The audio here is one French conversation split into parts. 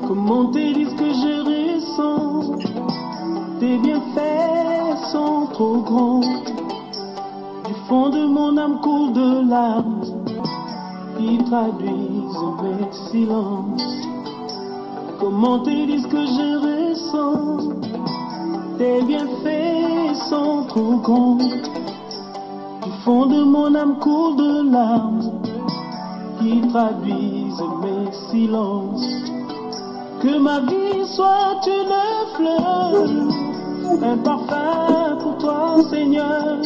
Comment te dire ce que je ressens? Tes bienfaits sont trop grands. Du fond de mon âme coule de larmes qui traduisent mes silences. Comment te dire ce que je ressens? Tes bienfaits sont trop grands. Du fond de mon âme coule de larmes qui traduisent mes silences. Que ma vie soit une fleur, un parfum pour toi, Seigneur.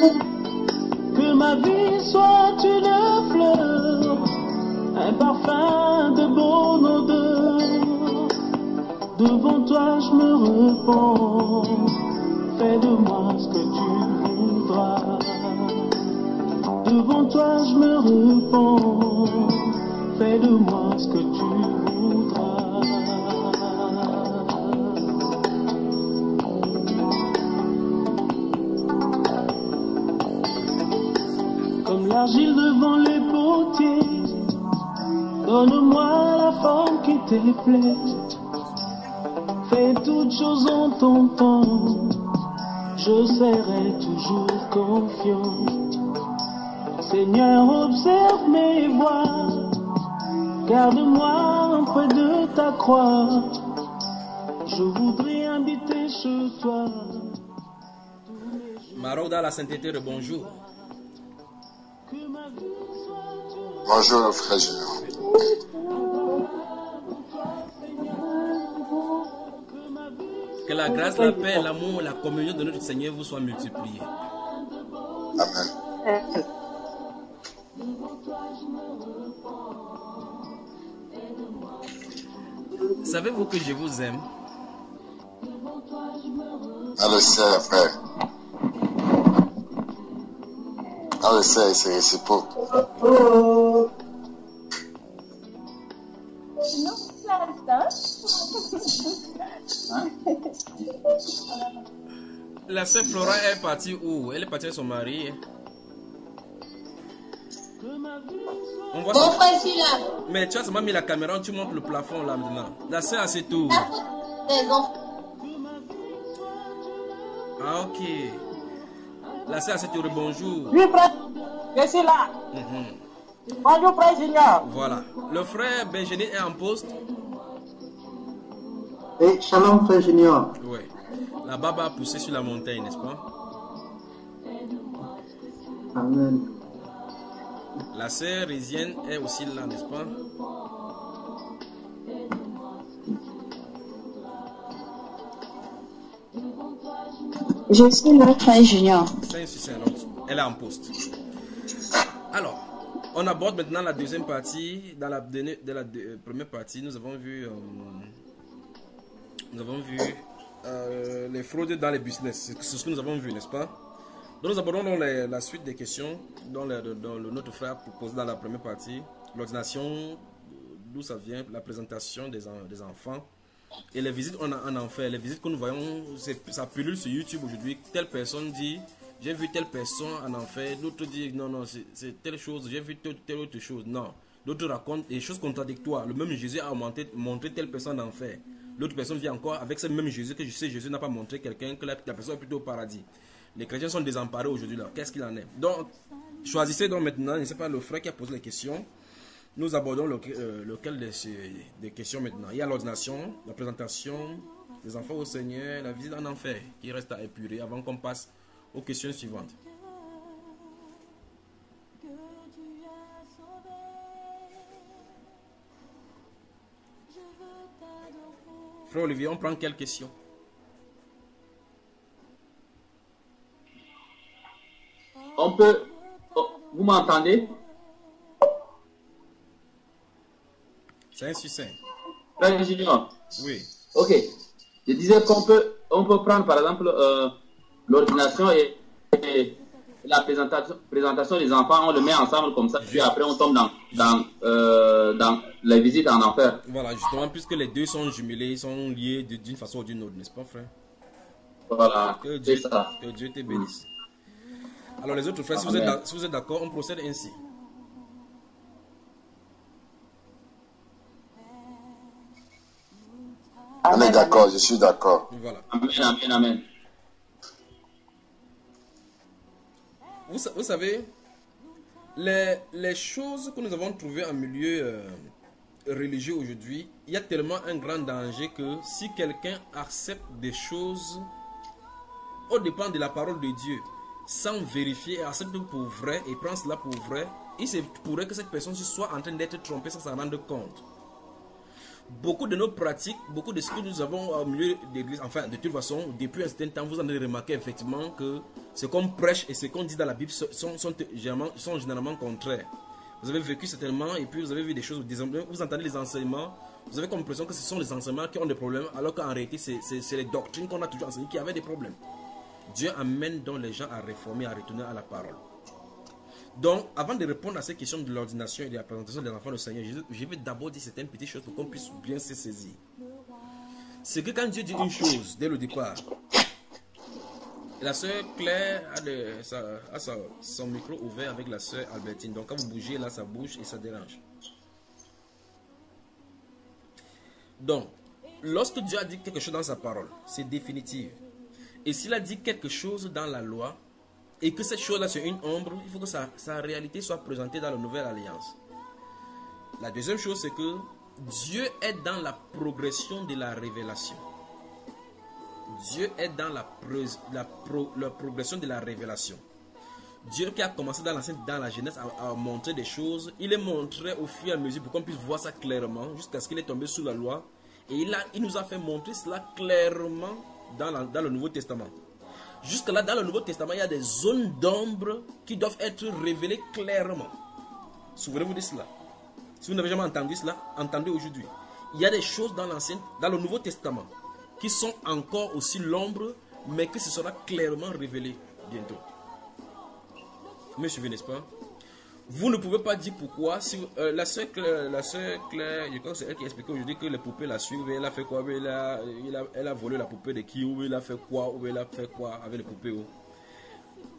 Que ma vie soit une fleur, un parfum de bonne odeur. Devant toi je me repens, fais de moi ce que tu voudras. Devant toi je me repens, fais de moi ce que tu voudras. Comme l'argile devant les potiers, donne-moi la forme qui te plaît. Fais toutes choses en ton temps, je serai toujours confiant. Seigneur, observe mes voies, garde-moi près de ta croix. Je voudrais habiter chez toi. Maroda la sainteté de bonjour. Bonjour le frère Junior. Que la grâce, la paix, l'amour, la communion de notre Seigneur vous soient multipliés. Amen. Savez-vous que je vous aime? On le sait, frère. On le sait, c'est réciproque. La sœur Flora est partie où? Elle est partie avec son mari. On voit ça. Mais tu as seulement mis la caméra, tu montres le plafond là maintenant. La sœur a ses tours. Ah ok. La sœur a ses tours. Bonjour. Oui, frère. Je suis là. Bonjour, frère Junior. Voilà. Le frère Benjamin est en poste. Et shalom, frère Junior. Oui. La baba a poussé sur la montagne, n'est-ce pas? Amen. La sœur Résienne est aussi là, n'est-ce pas? Je suis là, frère Junior. Elle est en poste. Alors, on aborde maintenant la deuxième partie. Dans la première partie, nous avons vu les fraudes dans les business. C'est ce que nous avons vu, n'est-ce pas? Donc nous abordons la suite des questions dont notre frère posé dans la première partie. L'ordination, d'où ça vient, la présentation des enfants. Et les visites on en fait. Les visites que nous voyons, ça pullule sur YouTube aujourd'hui. Telle personne dit, j'ai vu telle personne en enfer. D'autres disent, non, c'est telle chose, j'ai vu telle autre chose. Non. D'autres racontent des choses contradictoires. Le même Jésus a montré telle personne en enfer. L'autre personne vient encore avec ce même Jésus que je sais, Jésus n'a pas montré quelqu'un, que la personne est plutôt au paradis. Les chrétiens sont désemparés aujourd'hui là. Qu'est-ce qu'il en est? Donc, choisissez donc maintenant, je ne sais pas, le frère qui a posé les questions. Nous abordons lequel des questions maintenant. Il y a l'ordination, la présentation des enfants au Seigneur, la visite en enfer qui reste à épurer avant qu'on passe aux questions suivantes. Frère Olivier, on prend quelle question? On peut... Oh, vous m'entendez? C'est un succès. Frère Junior. Oui. Ok. Je disais qu'on peut prendre par exemple l'ordination et la présentation des enfants, on le met ensemble comme ça, puis après on tombe dans les visites en enfer. Voilà, justement, puisque les deux sont jumelés, ils sont liés d'une façon ou d'une autre, n'est-ce pas, frère? Voilà, c'est ça. Que Dieu te bénisse. Alors les autres frères, si vous êtes d'accord, on procède ainsi. On est d'accord, je suis d'accord. Voilà. Amen, amen, amen. Vous savez, les choses que nous avons trouvées en milieu religieux aujourd'hui, il y a tellement un grand danger que si quelqu'un accepte des choses au dépend de la parole de Dieu, sans vérifier et accepte pour vrai et prend cela pour vrai, il se pourrait que cette personne soit en train d'être trompée sans s'en rendre compte. Beaucoup de nos pratiques, beaucoup de ce que nous avons au milieu de l'église, enfin de toute façon, depuis un certain temps, vous en avez remarqué effectivement que ce qu'on prêche et ce qu'on dit dans la Bible sont généralement contraires. Vous avez vécu certainement et puis vous avez vu des choses, vous entendez les enseignements, vous avez comme l'impression que ce sont les enseignements qui ont des problèmes, alors qu'en réalité c'est les doctrines qu'on a toujours enseignées qui avaient des problèmes. Dieu amène donc les gens à réformer, à retourner à la parole. Donc, avant de répondre à ces questions de l'ordination et de la présentation des enfants du Seigneur, je vais d'abord dire certaines petites choses pour qu'on puisse bien se saisir. C'est que quand Dieu dit une chose, dès le départ, la sœur Claire a son micro ouvert avec la sœur Albertine. Donc, quand vous bougez, là, ça bouge et ça dérange. Donc, lorsque Dieu a dit quelque chose dans sa parole, c'est définitif. Et s'il a dit quelque chose dans la loi, et que cette chose-là c'est une ombre, il faut que sa réalité soit présentée dans la nouvelle alliance. La deuxième chose, c'est que Dieu est dans la progression de la révélation. Dieu est dans la progression de la révélation. Dieu qui a commencé dans la Genèse à montrer des choses, il les montrait au fur et à mesure pour qu'on puisse voir ça clairement, jusqu'à ce qu'il est tombé sous la loi. Et il nous a fait montrer cela clairement dans le Nouveau Testament. Jusque-là, dans le Nouveau Testament, il y a des zones d'ombre qui doivent être révélées clairement. Souvenez-vous de cela. Si vous n'avez jamais entendu cela, entendez aujourd'hui. Il y a des choses dans le Nouveau Testament qui sont encore aussi l'ombre, mais que ce sera clairement révélé bientôt. Vous me suivez, n'est-ce pas? Vous ne pouvez pas dire pourquoi. Si, la sœur Claire, je crois que c'est elle qui expliquait aujourd'hui que les poupées la suivent. Elle a fait quoi? Elle a volé la poupée de qui? Ou elle a fait quoi? Ou elle a fait quoi avec les poupées? Vous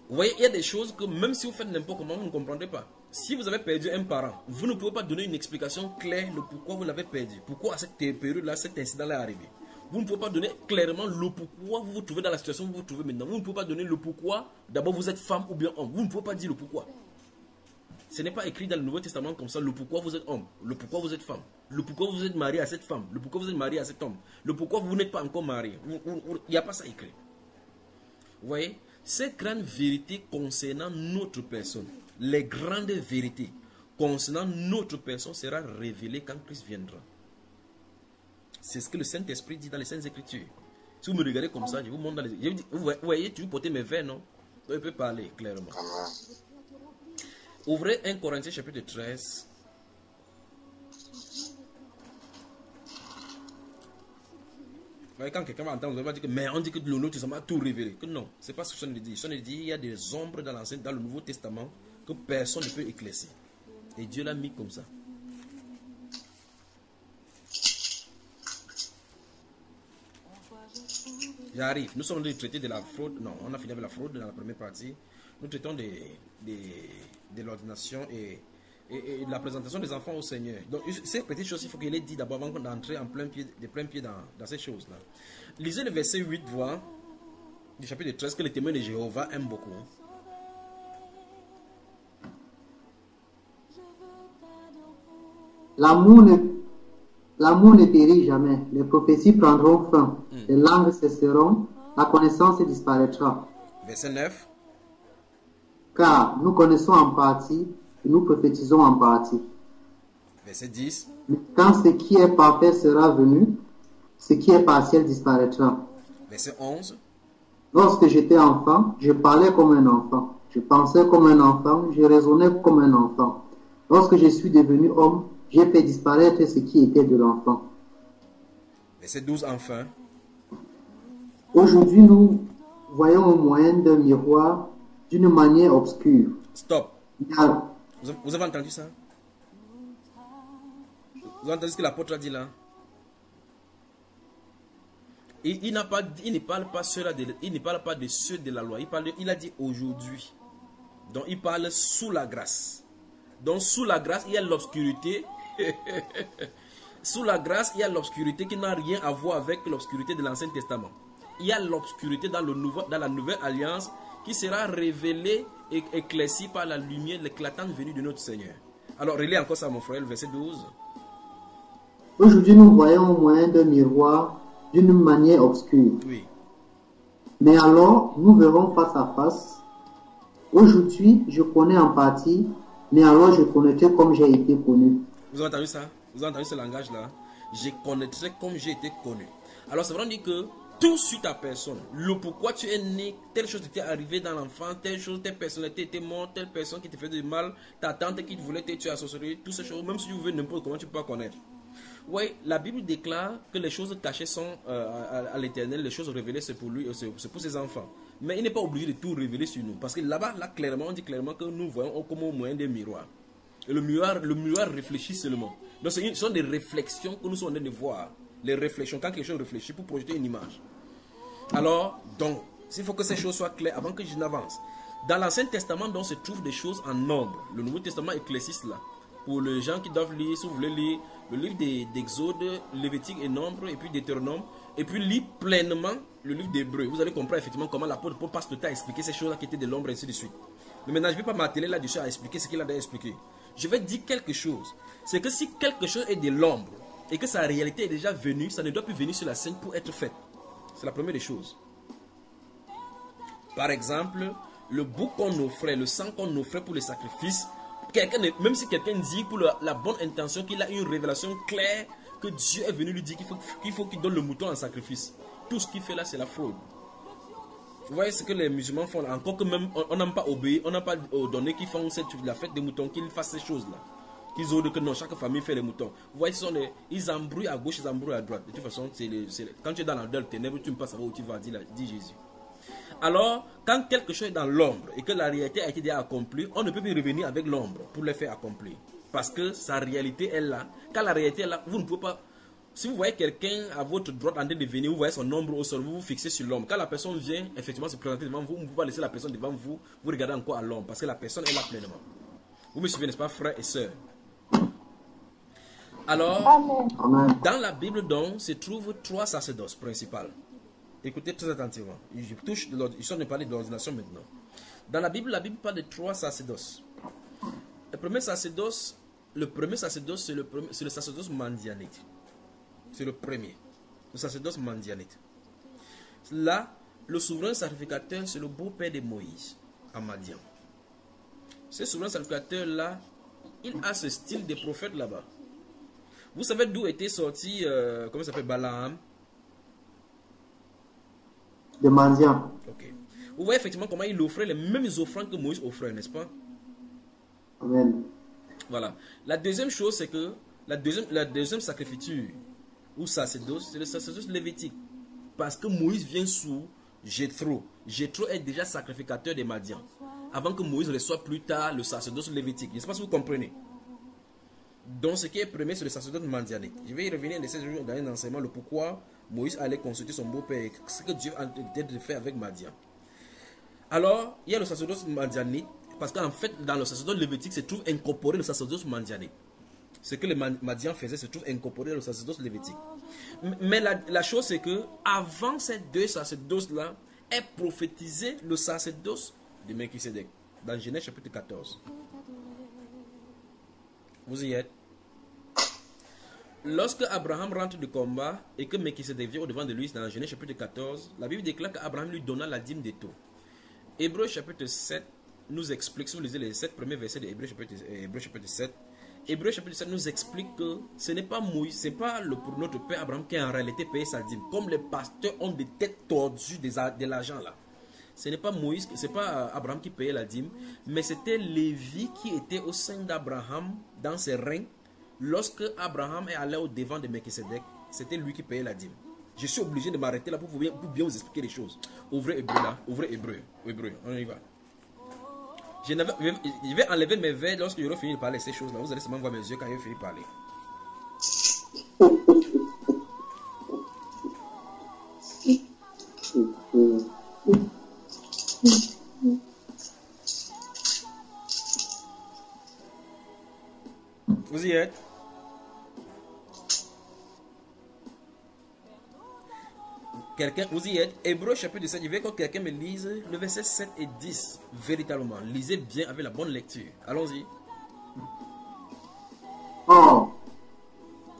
voyez, il y a des choses que même si vous faites n'importe comment, vous ne comprendrez pas. Si vous avez perdu un parent, vous ne pouvez pas donner une explication claire de pourquoi vous l'avez perdu. Pourquoi à cette période-là, cet incident-là est arrivé. Vous ne pouvez pas donner clairement le pourquoi vous vous trouvez dans la situation où vous vous trouvez maintenant. Vous ne pouvez pas donner le pourquoi. D'abord, vous êtes femme ou bien homme. Vous ne pouvez pas dire le pourquoi. Ce n'est pas écrit dans le Nouveau Testament comme ça, le pourquoi vous êtes homme, le pourquoi vous êtes femme, le pourquoi vous êtes marié à cette femme, le pourquoi vous êtes marié à cet homme, le pourquoi vous n'êtes pas encore marié. Il n'y a pas ça écrit. Vous voyez, ces grandes vérités concernant notre personne, les grandes vérités concernant notre personne sera révélées quand Christ viendra. C'est ce que le Saint-Esprit dit dans les Saintes Écritures. Si vous me regardez comme ça, je vous montre dans les... Vous voyez, tu veux porter mes verres, non? Je peux parler clairement. Ouvrez 1 Corinthiens chapitre 13. Quand quelqu'un va entendre, on va dire que mais on dit que le Nouveau Testament a tout révélé. Que non, c'est pas ce que ça nous dit. Ça nous dit il y a des ombres dans le Nouveau Testament que personne ne peut éclaircir. Et Dieu l'a mis comme ça. J'arrive. Nous sommes en train de traiter de la fraude. Non, on a fini avec la fraude dans la première partie. Nous traitons de l'ordination et de la présentation des enfants au Seigneur. Donc, ces petites choses, il faut qu'il les dise d'abord avant d'entrer de plein pied dans ces choses-là. Lisez le verset 8, voix du chapitre 13 que les témoins de Jéhovah aiment beaucoup. L'amour ne périt jamais. Les prophéties prendront fin. Les langues cesseront. La connaissance disparaîtra. Verset 9. Car nous connaissons en partie et nous prophétisons en partie. Verset 10. Mais quand ce qui est parfait sera venu, ce qui est partiel disparaîtra. Verset 11. Lorsque j'étais enfant, je parlais comme un enfant. Je pensais comme un enfant, je raisonnais comme un enfant. Lorsque je suis devenu homme, j'ai fait disparaître ce qui était de l'enfant. Verset 12 enfin. Aujourd'hui, nous voyons au moyen d'un miroir d'une manière obscure. Stop. Mais Vous avez entendu ça? Vous avez entendu ce que l'apôtre a dit là? Il ne parle pas de ceux de la loi. Il a dit aujourd'hui. Donc il parle sous la grâce. Donc sous la grâce, il y a l'obscurité. Sous la grâce, il y a l'obscurité qui n'a rien à voir avec l'obscurité de l'Ancien Testament. Il y a l'obscurité dans la nouvelle alliance qui sera révélée et éclaircie par la lumière, l'éclatante venue de notre Seigneur. Alors, relis encore ça, mon frère, le verset 12. Aujourd'hui, nous voyons au moyen d'un miroir d'une manière obscure. Oui. Mais alors, nous verrons face à face. Aujourd'hui, je connais en partie, mais alors je connaîtrai comme j'ai été connu. Vous avez entendu ça? Vous avez entendu ce langage-là? Je connaîtrai comme j'ai été connu. Alors, c'est vrai, on dit que tout sur ta personne, le pourquoi tu es né, telle chose t'était arrivée dans l'enfant, telle chose, telle personnalité était morte, telle personne qui te fait du mal, ta tante qui voulait te tuer à sorcellerie, toutes ces choses, même si tu veux n'importe comment, tu peux pas connaître. Oui, la Bible déclare que les choses cachées sont à l'Éternel, les choses révélées c'est pour lui, c'est pour ses enfants. Mais il n'est pas obligé de tout révéler sur nous. Parce que là-bas, clairement, on dit clairement que nous voyons comme au moyen des miroirs. Et le miroir réfléchit seulement. Donc ce sont des réflexions que nous sommes en train de voir. Les réflexions, quand quelque chose réfléchit pour projeter une image. Alors, donc, il faut que ces choses soient claires avant que je n'avance. Dans l'Ancien Testament, donc, se trouvent des choses en nombre. Le Nouveau Testament éclaircisse là. Pour les gens qui doivent lire, si vous voulez lire le livre d'Exode, Lévitique et Nombre, et puis Deutéronome, et puis lire pleinement le livre d'Hébreu. Vous allez comprendre effectivement comment l'apôtre Paul passe le temps à expliquer ces choses-là qui étaient de l'ombre et ainsi de suite. Mais maintenant, je ne vais pas m'atteler là-dessus à expliquer ce qu'il a déjà expliqué. Je vais dire quelque chose. C'est que si quelque chose est de l'ombre, et que sa réalité est déjà venue, ça ne doit plus venir sur la scène pour être fait. C'est la première des choses. Par exemple, le bouc qu'on offrait, le sang qu'on offrait pour les sacrifices, même si quelqu'un dit pour la bonne intention qu'il a une révélation claire que Dieu est venu lui dire qu'il faut qu'il donne le mouton en sacrifice. Tout ce qu'il fait là, c'est la fraude. Vous voyez ce que les musulmans font là. Encore que même on n'a pas obéi, on n'a pas donné qu'ils font la fête des moutons, qu'ils fassent ces choses-là. Qu'ils ordonnent que non, chaque famille fait les moutons. Vous voyez, ils embrouillent à gauche, ils embrouillent à droite. De toute façon, quand tu es dans la ténèbre, tu ne peux pas savoir où tu vas, dit Jésus. Alors, quand quelque chose est dans l'ombre et que la réalité a été déjà accomplie, on ne peut plus revenir avec l'ombre pour les faire accomplir. Parce que sa réalité est là. Quand la réalité est là, vous ne pouvez pas... Si vous voyez quelqu'un à votre droite en train de venir, vous voyez son ombre au sol, vous vous fixez sur l'ombre. Quand la personne vient effectivement se présenter devant vous, vous ne pouvez pas laisser la personne devant vous, vous regardez encore à l'ombre parce que la personne est là pleinement. Vous me suivez, n'est-ce pas, frères et sœurs? Alors, Amen. dans la Bible donc, se trouvent 3 sacerdoces principales. Écoutez très attentivement. Je suis en train de parler de l'ordination maintenant. Dans la Bible parle de 3 sacerdoces. Le premier sacerdoce, c'est le sacerdoce mandianite. C'est le premier. Le sacerdoce mandianite. Là, le souverain sacrificateur, c'est le beau-père de Moïse, à Madian. Ce souverain sacrificateur-là, il a ce style de prophète là-bas. Vous savez d'où était sorti, comment ça s'appelle, Balaam? De Madian. Ok. Vous voyez effectivement comment il offrait les mêmes offrandes que Moïse offrait, n'est-ce pas? Amen. Voilà. La deuxième chose, c'est que la deuxième sacrificature ou sacerdoce, c'est le sacerdoce lévitique. Parce que Moïse vient sous Jéthro. Jéthro est déjà sacrificateur des Madians. Avant que Moïse reçoive plus tard le sacerdoce lévitique. Je ne sais pas si vous comprenez. Donc ce qui est premier, c'est le sacerdoce mandianite. Je vais y revenir dans un enseignement, le pourquoi Moïse allait consulter son beau-père et ce que Dieu a intérêt de faire avec Madian. Alors, il y a le sacerdoce mandianite, parce qu'en fait, dans le sacerdoce lévitique, se trouve incorporé le sacerdoce mandianite. Ce que les Madians faisaient se trouve incorporé dans le sacerdoce lévitique. Mais la chose, c'est que avant ces 2 sacerdoces-là, est prophétisé le sacerdoce de Melchisédek, dans Genèse chapitre 14. Vous y êtes? Lorsque Abraham rentre du combat et que Melchisédek vient au devant de lui dans Genèse chapitre 14, la Bible déclare qu'Abraham lui donna la dîme des taux. Hébreu chapitre 7 nous explique, si vous lisez les 7 premiers versets de Hébreu chapitre 7, Hébreu chapitre 7 nous explique que ce n'est pas Moïse, ce n'est pas notre père Abraham qui a en réalité payé sa dîme. Comme les pasteurs ont des têtes tordues de l'argent là. Ce n'est pas Moïse, ce n'est pas Abraham qui payait la dîme, mais c'était Lévi qui était au sein d'Abraham dans ses règnes. Lorsque Abraham est allé au devant de Melchisédek, c'était lui qui payait la dîme. Je suis obligé de m'arrêter là pour bien vous expliquer les choses. Ouvrez Hébreu là, ouvrez Hébreu, on y va. Je vais enlever mes verres lorsque j'aurai fini de parler ces choses-là. Vous allez seulement voir mes yeux quand j'ai fini de parler. Vous y êtes? Quelqu'un, vous y êtes? Hébreu chapitre 7, je veux que quelqu'un me lise le verset 7 et 10 véritablement. Lisez bien avec la bonne lecture. Allons-y. Or,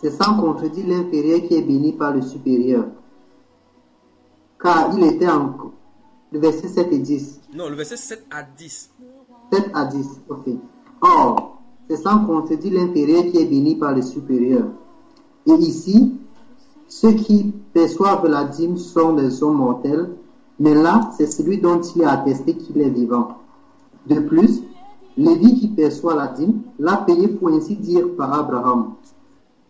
c'est sans contredire l'inférieur qui est béni par le supérieur. Car il était en... Le verset 7 et 10. Non, le verset 7 à 10. 7 à 10, ok. Or, c'est sans contredire l'inférieur qui est béni par le supérieur. Et ici, ceux qui perçoivent la dîme sont des hommes mortels, mais là, c'est celui dont il a attesté qu'il est vivant. De plus, Lévi qui perçoit la dîme l'a payé pour ainsi dire par Abraham,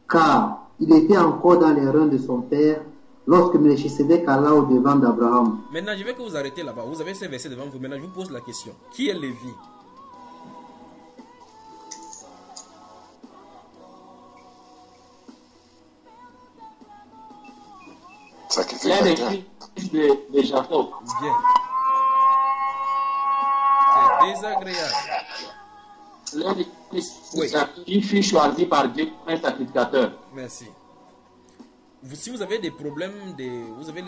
car il était encore dans les reins de son père lorsque Melchisedec alla au devant d'Abraham. Maintenant, je vais que vous arrêtez là-bas. Vous avez ces versets devant vous. Maintenant, je vous pose la question. Qui est Lévi? L'un des fils de Jacob. Bien. C'est désagréable. L'un des fils de Jacob qui fut choisi par Dieu comme un sacrificateur. Merci. Si vous avez des problèmes, vous avez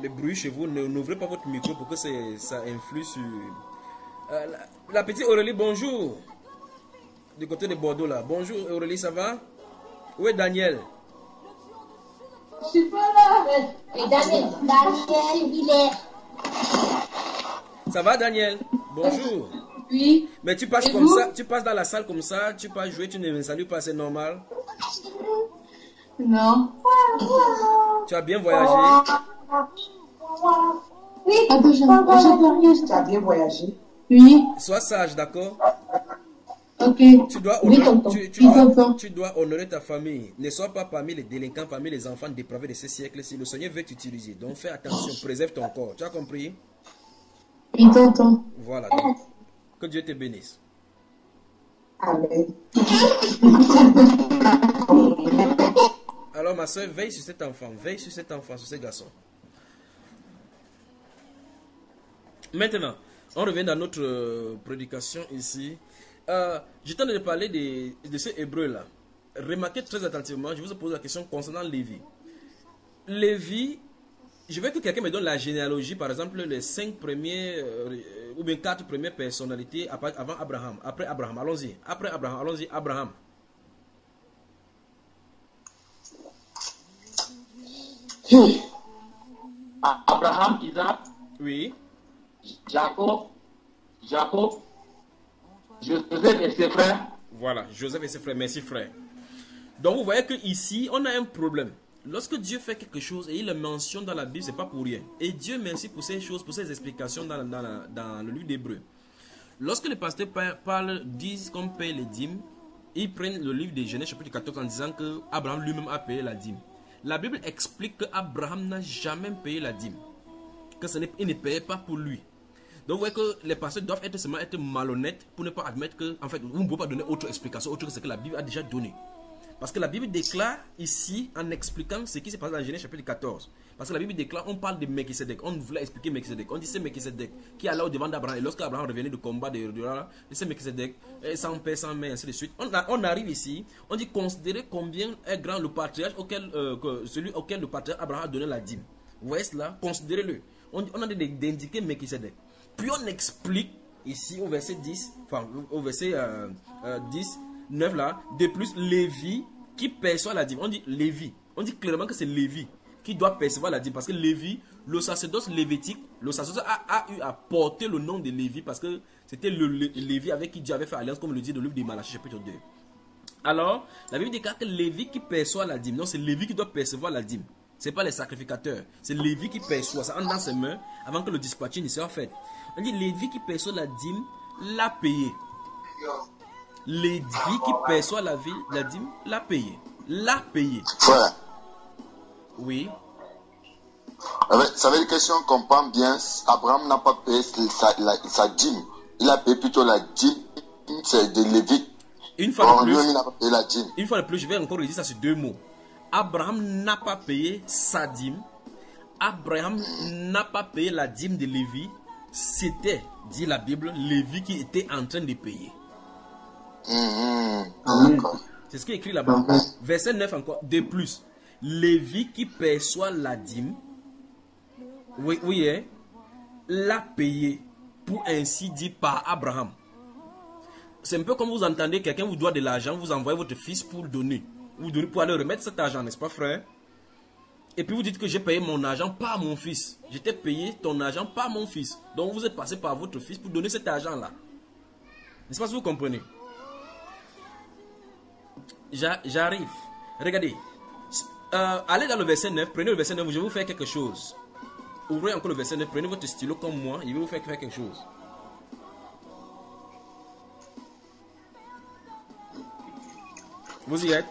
les bruits chez vous, n'ouvrez pas votre micro pour que ça influe sur... la petite Aurélie, bonjour. Du côté de Bordeaux là. Bonjour Aurélie, ça va? Où est Daniel? Je suis pas là. Et Daniel, il est... Ça va Daniel? Bonjour. Oui. Mais tu passes comme ça, tu passes dans la salle comme ça, tu passes jouer, tu ne me salues pas, c'est normal? Non. Tu as bien voyagé? Oui. Attends, j'ai Tu as bien voyagé? Oui. Sois sage, d'accord? Ok. Tu dois honorer ta famille. Ne sois pas parmi les délinquants, parmi les enfants dépravés de ce siècle. Si le Seigneur veut t'utiliser, donc fais attention, préserve ton corps. Tu as compris? Il t'entend. Voilà. Donc, que Dieu te bénisse. Amen. Alors ma soeur, veille sur cet enfant, sur ce garçon. Maintenant, on revient dans notre prédication ici. Je t'en ai parlé de ce hébreu là. Remarquez très attentivement, je vous pose la question concernant Lévi. Lévi, je veux que quelqu'un me donne la généalogie, par exemple les 5 premiers ou bien 4 premières personnalités avant Abraham, après Abraham, allons-y. Après Abraham, allons-y, Abraham. Abraham, Isaac. Oui. Jacob, Joseph et ses frères. Voilà, Joseph et ses frères, merci frère. Donc vous voyez que ici on a un problème. Lorsque Dieu fait quelque chose et il le mentionne dans la Bible, c'est pas pour rien. Et Dieu merci pour ces choses, pour ces explications dans le livre d'Hébreu. Lorsque les pasteurs disent qu'on paye les dîmes, ils prennent le livre de Genèse chapitre 14 en disant que Abraham lui-même a payé la dîme. La Bible explique que Abraham n'a jamais payé la dîme, il ne payait pas pour lui. Donc vous voyez que les pasteurs doivent être malhonnêtes pour ne pas admettre que, en fait, vous ne pouvez pas donner autre explication, autre que ce que la Bible a déjà donné. Parce que la Bible déclare ici, en expliquant ce qui s'est passé dans Genèse chapitre 14. Parce que la Bible déclare, on parle de Melchisedec. On voulait expliquer Melchisedec. On dit c'est Melchisedec qui allait au devant d'Abraham. Et lorsque Abraham revenait du combat c'est Melchisedec, sans père, sans mère, ainsi de suite. On arrive ici, on dit considérer combien est grand le patriarche celui auquel le patriarche Abraham a donné la dîme. Vous voyez cela? Considérez-le. On a d'indiquer Melchisedec. Puis on explique ici au verset 10, enfin au verset 10, 9 là, de plus Lévi qui perçoit la dîme. On dit Lévi, on dit clairement que c'est Lévi qui doit percevoir la dîme, parce que Lévi, le sacerdoce lévitique, le sacerdoce a eu à porter le nom de Lévi parce que c'était le Lévi avec qui Dieu avait fait alliance, comme le dit dans le livre de Malachie chapitre 2. Alors, la Bible déclare que Lévi qui perçoit la dîme, non, c'est Lévi qui doit percevoir la dîme. Ce n'est pas les sacrificateurs, c'est Lévi qui perçoit, ça entre dans ses mains avant que le dispatching ne soit fait. On dit Lévi qui perçoit la dîme l'a payé. Lévi qui perçoit la dîme l'a payé. L'a payé. Frère. Oui. Ça veut dire que si on comprend bien, Abraham n'a pas payé sa dîme Il a payé plutôt la dîme, c'est de Lévi. Une fois de Lui, plus, il n'a pas payé la dîme. une fois de plus, je vais encore redire ça sur deux mots. Abraham n'a pas payé sa dîme. Abraham n'a pas payé la dîme de Lévi. C'était, dit la Bible, Lévi qui était en train de payer. D'accord. C'est ce qui est écrit là-bas. Verset 9 encore. De plus, Lévi qui perçoit la dîme, oui, hein, l'a payé, pour ainsi dire, par Abraham. C'est un peu comme vous entendez, quelqu'un vous doit de l'argent, vous envoyez votre fils pour le donner. Vous donnez pour aller remettre cet argent, n'est-ce pas, frère? Et puis vous dites que j'ai payé mon argent par mon fils. J'étais payé ton argent par mon fils. Donc vous êtes passé par votre fils pour donner cet argent-là. N'est-ce pas si vous comprenez? J'arrive. Regardez. Allez dans le verset 9. Prenez le verset 9. Je vais vous faire quelque chose. Ouvrez encore le verset 9. Prenez votre stylo comme moi. Je vais vous faire quelque chose. Vous y êtes?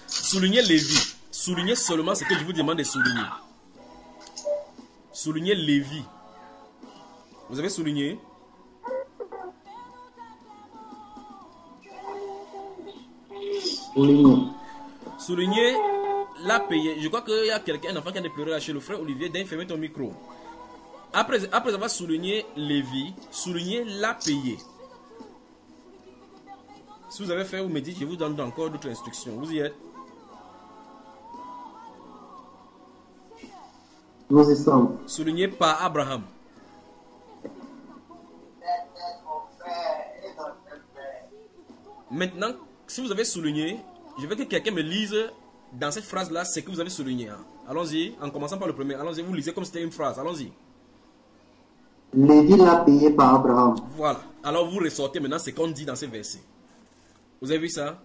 Soulignez Lévi. Soulignez seulement ce que je vous demande de souligner. Soulignez Lévi. Vous avez souligné? Soulignez l'a payé. Je crois qu'il y a quelqu'un, un enfant qui a pleuré là chez le frère Olivier. D'un, fermez ton micro. Après avoir souligné Lévi, soulignez l'a payé. Si vous avez fait, vous me dites, je vous donne encore d'autres instructions. Vous y êtes? Nous y sommes. Souligné par Abraham. Maintenant, si vous avez souligné, je veux que quelqu'un me lise dans cette phrase-là ce que vous avez souligné. Hein. Allons-y, en commençant par le premier. Allons-y, vous lisez comme si c'était une phrase. Allons-y. Lévi l'a payé par Abraham. Voilà. Alors vous ressortez maintenant ce qu'on dit dans ces versets. Vous avez vu ça?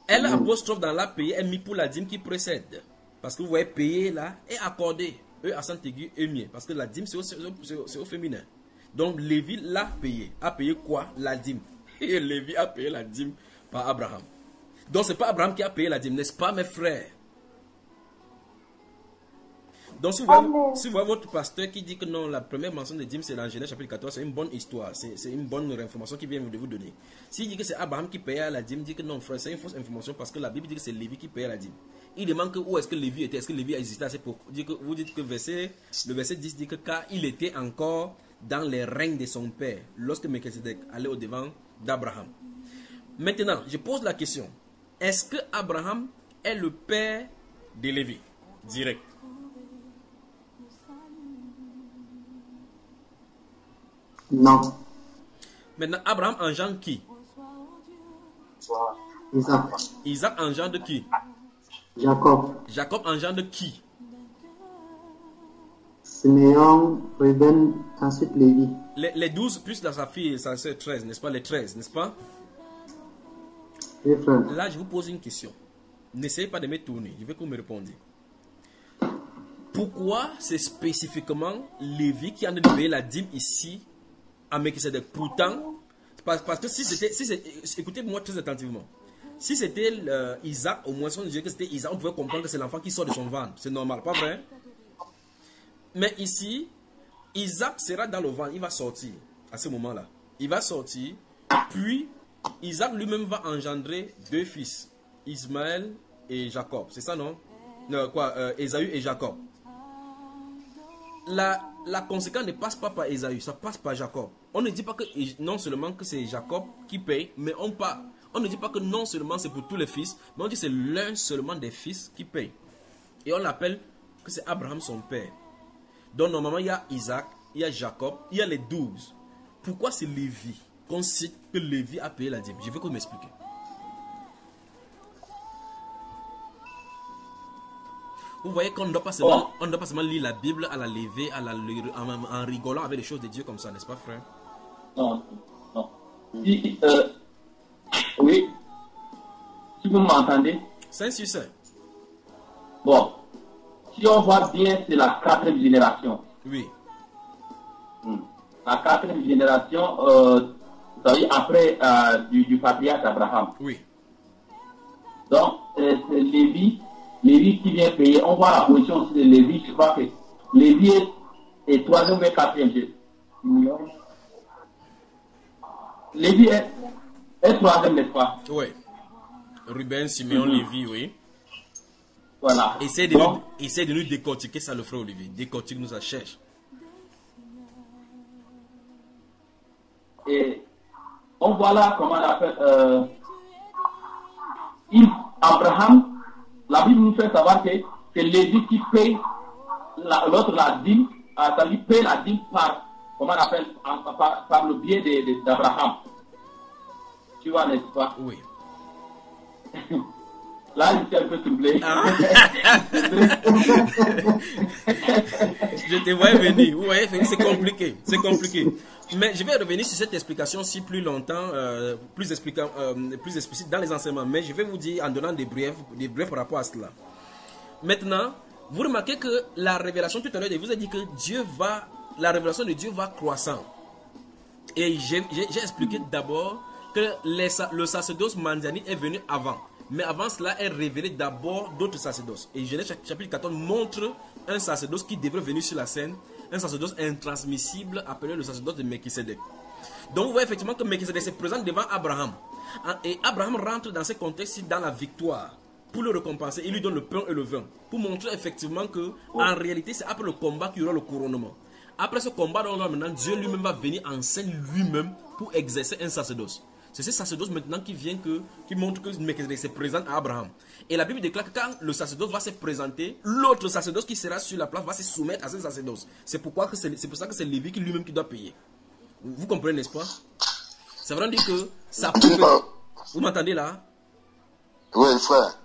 Elle apostrophe dans la payer est mis pour la dîme qui précède. Parce que vous voyez payer là et accorder. E accent aigu et mieux. Parce que la dîme c'est au féminin. Donc Lévi l'a payé. A payé quoi? La dîme. Et Lévi a payé la dîme par Abraham. Donc c'est pas Abraham qui a payé la dîme, n'est-ce pas mes frères? Donc si vous voyez votre pasteur qui dit que non, la première mention de dîme c'est dans Genèse chapitre 14, c'est une bonne histoire, c'est une bonne information qu'il vient de vous donner. S'il dit que c'est Abraham qui payait la dîme, dit que non frère, c'est une fausse information parce que la Bible dit que c'est Lévi qui payait la dîme. Il demande que où est-ce que Lévi était, est-ce que Lévi existait à cette époque? Vous dites que le verset 10 dit que car il était encore dans les règnes de son père, lorsque Melchisedec allait au devant d'Abraham. Maintenant, je pose la question, est-ce que Abraham est le père de Lévi? Direct. Non. Maintenant, Abraham engendre qui? Isaac. Isaac engendre qui? Jacob. Jacob engendre qui? Siméon, Ruben, ensuite Lévi. Les 12 plus sa fille et sa soeur 13, n'est-ce pas? Les 13, n'est-ce pas? Oui, frère. Là, je vous pose une question. N'essayez pas de me tourner. Je veux que vous me répondiez. Pourquoi c'est spécifiquement Lévi qui a de payer la dîme ici à Melchisedec? Pourtant, parce que si c'était... écoutez-moi très attentivement. Si c'était Isaac, au moins si on disait que c'était Isaac, on pouvait comprendre que c'est l'enfant qui sort de son ventre. C'est normal, pas vrai? Mais ici, Isaac sera dans le ventre. Il va sortir à ce moment-là. Il va sortir. Puis, Isaac lui-même va engendrer deux fils. Ismaël et Jacob. C'est ça, non? Ésaü et Jacob. La conséquence ne passe pas par Ésaü, ça passe par Jacob. On ne dit pas que non seulement que c'est Jacob qui paye, mais on ne dit pas que non seulement c'est pour tous les fils, mais on dit que c'est l'un seulement des fils qui paye. Et on l'appelle que c'est Abraham son père. Donc normalement il y a Isaac, il y a Jacob, il y a les 12. Pourquoi c'est Lévi qu'on cite que Lévi a payé la dîme? Je veux que vous m'expliquiez. Vous voyez qu'on ne doit pas seulement lire la Bible à la levée, en rigolant avec les choses de Dieu comme ça, n'est-ce pas, frère? Non. Oui. Si vous m'entendez? 5 sur 5. Bon. Si on voit bien, c'est la 4e génération. Oui. La 4e génération, vous savez, après du patriarche Abraham. Oui. Donc, c'est Lévi qui vient payer. On voit la position aussi de Lévi. Je crois que Lévi Et troisième et quatrième, Lévi est troisième, n'est-ce pas? Oui. Ruben, Simeon, Lévi, oui. Voilà. Essaye de nous décortiquer ça, le frère Olivier. Décortique-nous ça, cherche. Et on voit là comment on appelle. Abraham, la Bible nous fait savoir que c'est Lévi qui paye l'autre la dîme, c'est-à-dire paye la dîme par, comment on appelle, par le biais d'Abraham. Tu vois, n'est-ce pas? Oui. Là, je suis un peu troublé. Ah. Je te vois venir. Vous voyez, c'est compliqué. C'est compliqué. Mais je vais revenir sur cette explication-ci plus longtemps, plus explicite dans les enseignements. Mais je vais vous dire en donnant des brefs par rapport à cela. Maintenant, vous remarquez que la révélation, tout à l'heure, je vous ai dit que la révélation de Dieu va croissant. Et j'ai expliqué d'abord que le sacerdoce mandianite est venu avant. Mais avant cela est révélé d'abord d'autres sacerdoces. Et Genèse chapitre 14 montre un sacerdoce qui devrait venir sur la scène, un sacerdoce intransmissible appelé le sacerdoce de Melchisédek. Donc vous voyez effectivement que Melchisédek se présente devant Abraham. Et Abraham rentre dans ce contexte dans la victoire pour le récompenser. Il lui donne le pain et le vin pour montrer effectivement que en réalité c'est après le combat qu'il y aura le couronnement. Après ce combat, maintenant Dieu lui-même va venir en scène lui-même pour exercer un sacerdoce. C'est ce sacerdoce maintenant qui montre que Melchisédek se présente à Abraham. Et la Bible déclare que quand le sacerdoce va se présenter, l'autre sacerdoce qui sera sur la place va se soumettre à ce sacerdoce. C'est pour ça que c'est Lévi qui lui-même qui doit payer. Vous comprenez, n'est-ce pas? Ça veut dire que ça peut... Vous m'entendez là? Oui, frère.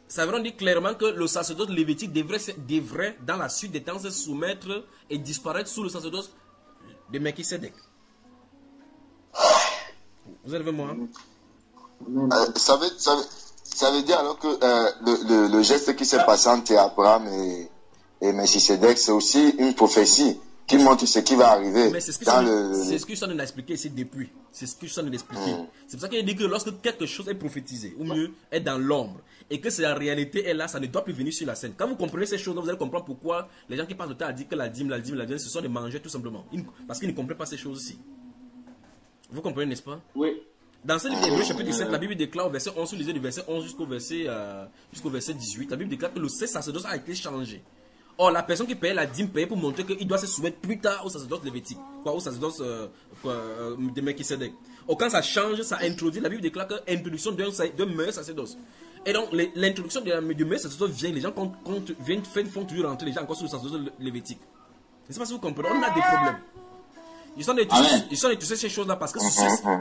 Ça veut dire clairement que le sacerdoce lévitique devrait dans la suite des temps se soumettre et disparaître sous le sacerdoce de Melchisédek. Vous avez moi? Ça veut dire alors que le geste qui s'est passé entre Abraham et Melchisédek, c'est aussi une prophétie qui montre ce qui va arriver. Mais c'est ce que je suis en train d'expliquer ici depuis. C'est ce que je suis en train d'expliquer. C'est pour ça qu'il dit que lorsque quelque chose est prophétisé, ou mieux, est dans l'ombre, et que la réalité est là, ça ne doit plus venir sur la scène. Quand vous comprenez ces choses, vous allez comprendre pourquoi les gens qui passent le temps à dire que la dîme, ce sont des mangeurs tout simplement. Parce qu'ils ne comprennent pas ces choses-ci. Vous comprenez, n'est-ce pas? Oui. Dans ce livre d'Hébreux, chapitre 17, la Bible déclare au verset 11, si vous lisez du verset 11 jusqu'au verset 18, la Bible déclare que le sacerdoce a été changé. Or, la personne qui payait la dîme payait pour montrer qu'il doit se soumettre plus tard au sacerdoce lévitique, au sacerdoce de Melchisédek. Or, quand ça change, ça introduit, la Bible déclare que l'introduction d'un meilleur sacerdoce. Et donc, l'introduction du meilleur sacerdoce vient, les gens font toujours rentrer les gens encore sur le sacerdoce lévitique. Je ne sais pas si vous comprenez, on a des problèmes. Ils sont de tous ces choses-là parce que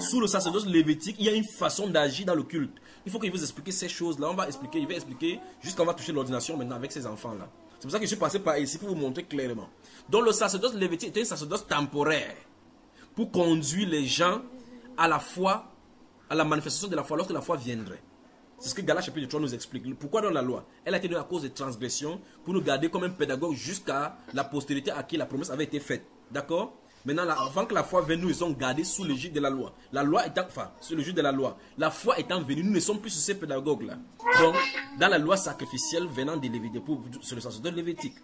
sous le sacerdoce lévitique, il y a une façon d'agir dans le culte. Il faut que je vous explique ces choses-là. Je vais expliquer jusqu'à on va toucher l'ordination maintenant avec ces enfants-là. C'est pour ça que je suis passé par ici pour vous montrer clairement. Donc le sacerdoce lévitique est un sacerdoce temporaire pour conduire les gens à la foi, à la manifestation de la foi lorsque la foi viendrait. C'est ce que Galates chapitre 3 nous explique. Pourquoi dans la loi? Elle a été donnée à cause des transgressions pour nous garder comme un pédagogue jusqu'à la postérité à qui la promesse avait été faite. D'accord? Maintenant, avant que la foi vienne, nous les sommes gardés sous le joug de la loi. La loi étant, sous le joug de la loi. La foi étant venue, nous ne sommes plus sur ces pédagogues-là. Donc, dans la loi sacrificielle venant de Lévitique, sur le sacerdoce lévitique.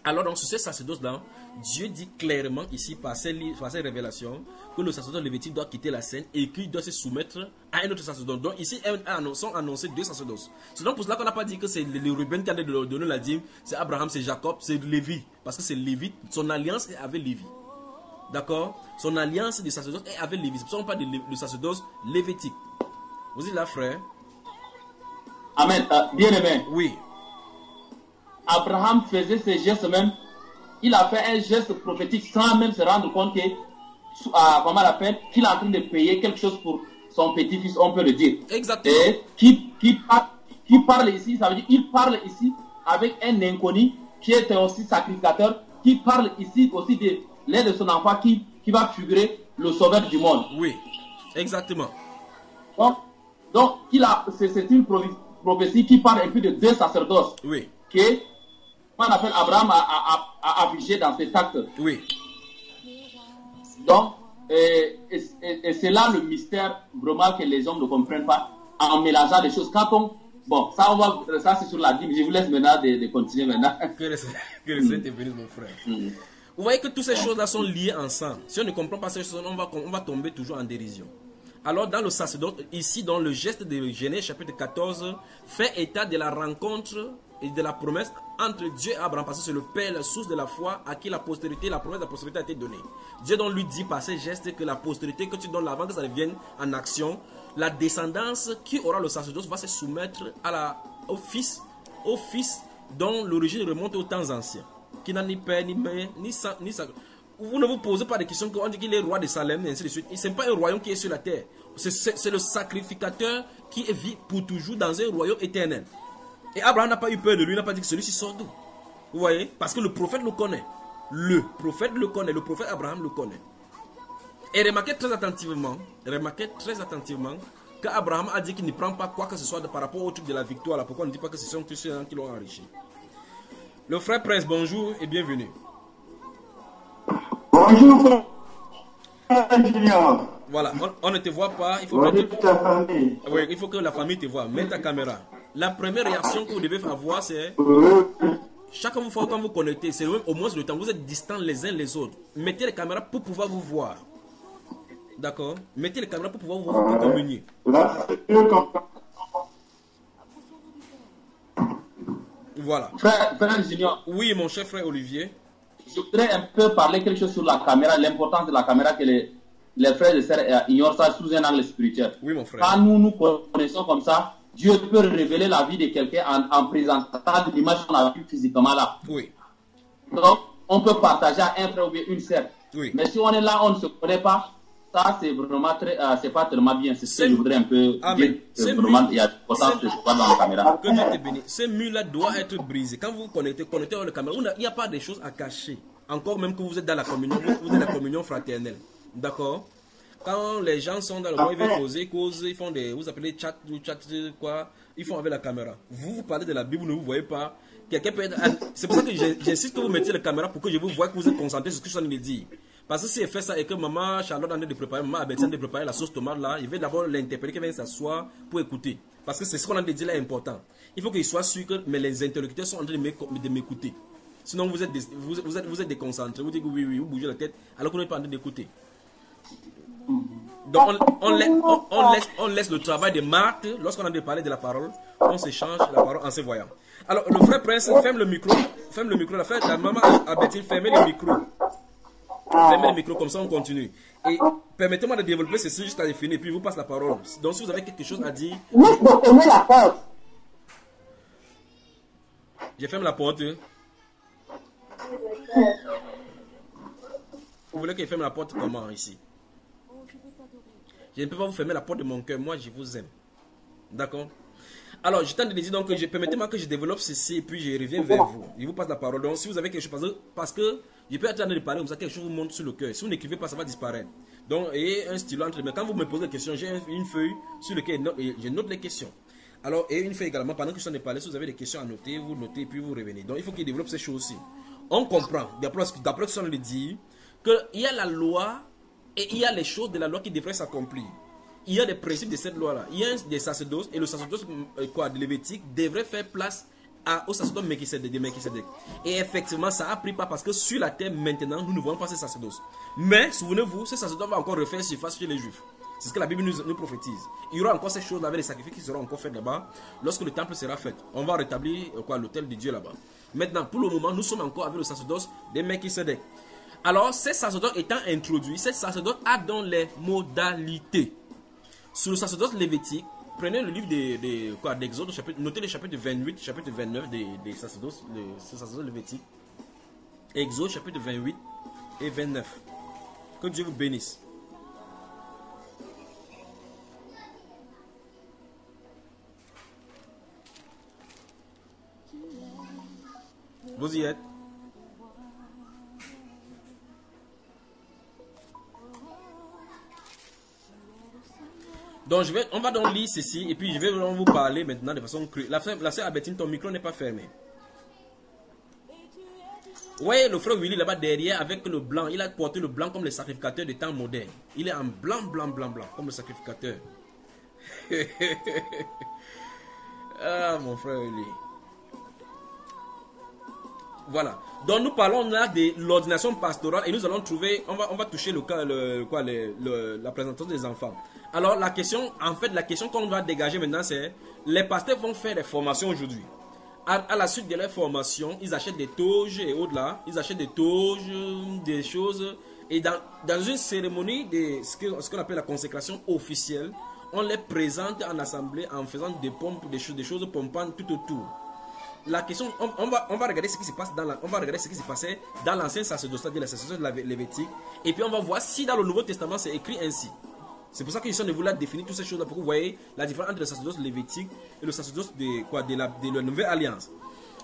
Alors, donc, sur ce sacerdoce-là, Dieu dit clairement ici, par ces révélations, que le sacerdoce lévitique doit quitter la scène et qu'il doit se soumettre à un autre sacerdoce. Donc, ici, sont annoncés deux sacerdoces. C'est donc pour cela qu'on n'a pas dit que c'est les Ruben qui a donné la dîme, c'est Abraham, c'est Jacob, c'est Lévi. Parce que c'est Lévi, son alliance est avec Lévi. D'accord? Son alliance de sacerdoce est avec Lévi. C'est pour ça qu'on parle de sacerdoce lévitique. Vous êtes là, frère? Amen. Bien aimé. Oui. Abraham faisait ces gestes même. Il a fait un geste prophétique sans même se rendre compte que, comment on l'appelle, qu'il est en train de payer quelque chose pour son petit-fils, on peut le dire. Exactement. Et qui parle ici, ça veut dire qu'il parle ici avec un inconnu qui est aussi sacrificateur, qui parle ici aussi de l'aide de son enfant qui va figurer le sauveur du monde. Oui, exactement. Donc c'est une prophétie qui parle un peu de deux sacerdoces. Oui. Que on appelle Abraham a affiché dans cet acte. Oui. Donc, et c'est là le mystère vraiment que les hommes ne comprennent pas en mélangeant les choses. Quand Bon, ça c'est sur la dîme. Je vous laisse maintenant de continuer maintenant. Que le Seigneur te bénisse, mon frère. Vous voyez que toutes ces choses-là sont liées ensemble. Si on ne comprend pas ces choses, on va tomber toujours en dérision. Alors, dans le sacerdoce, ici, dans le geste de Genèse, chapitre 14, fait état de la rencontre et de la promesse entre Dieu et Abraham, parce que c'est le Père, la source de la foi, à qui la postérité, la promesse de la postérité a été donnée. Dieu donc lui dit par ces gestes que la postérité que tu donnes avant que ça devienne en action, la descendance qui aura le sacerdoce va se soumettre au fils dont l'origine remonte aux temps anciens, qui n'a ni père, ni mère, ni sang, ni sang. Vous ne vous posez pas de questions qu'on dit qu'il est roi de Salem et ainsi de suite. Ce n'est pas un royaume qui est sur la terre. C'est le sacrificateur qui vit pour toujours dans un royaume éternel. Et Abraham n'a pas eu peur de lui, il n'a pas dit que celui-ci sort d'où. Vous voyez? Parce que le prophète le connaît. Le prophète Abraham le connaît. Et remarquez très attentivement qu'Abraham a dit qu'il ne prend pas quoi que ce soit par rapport au truc de la victoire. Là. Pourquoi on ne dit pas que ce sont tous ceux qui l'ont enrichi? Le frère Prince, bonjour et bienvenue. Bonjour, frère Junior. Voilà, on ne te voit pas. Il faut, ta famille. Oui, il faut que la famille te voie. Mets ta caméra. La première réaction que vous devez avoir, c'est chaque fois quand vous connectez, c'est au moins le temps. Vous êtes distants les uns les autres. Mettez les caméras pour pouvoir vous voir. D'accord? Mettez les caméras pour pouvoir vous voir, pour communier. Là, c'est mieux comme ça. Voilà. Frère Junior. Oui, mon cher frère Olivier. Je voudrais un peu parler quelque chose sur la caméra, l'importance de la caméra que les frères et sœurs ignorent ça sous un angle spirituel. Oui, mon frère. Quand nous connaissons comme ça, Dieu peut révéler la vie de quelqu'un en présentant l'image qu'on a vue physiquement là. Oui. Donc, on peut partager à un frère ou bien une sœur. Oui. Mais si on est là, on ne se connaît pas, ça c'est vraiment c'est pas tellement bien. C'est ce que je voudrais un peu dire. Vraiment, il y a l'importance de se voir dans la caméra. Que Dieu te bénisse. Ce mur-là doit être brisé. Quand vous connectez à la caméra, il n'y a pas de choses à cacher. Encore même que vous êtes dans la communion, vous êtes dans la communion fraternelle. D'accord? Quand les gens sont dans le coin, ils veulent causer, ils font des, vous appelez chat, quoi, ils font avec la caméra. Vous parlez de la Bible, vous ne vous voyez pas. Quelqu'un peut être, c'est pour ça que j'insiste que vous mettiez la caméra pour que je vous voie que vous êtes concentré sur ce que je suis en train de dire. Parce que si elle fait ça et que maman Charlotte est en train de préparer, maman Abel est en train de préparer la sauce tomate là, il va d'abord l'interpeller, qu'elle vienne s'asseoir pour écouter. Parce que c'est ce qu'on a dit là est important. Il faut qu'il soit sûr que les interlocuteurs sont en train de m'écouter. Sinon vous êtes déconcentré, vous dites oui, vous bougez la tête alors qu'on n'est pas en train d'écouter. Donc on laisse le travail de Marthe, lorsqu'on a parlé de la parole, on s'échange la parole en se voyant. Alors le frère Prince, ferme le micro, la maman Abetine, fermez le micro. Fermez le micro, comme ça on continue. Et permettez-moi de développer ceci jusqu'à définir, puis je vous passe la parole. Donc si vous avez quelque chose à dire... Fermez la porte. Je ferme la porte. Vous voulez que je ferme la porte comment ici? Je ne peux pas vous fermer la porte de mon cœur. Moi, je vous aime. D'accord? Alors, je tente de dire donc que permettez-moi que je développe ceci et puis je reviens vers vous. Je vous passe la parole. Donc, si vous avez quelque chose, parce que je peux être en train de parler comme ça, quelque chose vous monte sur le cœur. Si vous n'écrivez pas, ça va disparaître. Donc, ayez un stylo entre les mains. Quand vous me posez des questions, j'ai une feuille sur laquelle je note les questions. Alors, et une feuille également, pendant que je suis en train de parler, si vous avez des questions à noter, vous notez et puis vous revenez. Donc, il faut qu'il développe ces choses-ci. On comprend, d'après ce que je suis en train de dire, qu'il y a la loi et il y a les choses de la loi qui devraient s'accomplir. Il y a des principes de cette loi-là. Il y a des sacerdoces et le sacerdoce de Lévitique devrait faire place au sacerdoce de Melchisedec. Et effectivement, ça a pris pas parce que sur la terre maintenant, nous ne voyons pas ces sacerdoces. Mais, souvenez-vous, ces sacerdoces vont encore refaire surface chez les Juifs. C'est ce que la Bible nous prophétise. Il y aura encore ces choses-là avec les sacrifices qui seront encore faits là-bas lorsque le temple sera fait. On va rétablir l'autel de Dieu là-bas. Maintenant, pour le moment, nous sommes encore avec le sacerdoce de Melchisedec. Alors, ces sacerdoces étant introduits, ces sacerdoces a dans les modalités. Sur le sacerdoce lévitique, prenez le livre d'Exode, notez les chapitres 28, chapitre 29 des sacerdoces, lévitiques. Exode, chapitre 28 et 29. Que Dieu vous bénisse. Vous y êtes? Donc on va donc lire ceci et puis je vais vous parler maintenant de façon crue. La sœur Abetine, ton micro n'est pas fermé. Vous voyez le frère Willy là-bas derrière avec le blanc. Il a porté le blanc comme le sacrificateur des temps modernes. Il est en blanc comme le sacrificateur. Ah, mon frère Eli. Voilà. Donc nous parlons là de l'ordination pastorale et nous allons trouver, on va toucher le cas, la présentation des enfants. Alors la question, en fait, la question qu'on va dégager maintenant, c'est les pasteurs vont faire des formations aujourd'hui. À la suite de leur formation, ils achètent des toges et au-delà, ils achètent des toges, des choses. Et dans une cérémonie de ce qu'on appelle la consécration officielle, on les présente en assemblée en faisant des pompes, des choses pompantes tout autour. La question, on va regarder ce qui se passe on va regarder ce qui se passait dans l'ancien sacerdoce, c'est-à-dire la sacerdoce lévitique, et puis on va voir si dans le Nouveau Testament c'est écrit ainsi. C'est pour ça que je suis de vouloir définir toutes ces choses-là pour que vous voyez la différence entre le sacerdoce lévitique et le sacerdoce de la nouvelle alliance.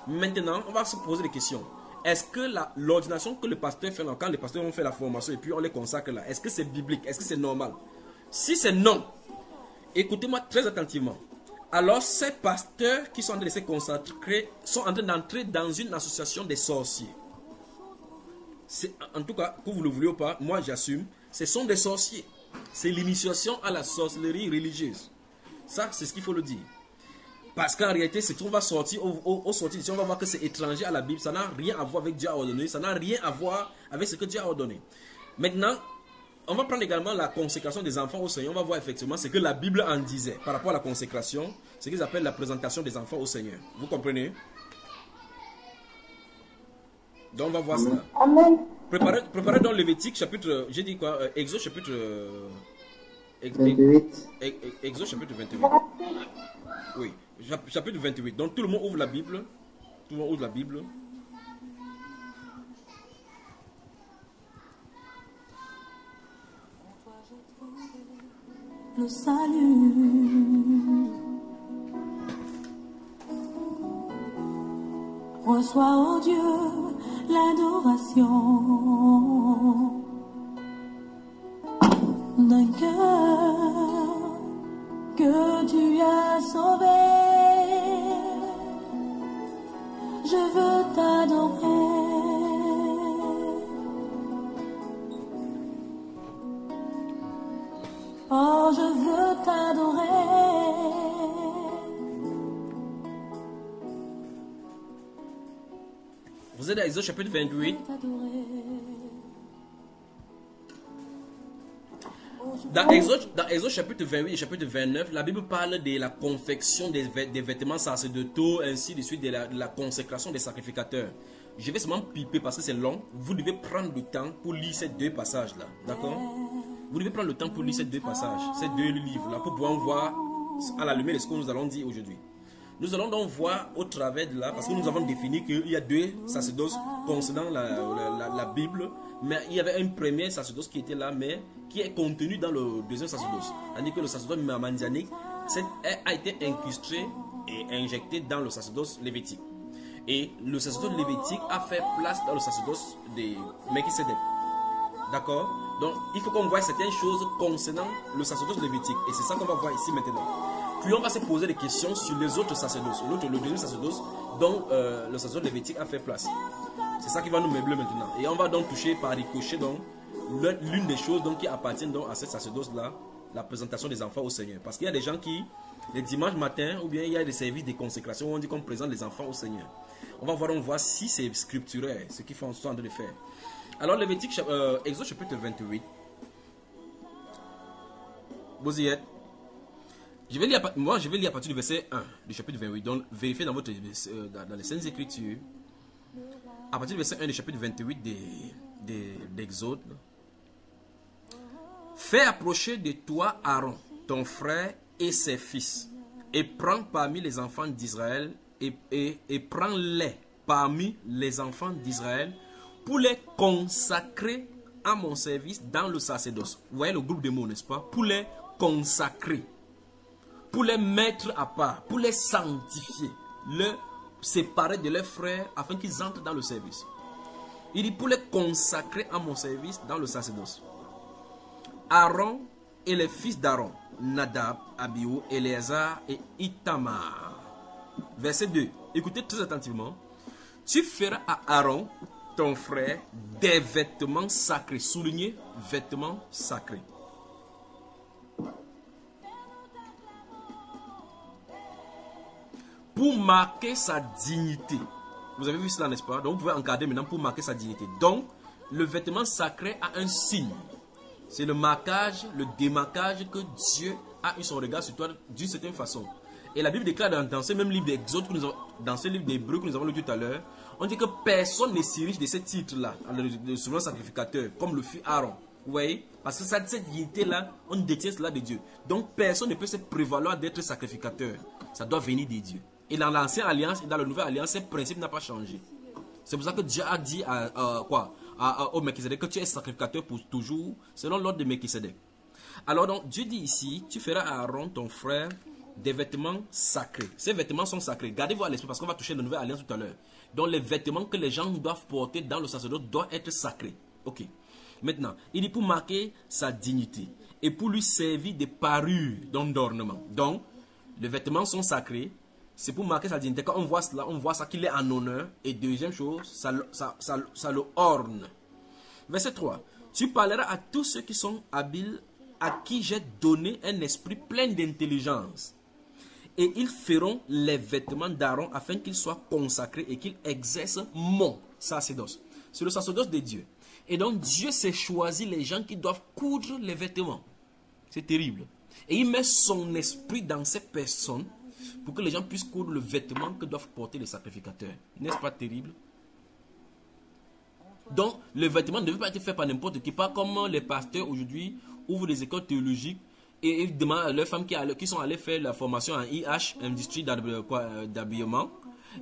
Maintenant, on va se poser des questions. Est-ce que l'ordination que le pasteur fait, quand les pasteurs ont fait la formation et puis on les consacre là, est-ce que c'est biblique? Est-ce que c'est normal? Si c'est non, écoutez-moi très attentivement. Alors ces pasteurs qui sont en train de se consacrer sont en train d'entrer dans une association des sorciers. En tout cas, que vous le voulez ou pas, moi j'assume, ce sont des sorciers. C'est l'initiation à la sorcellerie religieuse. Ça, c'est ce qu'il faut le dire. Parce qu'en réalité, ce qu'on va sortir, au sortir d'ici, on va voir que c'est étranger à la Bible. Ça n'a rien à voir avec Dieu a ordonné. Ça n'a rien à voir avec ce que Dieu a ordonné. Maintenant, on va prendre également la consécration des enfants au Seigneur. On va voir effectivement ce que la Bible en disait par rapport à la consécration. Ce qu'ils appellent la présentation des enfants au Seigneur. Vous comprenez? Donc on va voir ça. Amen. Préparez dans Lévitique chapitre, j'ai dit quoi, Exode chapitre 28. Exode chapitre 28. Oui, chapitre 28. Donc tout le monde ouvre la Bible. Tout le monde ouvre la Bible. Le salut. Reçois, ô Dieu, l'adoration d'un cœur que tu as sauvé. Je veux t'adorer. Oh, je veux t'adorer. Vous êtes à Exode chapitre 28. Dans Exode chapitre 28 et chapitre 29, la Bible parle de la confection des vêtements sacerdotaux, ainsi de suite de la consécration des sacrificateurs. Je vais seulement piper parce que c'est long. Vous devez prendre le temps pour lire ces deux passages-là. D'accord? Vous devez prendre le temps pour lire ces deux passages, ces deux livres-là, pour pouvoir voir à la lumière de ce que nous allons dire aujourd'hui. Nous allons donc voir au travers de là, parce que nous avons défini qu'il y a deux sacerdoces concernant la Bible, mais il y avait un premier sacerdoce qui était là, mais qui est contenu dans le deuxième sacerdoce. Tandis que le sacerdoce mandianique a été incrusté et injecté dans le sacerdoce lévitique. Et le sacerdoce lévitique a fait place dans le sacerdoce de Melchisedec. D'accord? Donc, il faut qu'on voit certaines choses concernant le sacerdoce lévitique. Et c'est ça qu'on va voir ici maintenant. Puis on va se poser des questions sur les autres sacerdoces. Le deuxième sacerdoce dont le sacerdoce lévitique a fait place. C'est ça qui va nous meubler maintenant. Et on va donc toucher par ricochet donc l'une des choses donc, qui appartiennent donc à cette sacerdoce-là, la présentation des enfants au Seigneur. Parce qu'il y a des gens qui, les dimanches matins, ou bien il y a des services de consécration où on dit qu'on présente les enfants au Seigneur. On va voir si c'est scripturaire, ce qu'ils sont en train de faire. Alors, Lévitique, Exode chapitre 28. Vous y êtes? Je vais lire à partir du verset 1 du chapitre 28. Donc, vérifiez dans les Saintes Écritures. À partir du verset 1 du chapitre 28 d'Exode. Fais approcher de toi Aaron, ton frère et ses fils, et prends parmi les enfants d'Israël, et prends-les parmi les enfants d'Israël, pour les consacrer à mon service dans le sacerdoce. Vous voyez le groupe de mots, n'est-ce pas? Pour les consacrer, pour les mettre à part, pour les sanctifier, les séparer de leurs frères afin qu'ils entrent dans le service. Il dit pour les consacrer à mon service dans le sacerdoce. Aaron et les fils d'Aaron, Nadab, Abihu, Éléazar et Itamar. Verset 2. Écoutez très attentivement. Tu feras à Aaron, ton frère, des vêtements sacrés. Soulignez, vêtements sacrés. pour marquer sa dignité. Vous avez vu cela, n'est-ce pas? Donc vous pouvez encadrer maintenant pour marquer sa dignité. Donc le vêtement sacré a un signe. C'est le marquage, le démarquage que Dieu a eu son regard sur toi d'une certaine façon. Et la Bible déclare dans ce même livre d'Exode, dans ce livre d'Hébreux que nous avons lu tout à l'heure, on dit que personne ne s'érige de ce titre-là, le souverain sacrificateur, comme le fut Aaron. Vous voyez? Parce que cette dignité-là, on détient cela de Dieu. Donc personne ne peut se prévaloir d'être sacrificateur. Ça doit venir de Dieu. Et dans l'ancienne alliance et dans la nouvelle alliance, ce principe n'a pas changé. C'est pour ça que Dieu a dit au Melchisedec que tu es sacrificateur pour toujours, selon l'ordre de Melchisedec. Alors donc, Dieu dit ici, tu feras à Aaron, ton frère, des vêtements sacrés. Ces vêtements sont sacrés. Gardez-vous à l'esprit parce qu'on va toucher la nouvelle alliance tout à l'heure. Donc les vêtements que les gens doivent porter dans le sacerdoce doivent être sacrés. Ok. Maintenant, il dit pour marquer sa dignité et pour lui servir de parure d'ornement. Donc, les vêtements sont sacrés. C'est pour marquer sa dignité. Quand on voit cela, on voit ça qu'il est en honneur. Et deuxième chose, ça le orne. Verset 3. Tu parleras à tous ceux qui sont habiles, à qui j'ai donné un esprit plein d'intelligence. Et ils feront les vêtements d'Aaron afin qu'ils soient consacrés et qu'ils exercent mon sacerdoce. C'est le sacerdoce de Dieu. Et donc Dieu s'est choisi les gens qui doivent coudre les vêtements. C'est terrible. Et il met son esprit dans ces personnes pour que les gens puissent coudre le vêtement que doivent porter les sacrificateurs. N'est-ce pas terrible? Donc le vêtement ne devait pas être fait par n'importe qui. Pas comme les pasteurs aujourd'hui ouvrent des écoles théologiques et ils demandent à leurs femmes qui sont allées faire la formation en IH, industrie d'habillement,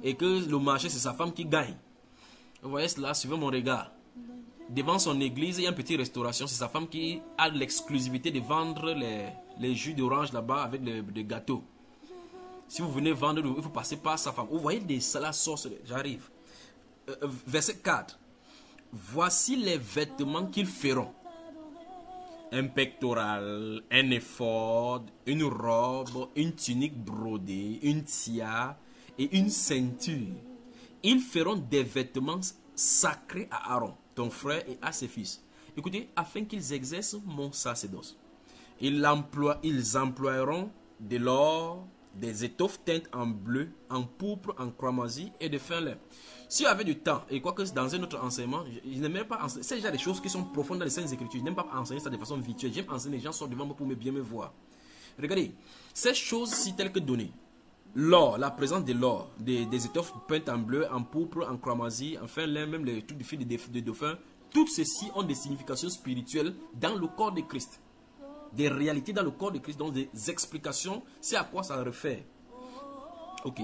et que le marché c'est sa femme qui gagne. Vous voyez cela, suivez mon regard. Devant son église, il y a une petite restauration, c'est sa femme qui a l'exclusivité de vendre les jus d'orange là-bas avec des gâteaux. Si vous venez vendre, il faut passer par sa femme. Vous voyez des salades sorceleurs, j'arrive. Verset 4. Voici les vêtements qu'ils feront. Un pectoral, un éphod, une robe, une tunique brodée, une tiare et une ceinture. Ils feront des vêtements sacrés à Aaron, ton frère, et à ses fils. Écoutez, afin qu'ils exercent mon sacerdoce. Ils emploieront de l'or, des étoffes teintes en bleu, en pourpre, en cramoisi et de fin lin. Si vous avez du temps, et quoique dans un autre enseignement, je n'aime pas enseigner. C'est déjà des choses qui sont profondes dans les Saintes Écritures. Je n'aime pas enseigner ça de façon virtuelle. J'aime enseigner, les gens sortent devant moi pour bien me voir. Regardez, ces choses-ci telles que données. L'or, la présence de l'or, des étoffes peintes en bleu, en pourpre, en cramoisi, en fin lin, même les trucs de fil de dauphin, toutes ceci ont des significations spirituelles dans le corps de Christ. Des réalités dans le corps de Christ, donc des explications, c'est à quoi ça réfère. Ok.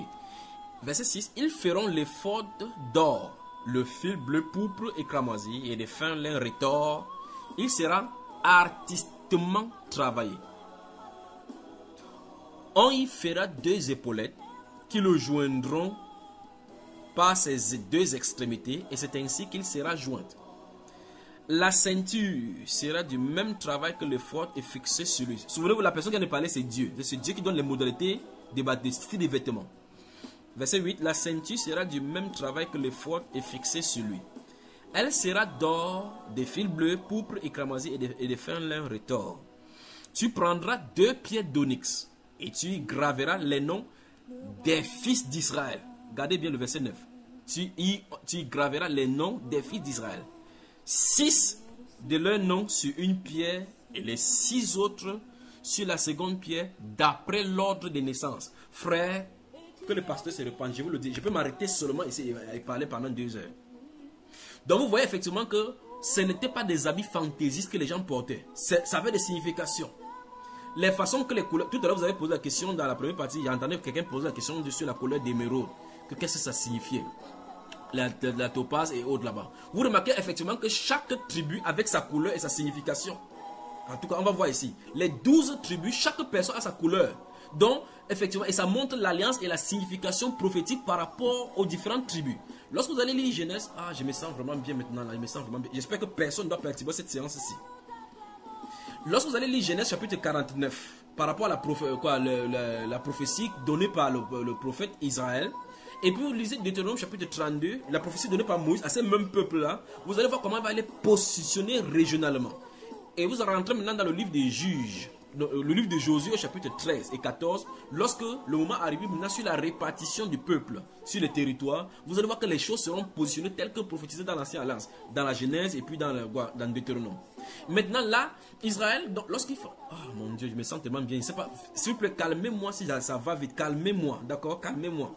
Verset 6. Ils feront l'éphod d'or, le fil bleu, pourpre et cramoisi, et des fins lin retors. Il sera artistement travaillé. On y fera 2 épaulettes qui le joindront par ses 2 extrémités, et c'est ainsi qu'il sera joint. La ceinture sera du même travail que l'éphod est fixé sur lui. Souvenez-vous, la personne qui vient de parler, c'est Dieu. C'est Dieu qui donne les modalités des styles des vêtements. Verset 8. La ceinture sera du même travail que l'éphod est fixé sur lui. Elle sera d'or, des fils bleus, pourpre et cramoisi et des fins lin retors. Tu prendras 2 pierres d'onyx et tu y graveras les noms des fils d'Israël. Regardez bien le verset 9. Tu y graveras les noms des fils d'Israël. 6 de leurs noms sur une pierre et les 6 autres sur la seconde pierre d'après l'ordre de naissance. Frère, que le pasteur se repente, je vous le dis, je peux m'arrêter seulement ici et parler pendant 2 heures. Donc vous voyez effectivement que ce n'était pas des habits fantaisistes que les gens portaient. Ça avait des significations. Les façons que les couleurs... Tout à l'heure vous avez posé la question dans la première partie, j'ai entendu quelqu'un poser la question sur la couleur d'émeraude. Qu'est-ce que ça signifiait? La topaze et autres là-bas. Vous remarquez effectivement que chaque tribu avec sa couleur et sa signification. En tout cas, on va voir ici. Les 12 tribus, chaque personne a sa couleur. Donc, effectivement, et ça montre l'alliance et la signification prophétique par rapport aux différentes tribus. Lorsque vous allez lire Genèse, je me sens vraiment bien maintenant, là, je me sens vraiment bien. J'espère que personne ne doit perturber cette séance-ci. Lorsque vous allez lire Genèse chapitre 49, par rapport à la prophétie donnée par le prophète Israël, et puis vous lisez Deutéronome chapitre 32, la prophétie donnée par Moïse à ces mêmes peuples-là, vous allez voir comment il va les positionner régionalement. Et vous rentrez maintenant dans le livre des Juges, le livre de Josué, chapitre 13 et 14, lorsque le moment arrive maintenant sur la répartition du peuple sur les territoires, vous allez voir que les choses seront positionnées telles que prophétisées dans l'Ancienne Alliance, dans la Genèse et puis dans Deutéronome. Maintenant là, Israël, lorsqu'il faut... Oh mon Dieu, je me sens tellement bien. Je sais pas, s'il vous plaît, calmez-moi si ça va vite. Calmez-moi, d'accord? Calmez-moi.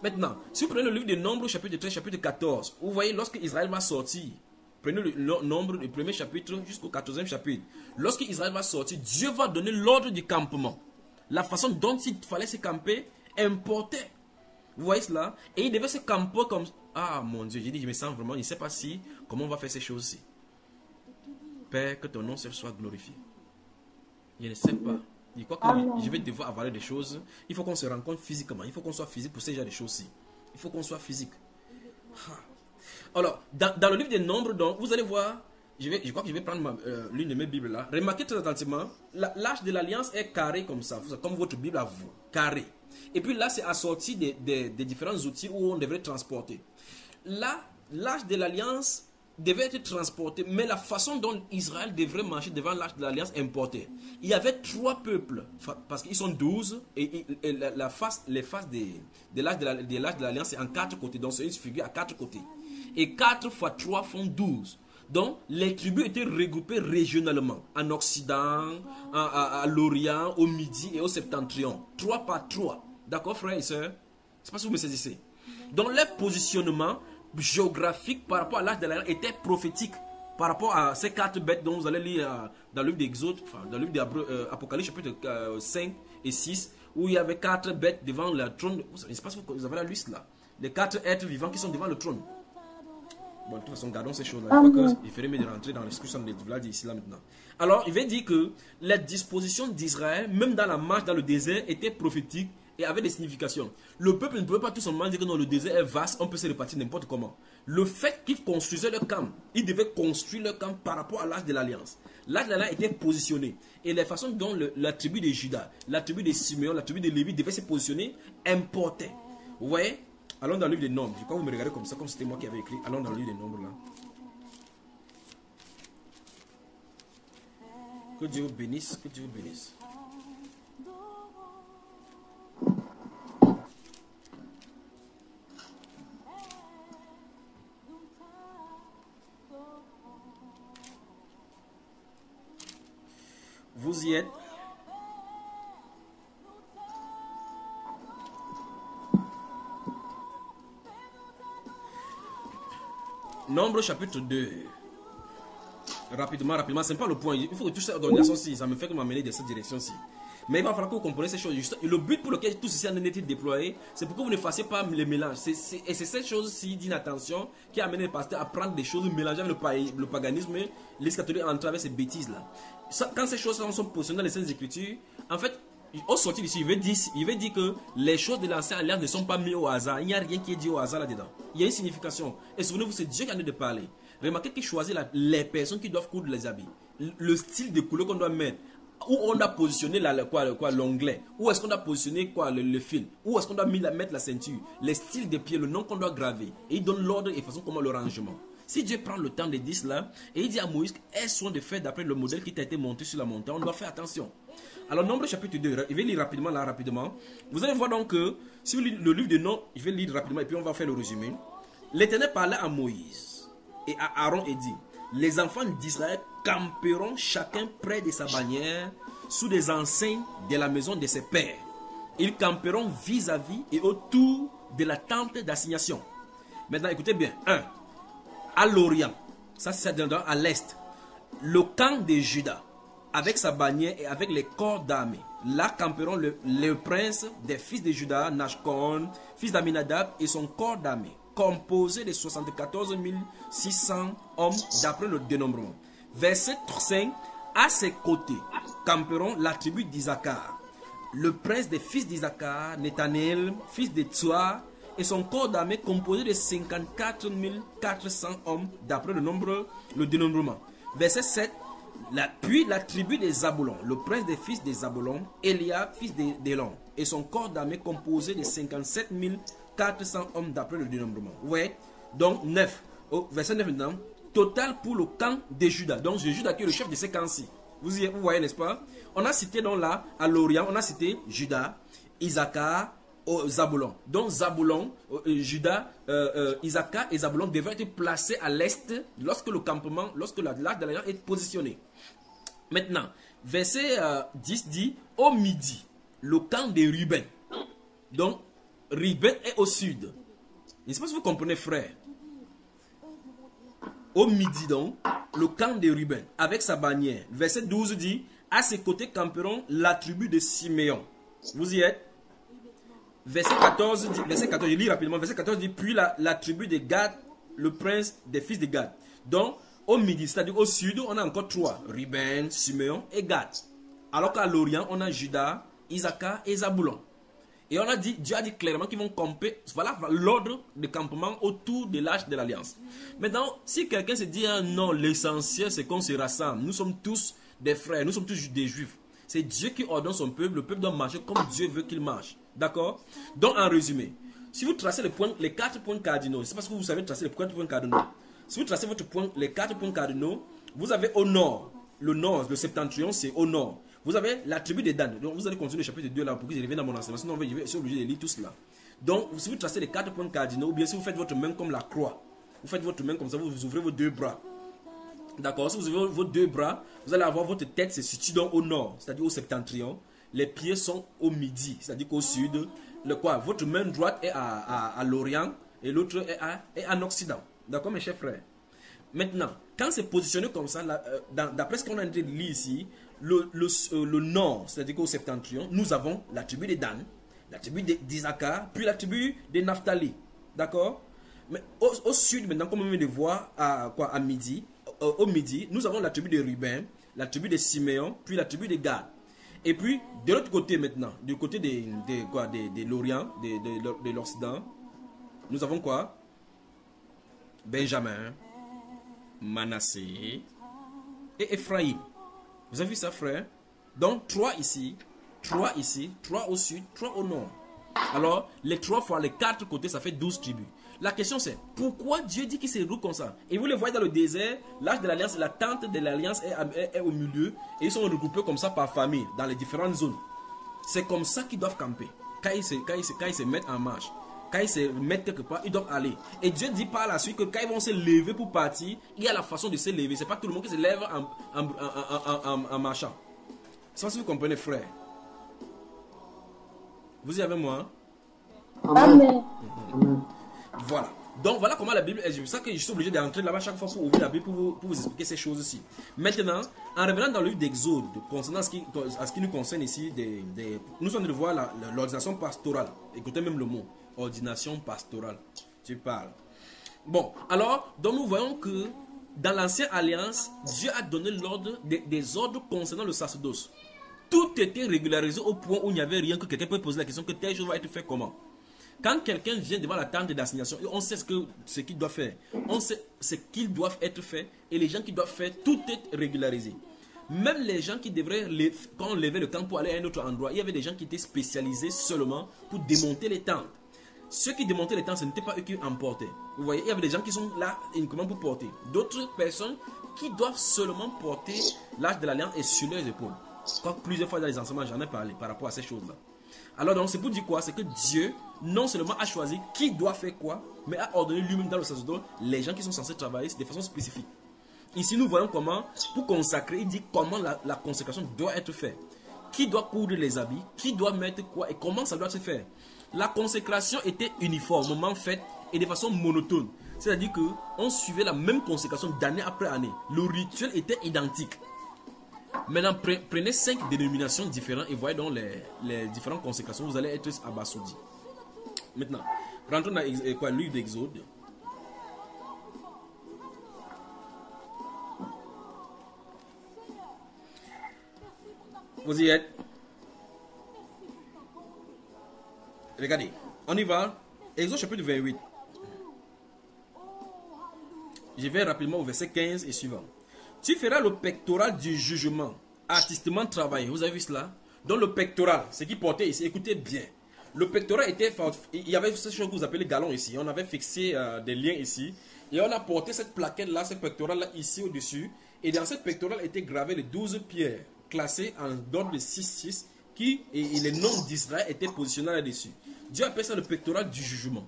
Maintenant, si vous prenez le livre de Nombres, chapitre 13, chapitre 14, vous voyez, lorsque Israël va sortir, prenez le nombre du premier chapitre jusqu'au 14e chapitre. Lorsque Israël va sortir, Dieu va donner l'ordre du campement. La façon dont il fallait se camper importait. Vous voyez cela? Et il devait se camper comme... Ah mon Dieu, j'ai dit, je me sens vraiment, je ne sais pas si, comment on va faire ces choses-ci. Père, que ton nom soit glorifié. Je ne sais pas. Je crois que je vais devoir avaler des choses. Il faut qu'on se rencontre physiquement. Il faut qu'on soit physique pour ces genres de choses-ci. Il faut qu'on soit physique. Alors, dans le livre des Nombres, donc, vous allez voir, je crois que je vais prendre l'une de mes Bibles là. Remarquez très attentivement, l'âge de l'alliance est carré comme ça, comme votre Bible à vous, carré. Et puis là, c'est assorti des différents outils où on devrait transporter. Là, l'âge de l'alliance devait être transporté, mais la façon dont Israël devrait marcher devant l'âge de l'alliance importait. Il y avait 3 peuples, parce qu'ils sont 12, et les faces de l'âge de l'alliance, c'est en 4 côtés, donc c'est une figure à 4 côtés. Et 4 fois 3 font 12. Donc, les tribus étaient regroupées régionalement, en Occident, à l'Orient, au Midi et au Septentrion. 3 par 3. D'accord, frères et sœurs? Je ne sais pas si vous me saisissez. Donc, leur positionnement géographique par rapport à l'âge de l'alliance était prophétique. Par rapport à ces 4 bêtes dont vous allez lire dans le livre d'Exode, enfin, dans le livre d'Apocalypse, chapitre 5 et 6, où il y avait 4 bêtes devant le trône. Je ne sais pas si vous avez la liste là. Les 4 êtres vivants qui sont devant le trône. Bon, de toute façon, gardons ces choses-là. Il ferait mieux de rentrer dans l'exclusion de l'Église ici, là, maintenant. Alors, il va dire que les dispositions d'Israël, même dans la marche dans le désert, étaient prophétiques et avaient des significations. Le peuple ne pouvait pas tout simplement dire que non, le désert est vaste, on peut se répartir n'importe comment. Le fait qu'ils construisaient leur camp, ils devaient construire leur camp par rapport à l'âge de l'Alliance. L'âge de l'Alliance était positionné. Et la façon dont la tribu de Juda, la tribu de Simeon, la tribu de Lévi devaient se positionner, importait. Vous voyez? Allons dans le livre des Nombres. Je crois que vous me regardez comme ça, comme c'était moi qui avais écrit. Allons dans le livre des Nombres là. Que Dieu vous bénisse, que Dieu vous bénisse. Vous y êtes? Nombre chapitre 2. Rapidement, c'est pas le point. Il faut que tout cette organisation-ci, ça me fait m'amener dans cette direction-ci. Mais il va falloir que vous compreniez ces choses. Le but pour lequel tout ceci a été déployé, c'est pour que vous ne fassiez pas les mélanges. Et c'est cette chose-ci d'inattention qui a amené les pasteurs à prendre des choses mélangées avec le paganisme, les catholiques à entrer avec ces bêtises-là. Quand ces choses sont positionnées dans les Saintes Écritures, en fait, au sortir d'ici, il veut dire que les choses de l'Ancienne Alliance ne sont pas mises au hasard. Il n'y a rien qui est dit au hasard là-dedans. Il y a une signification. Et souvenez-vous, c'est Dieu qui en est de parler. Remarquez qu'il choisit les personnes qui doivent coudre les habits. Le style de couleur qu'on doit mettre. Où on doit positionner l'onglet. Où est-ce qu'on doit positionner le fil. Où est-ce qu'on doit mettre la ceinture. Les styles de pieds, le nom qu'on doit graver. Et il donne l'ordre et façon comment le rangement. Si Dieu prend le temps de dire cela, et il dit à Moïse, aie soin de faire d'après le modèle qui t'a été monté sur la montagne, on doit faire attention. Alors, Nombre chapitre 2, je vais lire rapidement. Vous allez voir donc que, si vous lisez le livre de Nombres, je vais lire rapidement et puis on va faire le résumé. L'Éternel parlait à Moïse et à Aaron et dit, les enfants d'Israël camperont chacun près de sa bannière, sous des enseignes de la maison de ses pères. Ils camperont vis-à-vis et autour de la tente d'assignation. Maintenant, écoutez bien. 1. À l'Orient, ça c'est à l'Est, le camp de Juda, avec sa bannière et avec les corps d'armée. Là camperont le prince des fils de Juda, Nashcon, fils d'Aminadab, et son corps d'armée, composé de 74 600 hommes d'après le dénombrement. Verset 5. À ses côtés camperont la tribu d'Isaacar, le prince des fils d'Isaacar, Nethanel, fils de Tsoa, et son corps d'armée composé de 54 400 hommes d'après le dénombrement. Verset 7. Puis la tribu des Zabulon, le prince des fils des Zabulon, Eliab, fils d'Élon, et son corps d'armée composé de 57 400 hommes d'après le dénombrement. Vous voyez? Donc 9. Verset 9 maintenant. Total pour le camp de Juda. Donc Juda qui est le chef de ces camps-ci. Vous voyez, n'est-ce pas? On a cité donc là, à l'Orient, on a cité Juda, Issachar, Zabulon. Donc Zabulon, Juda, Issachar et Zabulon devraient être placés à l'est lorsque le campement, lorsque l'arche de l'alliance est positionné. Maintenant, verset 10 dit, au midi, le camp de Ruben. Donc, Ruben est au sud. Je ne sais pas si vous comprenez, frère. Au midi donc, le camp de Ruben, avec sa bannière. Verset 12 dit, à ses côtés camperont la tribu de Siméon. Vous y êtes? Verset 14 dit, je lis rapidement, verset 14 dit, puis la tribu de Gad, le prince des fils de Gad. Donc, au midi, c'est-à-dire au sud, on a encore trois, Ruben, Siméon et Gad. Alors qu'à l'Orient, on a Juda, Issachar et Zabulon. Et on a dit, Dieu a dit clairement qu'ils vont camper, voilà l'ordre de campement autour de l'arche de l'alliance. Maintenant, si quelqu'un se dit, ah, non, l'essentiel c'est qu'on se rassemble, nous sommes tous des frères, nous sommes tous des juifs. C'est Dieu qui ordonne son peuple, le peuple doit marcher comme Dieu veut qu'il marche. D'accord? Donc en résumé, si vous tracez les 4 points cardinaux, c'est parce que vous savez tracer les 4 points cardinaux. Si vous tracez les 4 points cardinaux, vous avez au nord, le septentrion c'est au nord. Vous avez la tribu de Dan. Donc vous allez continuer le chapitre 2 là pour que je revienne dans mon enseignement. Sinon je suis obligé de lire tout cela. Donc si vous tracez les 4 points cardinaux, ou bien si vous faites votre main comme la croix, vous faites votre main comme ça, vous ouvrez vos deux bras. D'accord? Si vous ouvrez vos deux bras, vous allez avoir votre tête se situe donc au nord, c'est-à-dire au septentrion. Les pieds sont au midi, c'est-à-dire qu'au sud. Votre main droite est à l'orient et l'autre est en occident. D'accord mes chers frères? Maintenant, quand c'est positionné comme ça, d'après ce qu'on a dit ici, le nord, c'est-à-dire qu'au septentrion, nous avons la tribu de Dan, la tribu d'Issachar, puis la tribu de Naphtali. D'accord? Mais au sud, maintenant, comme on vient de voir à midi, au midi, nous avons la tribu de Ruben, la tribu de Siméon, puis la tribu de Gad. Et puis, de l'autre côté maintenant, du côté de l'Orient, de l'Occident, nous avons quoi? Benjamin, Manassé et Ephraïm. Vous avez vu ça, frère? Donc, 3 ici, 3 ici, 3 au sud, 3 au nord. Alors, les 3 fois les 4 côtés, ça fait 12 tribus. La question c'est, pourquoi Dieu dit qu'il se regroupe comme ça? Et vous le voyez dans le désert, l'arche de l'alliance, la tente de l'alliance est au milieu. Et ils sont regroupés comme ça par famille, dans les différentes zones. C'est comme ça qu'ils doivent camper. Quand ils se mettent en marche, quand ils se mettent quelque part, ils doivent aller. Et Dieu dit par la suite que quand ils vont se lever pour partir, il y a la façon de se lever. Ce n'est pas tout le monde qui se lève en marchant. Ça, si vous comprenez, frère. Vous y avez moi? Amen. Voilà. Donc voilà comment la Bible est. C'est pour ça que je suis obligé d'entrer là-bas chaque fois pour ouvrir la Bible pour vous expliquer ces choses-ci. Maintenant, en revenant dans le livre d'Exode, concernant ce qui nous concerne ici, nous sommes de voir l'ordination pastorale. Écoutez même le mot. Ordination pastorale. Tu parles. Bon, alors, donc nous voyons que dans l'ancienne alliance, Dieu a donné l'ordre des ordres concernant le sacerdoce. Tout était régularisé au point où il n'y avait rien que quelqu'un peut poser la question que telle chose va être fait comment. Quand quelqu'un vient devant la tente d'assignation, on sait ce qu'il doit faire. On sait ce qu'ils doivent être fait. Et les gens qui doivent faire, tout est régularisé. Même les gens qui devraient, quand on levait le camp pour aller à un autre endroit, il y avait des gens qui étaient spécialisés seulement pour démonter les tentes. Ceux qui démontaient les tentes, ce n'était pas eux qui emportaient. Vous voyez, il y avait des gens qui sont là uniquement pour porter. D'autres personnes qui doivent seulement porter l'arche de l'alliance et sur leurs épaules. Quand plusieurs fois dans les enseignements, j'en ai parlé par rapport à ces choses-là. Alors donc c'est pour dire quoi? C'est que Dieu non seulement a choisi qui doit faire quoi, mais a ordonné lui-même dans le sacerdoce les gens qui sont censés travailler de façon spécifique. Ici nous voyons comment, pour consacrer, il dit comment la consécration doit être faite. Qui doit coudre les habits, qui doit mettre quoi et comment ça doit se faire. La consécration était uniformément faite et de façon monotone. C'est-à-dire qu'on suivait la même consécration d'année après année. Le rituel était identique. Maintenant, prenez 5 dénominations différentes et voyez donc les différentes consécrations. Vous allez être abasourdis. Maintenant, rentrons dans le livre d'Exode. Vous y êtes? Regardez, on y va. Exode chapitre 28. Je vais rapidement au verset 15 et suivant. Tu feras le pectoral du jugement, artistement travaillé. Vous avez vu cela? Donc le pectoral, ce qui portait ici, écoutez bien. Le pectoral était, il y avait cette chose que vous appelez galon ici. On avait fixé des liens ici. Et on a porté cette plaquette là, ce pectoral là ici au-dessus. Et dans cette pectorale étaient gravées les 12 pierres, classées en ordre de 6-6, et les noms d'Israël étaient positionnés là-dessus. Dieu appelle ça le pectoral du jugement.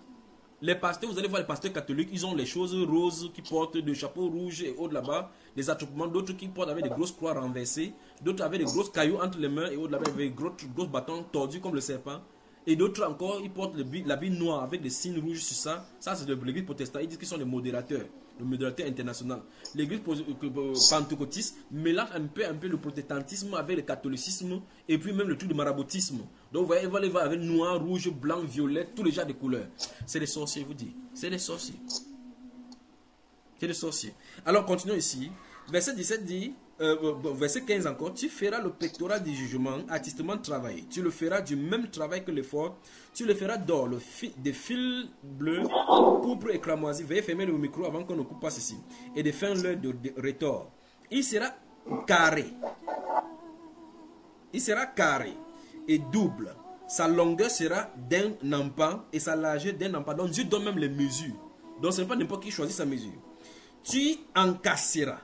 Les pasteurs, vous allez voir les pasteurs catholiques, ils ont les choses roses qui portent des chapeaux rouges et autres là-bas, des attroupements, d'autres qui portent avec des grosses croix renversées, d'autres avec des grosses cailloux entre les mains et autres là-bas avec des grosses bâtons tordus comme le serpent. Et d'autres encore, ils portent l'habit noir avec des signes rouges sur ça. Ça, c'est de l'église protestante. Ils disent qu'ils sont les modérateurs, le modérateur international. L'église pentecôtiste mélange un peu le protestantisme avec le catholicisme et puis même le truc de maraboutisme. Donc, vous voyez, ils vont les voir avec noir, rouge, blanc, violet, tous les genres de couleurs. C'est des sorciers, je vous dis. C'est des sorciers. C'est des sorciers. Alors, continuons ici. Verset 17 dit... verset 15 encore, tu feras le pectoral du jugement artistement travaillé. Tu le feras du même travail que l'effort. Tu le feras d'or, des fils bleus, pourpre et cramoisi. Veuillez fermer le micro avant qu'on ne coupe pas ceci. Et des fins leurres de retors. Il sera carré. Il sera carré et double. Sa longueur sera d'un empan et sa largeur d'un empan. Donc Dieu donne même les mesures. Donc ce n'est pas n'importe qui choisit sa mesure. Tu encasseras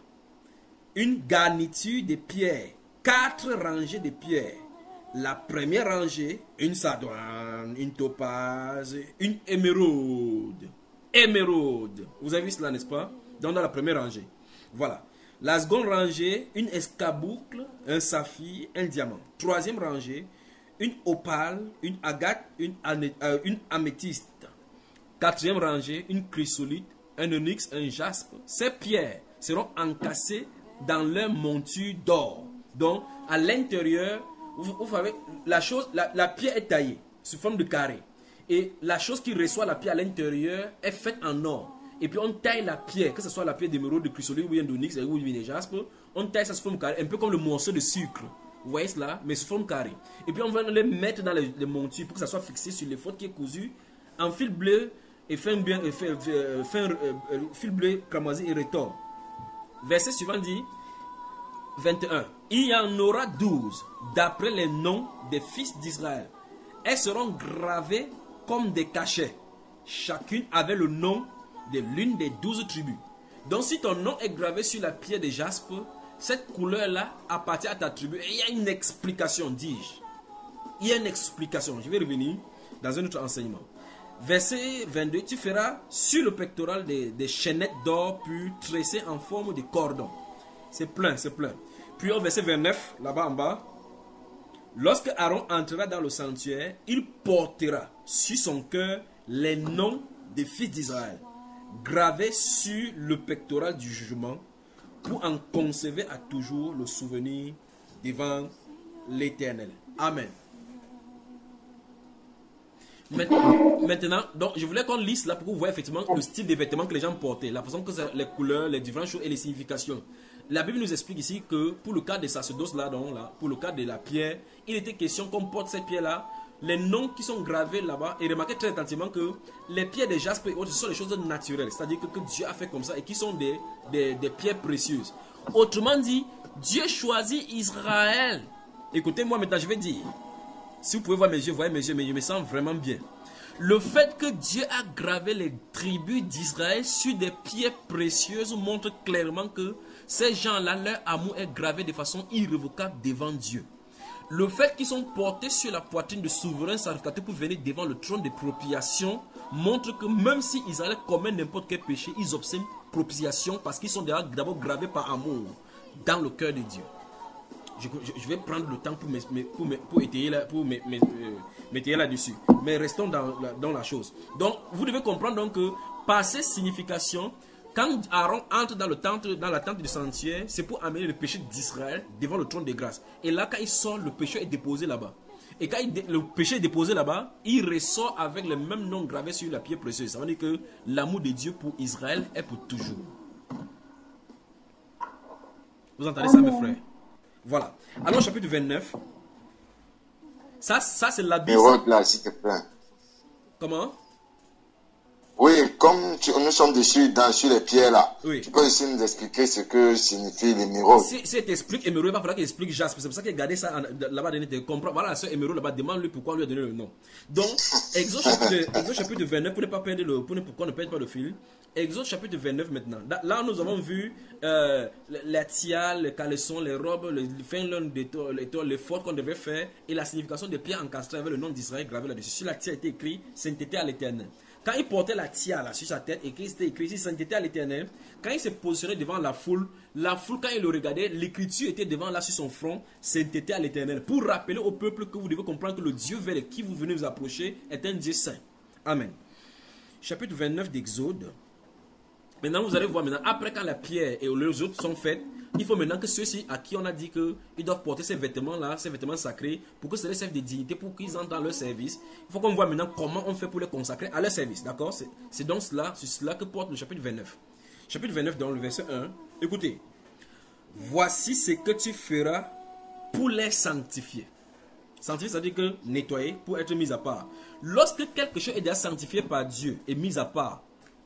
une garniture de pierres, 4 rangées de pierres. La première rangée, une sardoine, une topaze, une émeraude. Émeraude. Vous avez vu cela, n'est-ce pas? Donc dans la première rangée. Voilà. La seconde rangée, une escarboucle, un saphir, un diamant. Troisième rangée, une opale, une agate, une améthyste. Quatrième rangée, une chrysolite, un onyx, un jaspe. Ces pierres seront encassées dans leur monture d'or. Donc, à l'intérieur, vous savez, la pierre est taillée sous forme de carré. Et la chose qui reçoit la pierre à l'intérieur est faite en or. Et puis on taille la pierre, que ce soit la pierre d'émeraude, de chrysolite, ou bien d'onyx, ou bien de jaspe, on taille ça sous forme carré, un peu comme le morceau de sucre. Vous voyez cela, mais sous forme carré. Et puis on va les mettre dans les montures pour que ça soit fixé sur les fautes qui est cousu en fil bleu et fil bleu, cramoisi et retors. Verset suivant dit 21. Il y en aura 12 d'après les noms des fils d'Israël. Elles seront gravées comme des cachets. Chacune avait le nom de l'une des 12 tribus. Donc si ton nom est gravé sur la pierre de jaspe, cette couleur-là appartient à ta tribu. Et il y a une explication, dis-je. Il y a une explication. Je vais revenir dans un autre enseignement. Verset 22. Tu feras sur le pectoral des chaînettes d'or pur tressées en forme de cordon. C'est plein, c'est plein. Puis au verset 29, là-bas en bas. Lorsque Aaron entrera dans le sanctuaire, il portera sur son cœur les noms des fils d'Israël, gravés sur le pectoral du jugement, pour en conserver à toujours le souvenir devant l'Éternel. Amen. Maintenant, donc, je voulais qu'on lise là pour que vous voyez effectivement le style des vêtements que les gens portaient, la façon que les couleurs, les différentes choses et les significations. La Bible nous explique ici que pour le cas des sacerdoces là, donc, là, pour le cas de la pierre, il était question qu'on porte cette pierre là, les noms qui sont gravés là-bas, et remarquez très attentivement que les pierres de jaspe et autres, ce sont des choses naturelles, c'est-à-dire que Dieu a fait comme ça et qui sont des pierres précieuses. Autrement dit, Dieu choisit Israël. Écoutez-moi maintenant, je vais dire. Si vous pouvez voir mes yeux, voyez mes yeux, mais je me sens vraiment bien. Le fait que Dieu a gravé les tribus d'Israël sur des pierres précieuses montre clairement que ces gens-là, leur amour est gravé de façon irrévocable devant Dieu. Le fait qu'ils sont portés sur la poitrine de souverains sacrificateurs pour venir devant le trône de propitiation montre que même si Israël commet n'importe quel péché, ils obtiennent propitiation parce qu'ils sont d'abord gravés par amour dans le cœur de Dieu. Je vais prendre le temps pour étayer là-dessus. Mais restons dans la chose. Donc, vous devez comprendre donc que par ces significations, quand Aaron entre dans la tente du sanctuaire, c'est pour amener le péché d'Israël devant le trône de grâce. Et là, quand il sort, le péché est déposé là-bas. Et quand le péché est déposé là-bas, il ressort avec le même nom gravé sur la pierre précieuse. Ça veut dire que l'amour de Dieu pour Israël est pour toujours. Vous entendez ça, mes frères? Voilà. Alors, chapitre 29. Ça c'est l'habit. Là, s'il te plaît. Comment? Oui, comme nous sommes dessus sur les pierres là, oui. Tu peux aussi nous expliquer ce que signifie l'émeraude. Si tu expliques émeraude, il va falloir qu'il explique jaspe. C'est pour ça qu'il a gardé ça là-bas, de comprendre. Voilà, la sœur émeraude là-bas, demande-lui pourquoi on lui a donné le nom. Donc, Exode chapitre 29, pour ne pas perdre pourquoi on ne perd pas le fil. Exode chapitre 29 maintenant. Là, nous avons vu la tiare, les caleçons, les robes, les fautes qu'on devait faire et la signification des pierres encastrées avec le nom d'Israël gravé là-dessus. Sur la tiare était écrit sainteté à l'Éternel. Quand il portait la tiare là, sur sa tête, c'était écrit ici sainteté à l'Éternel. Quand il s'est positionné devant la foule, quand il le regardait, l'écriture était devant là sur son front, sainteté à l'Éternel. Pour rappeler au peuple que vous devez comprendre que le Dieu vers qui vous venez vous approcher est un Dieu saint. Amen. Chapitre 29 d'Exode. Maintenant, vous allez voir, maintenant, après quand la pierre et les autres sont faites, il faut maintenant que ceux-ci à qui on a dit qu'ils doivent porter ces vêtements-là, ces vêtements sacrés, pour que cela serve de dignité, pour qu'ils entrent dans leur service. Il faut qu'on voit maintenant comment on fait pour les consacrer à leur service. D'accord? C'est donc cela que porte le chapitre 29. Chapitre 29, dans le verset 1. Écoutez. Voici ce que tu feras pour les sanctifier. Sanctifier, ça veut dire que nettoyer, pour être mis à part. Lorsque quelque chose est déjà sanctifié par Dieu et mis à part,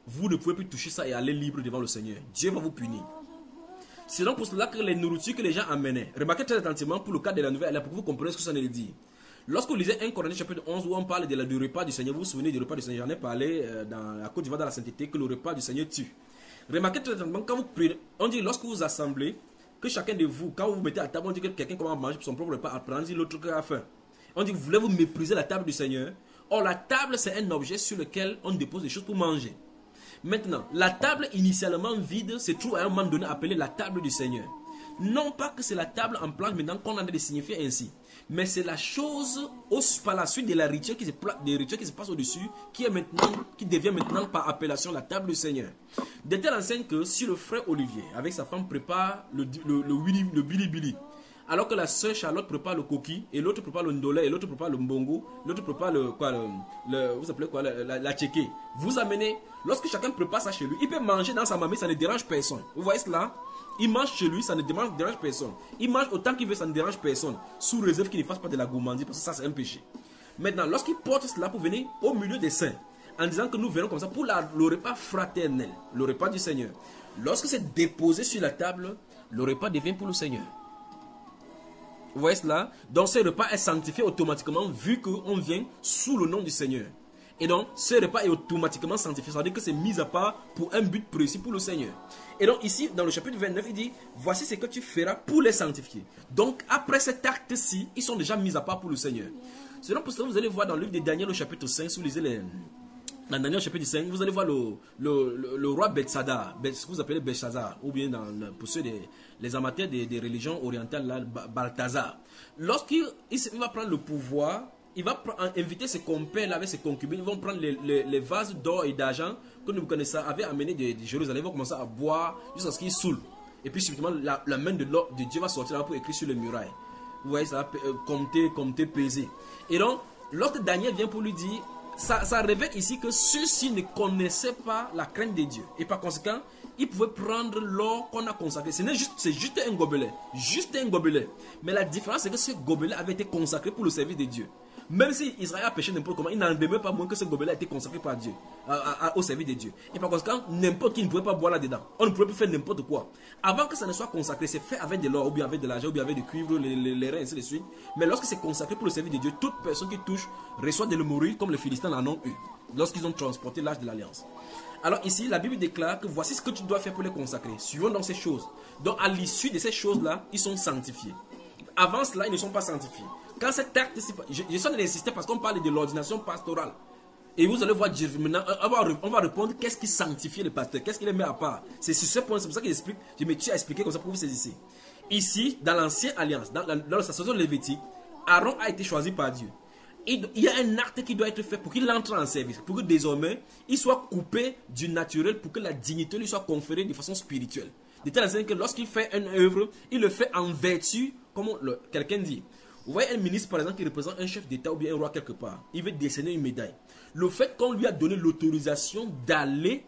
vous ne pouvez plus toucher ça et aller libre devant le Seigneur. Dieu va vous punir. C'est donc pour cela que les nourritures que les gens amenaient, remarquez très attentivement pour le cas de la nouvelle, pour que vous compreniez ce que ça veut dire. Lorsque vous lisez 1 Corinthiens chapitre 11 où on parle du repas du Seigneur, vous vous souvenez du repas du Seigneur, j'en ai parlé dans la Côte d'Ivoire dans la sainteté, que le repas du Seigneur tue. Remarquez très attentivement, quand vous priez, on dit lorsque vous assemblez, que chacun de vous, quand vous vous mettez à table, on dit que quelqu'un commence à manger pour son propre repas, après on dit l'autre qui a faim. On dit, voulez-vous mépriser la table du Seigneur? Or, la table, c'est un objet sur lequel on dépose des choses pour manger. Maintenant, la table initialement vide se trouve à un moment donné appelée la table du Seigneur. Non pas que c'est la table en planche maintenant qu'on a de signifier ainsi, mais c'est la chose par la suite de la rituel qui se passe au-dessus qui devient maintenant par appellation la table du Seigneur. De telle enseigne que si le frère Olivier avec sa femme prépare le bilibili, alors que la sœur Charlotte prépare le coquille, et l'autre prépare le ndolé, et l'autre prépare le mbongo, l'autre prépare vous appelez quoi, la tchéké. Vous amenez, lorsque chacun prépare ça chez lui, il peut manger dans sa mamie, ça ne dérange personne. Vous voyez cela? Il mange chez lui, ça ne dérange personne. Il mange autant qu'il veut, ça ne dérange personne. Sous réserve qu'il ne fasse pas de la gourmandise, parce que ça c'est un péché. Maintenant, lorsqu'il porte cela pour venir au milieu des saints, en disant que nous venons comme ça pour le repas fraternel, le repas du Seigneur. Lorsque c'est déposé sur la table, le repas devient pour le Seigneur. Vous voyez cela? Donc ce repas est sanctifié automatiquement vu qu'on vient sous le nom du Seigneur. Et donc ce repas est automatiquement sanctifié. Ça veut dire que c'est mis à part pour un but précis pour le Seigneur. Et donc ici dans le chapitre 29 il dit, voici ce que tu feras pour les sanctifier. Donc après cet acte-ci, ils sont déjà mis à part pour le Seigneur. C'est donc pour cela que vous allez voir dans le livre de Daniel au chapitre 5, si vous lisez dans Daniel chapitre 5, vous allez voir le roi Belshazzar, ce que vous appelez Belshazzar, ou bien pour ceux les amateurs des religions orientales, là, Balthazar. Lorsqu'il va prendre le pouvoir, il va inviter ses compères avec ses concubines, ils vont prendre les vases d'or et d'argent que nous connaissons, avaient amené de Jérusalem, ils vont commencer à boire jusqu'à ce qu'ils saoulent. Et puis subitement, la main de Dieu va sortir là pour écrire sur les murailles. Vous voyez, ça va compter, peser. Et donc, lorsque Daniel vient pour lui dire, ça révèle ici que ceux-ci ne connaissaient pas la crainte de Dieu. Et par conséquent, ils pouvaient prendre l'or qu'on a consacré. C'est juste un gobelet. Juste un gobelet. Mais la différence, c'est que ce gobelet avait été consacré pour le service de Dieu. Même si Israël a péché n'importe comment, il n'en demeure pas moins que ce gobelet a été consacré par Dieu, au service de Dieu. Et par conséquent, n'importe qui ne pouvait pas boire là-dedans. On ne pouvait plus faire n'importe quoi. Avant que ça ne soit consacré, c'est fait avec de l'or, ou bien avec de l'argent, ou bien avec du cuivre, les reins, ainsi de suite. Mais lorsque c'est consacré pour le service de Dieu, toute personne qui touche reçoit de le mourir comme les Philistins en ont eu, lorsqu'ils ont transporté l'arche de l'alliance. Alors ici, la Bible déclare que voici ce que tu dois faire pour les consacrer. Suivons donc ces choses. Donc à l'issue de ces choses-là, ils sont sanctifiés. Avant cela, ils ne sont pas sanctifiés. Quand cet acte, je sens d'insister parce qu'on parle de l'ordination pastorale. Et vous allez voir maintenant, on va répondre qu'est-ce qui sanctifie le pasteur, qu'est-ce qui les met à part. C'est sur ce point, c'est pour ça qu'il explique, je me suis à expliquer comme ça pour vous saisir. Ici, dans l'ancienne alliance, dans la saison lévitique, Aaron a été choisi par Dieu. Il y a un acte qui doit être fait pour qu'il entre en service, pour que désormais, il soit coupé du naturel, pour que la dignité lui soit conférée de façon spirituelle. De telle sorte que lorsqu'il fait une œuvre, il le fait en vertu, comme quelqu'un dit. Vous voyez un ministre par exemple qui représente un chef d'État ou bien un roi quelque part, il veut décerner une médaille. Le fait qu'on lui a donné l'autorisation d'aller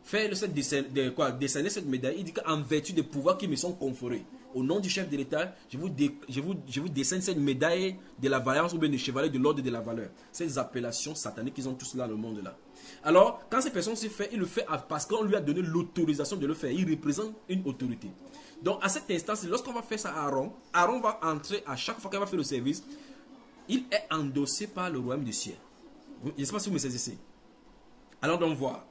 faire décerner cette médaille, il dit qu'en vertu des pouvoirs qui me sont conférés, au nom du chef de l'État, je vous dessine cette médaille de la vaillance ou bien de chevalier de l'ordre de la valeur. Ces appellations sataniques qu'ils ont tous là, le monde là. Alors, quand ces personnes s'y font, il le fait parce qu'on lui a donné l'autorisation de le faire. Il représente une autorité. Donc, à cet instant, lorsqu'on va faire ça à Aaron, Aaron va entrer à chaque fois qu'il va faire le service. Il est endossé par le royaume du ciel. Je ne sais pas si vous me saisissez. Allons donc voir.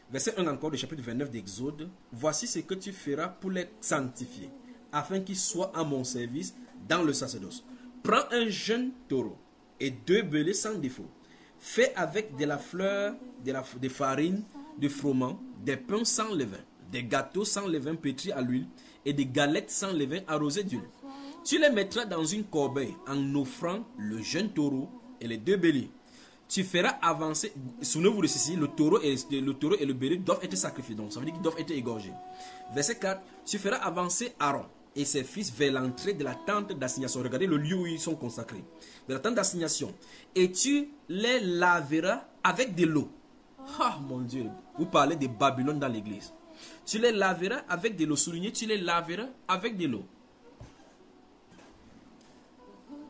Verset 1 encore du chapitre 29 d'Exode. Voici ce que tu feras pour les sanctifier, afin qu'ils soient à mon service dans le sacerdoce. Prends un jeune taureau et 2 béliers sans défaut. Fais avec de la fleur, de farine, de froment, des pains sans levain, des gâteaux sans levain pétris à l'huile et des galettes sans levain arrosées d'huile. Tu les mettras dans une corbeille en offrant le jeune taureau et les 2 béliers. Tu feras avancer, souvenez-vous de ceci, le taureau et le bélier doivent être sacrifiés, donc ça veut dire qu'ils doivent être égorgés. Verset 4, tu feras avancer Aaron et ses fils vers l'entrée de la tente d'assignation. Regardez le lieu où ils sont consacrés. De la tente d'assignation. Et tu les laveras avec de l'eau. Ah mon Dieu, vous parlez de Babylone dans l'église. Tu les laveras avec de l'eau. Soulignez, tu les laveras avec de l'eau.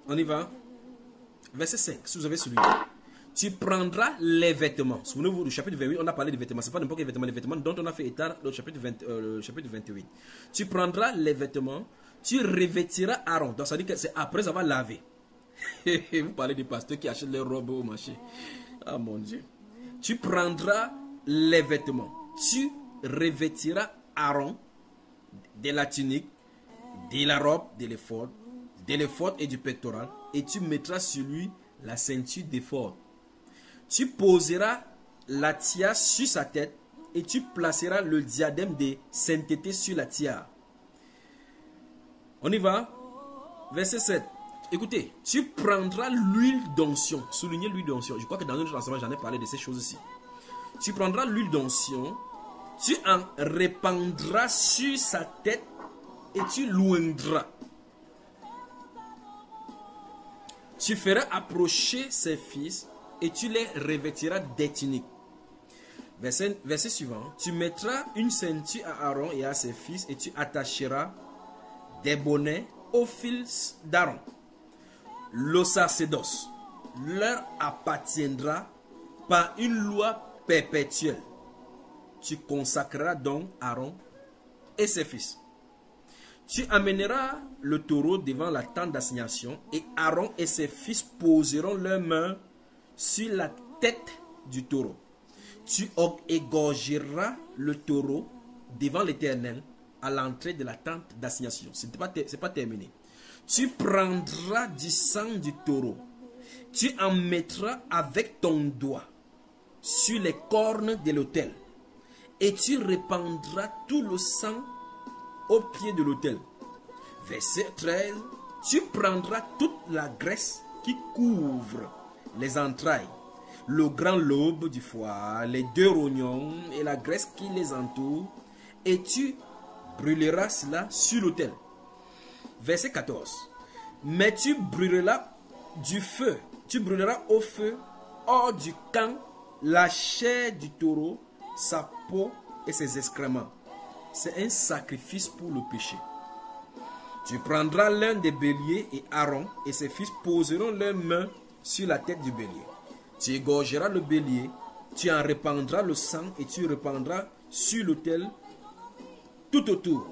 On y va. Verset 5, si vous avez souligné. Tu prendras les vêtements. Souvenez-vous du chapitre 28, on a parlé des vêtements. Ce n'est pas n'importe quel vêtements, les vêtements dont on a fait état dans le chapitre 28. Tu prendras les vêtements, tu revêtiras Aaron. Donc ça veut dire que c'est après avoir lavé. Vous parlez des pasteurs qui achètent leurs robes au marché. Ah mon Dieu. Tu prendras les vêtements, tu revêtiras Aaron de la tunique, de la robe, de l'éphod et du pectoral, et tu mettras sur lui la ceinture d'éphod. Tu poseras la tiare sur sa tête et tu placeras le diadème de sainteté sur la tiare. On y va. Verset 7. Écoutez, tu prendras l'huile d'onction. Soulignez l'huile d'onction. Je crois que dans notre enseignement, j'en ai parlé de ces choses-ci. Tu prendras l'huile d'onction, tu en répandras sur sa tête et tu l'oindras. Tu feras approcher ses fils et tu les revêtiras des tuniques. Verset suivant. Tu mettras une ceinture à Aaron et à ses fils et tu attacheras des bonnets aux fils d'Aaron. Le sacerdoce leur appartiendra par une loi perpétuelle. Tu consacreras donc Aaron et ses fils. Tu amèneras le taureau devant la tente d'assignation et Aaron et ses fils poseront leurs mains sur la tête du taureau. Tu égorgeras le taureau devant l'Éternel à l'entrée de la tente d'assignation. Ce n'est pas terminé. Tu prendras du sang du taureau. Tu en mettras avec ton doigt sur les cornes de l'autel. Et tu répandras tout le sang au pied de l'autel. Verset 13. Tu prendras toute la graisse qui couvre les entrailles, le grand lobe du foie, les 2 rognons et la graisse qui les entoure, et tu brûleras cela sur l'autel. Verset 14. Mais tu brûleras du feu, tu brûleras au feu hors du camp la chair du taureau, sa peau et ses excréments. C'est un sacrifice pour le péché. Tu prendras l'un des béliers et Aaron et ses fils poseront leurs mains sur la tête du bélier. Tu égorgeras le bélier, tu en répandras le sang et tu répandras sur l'autel tout autour.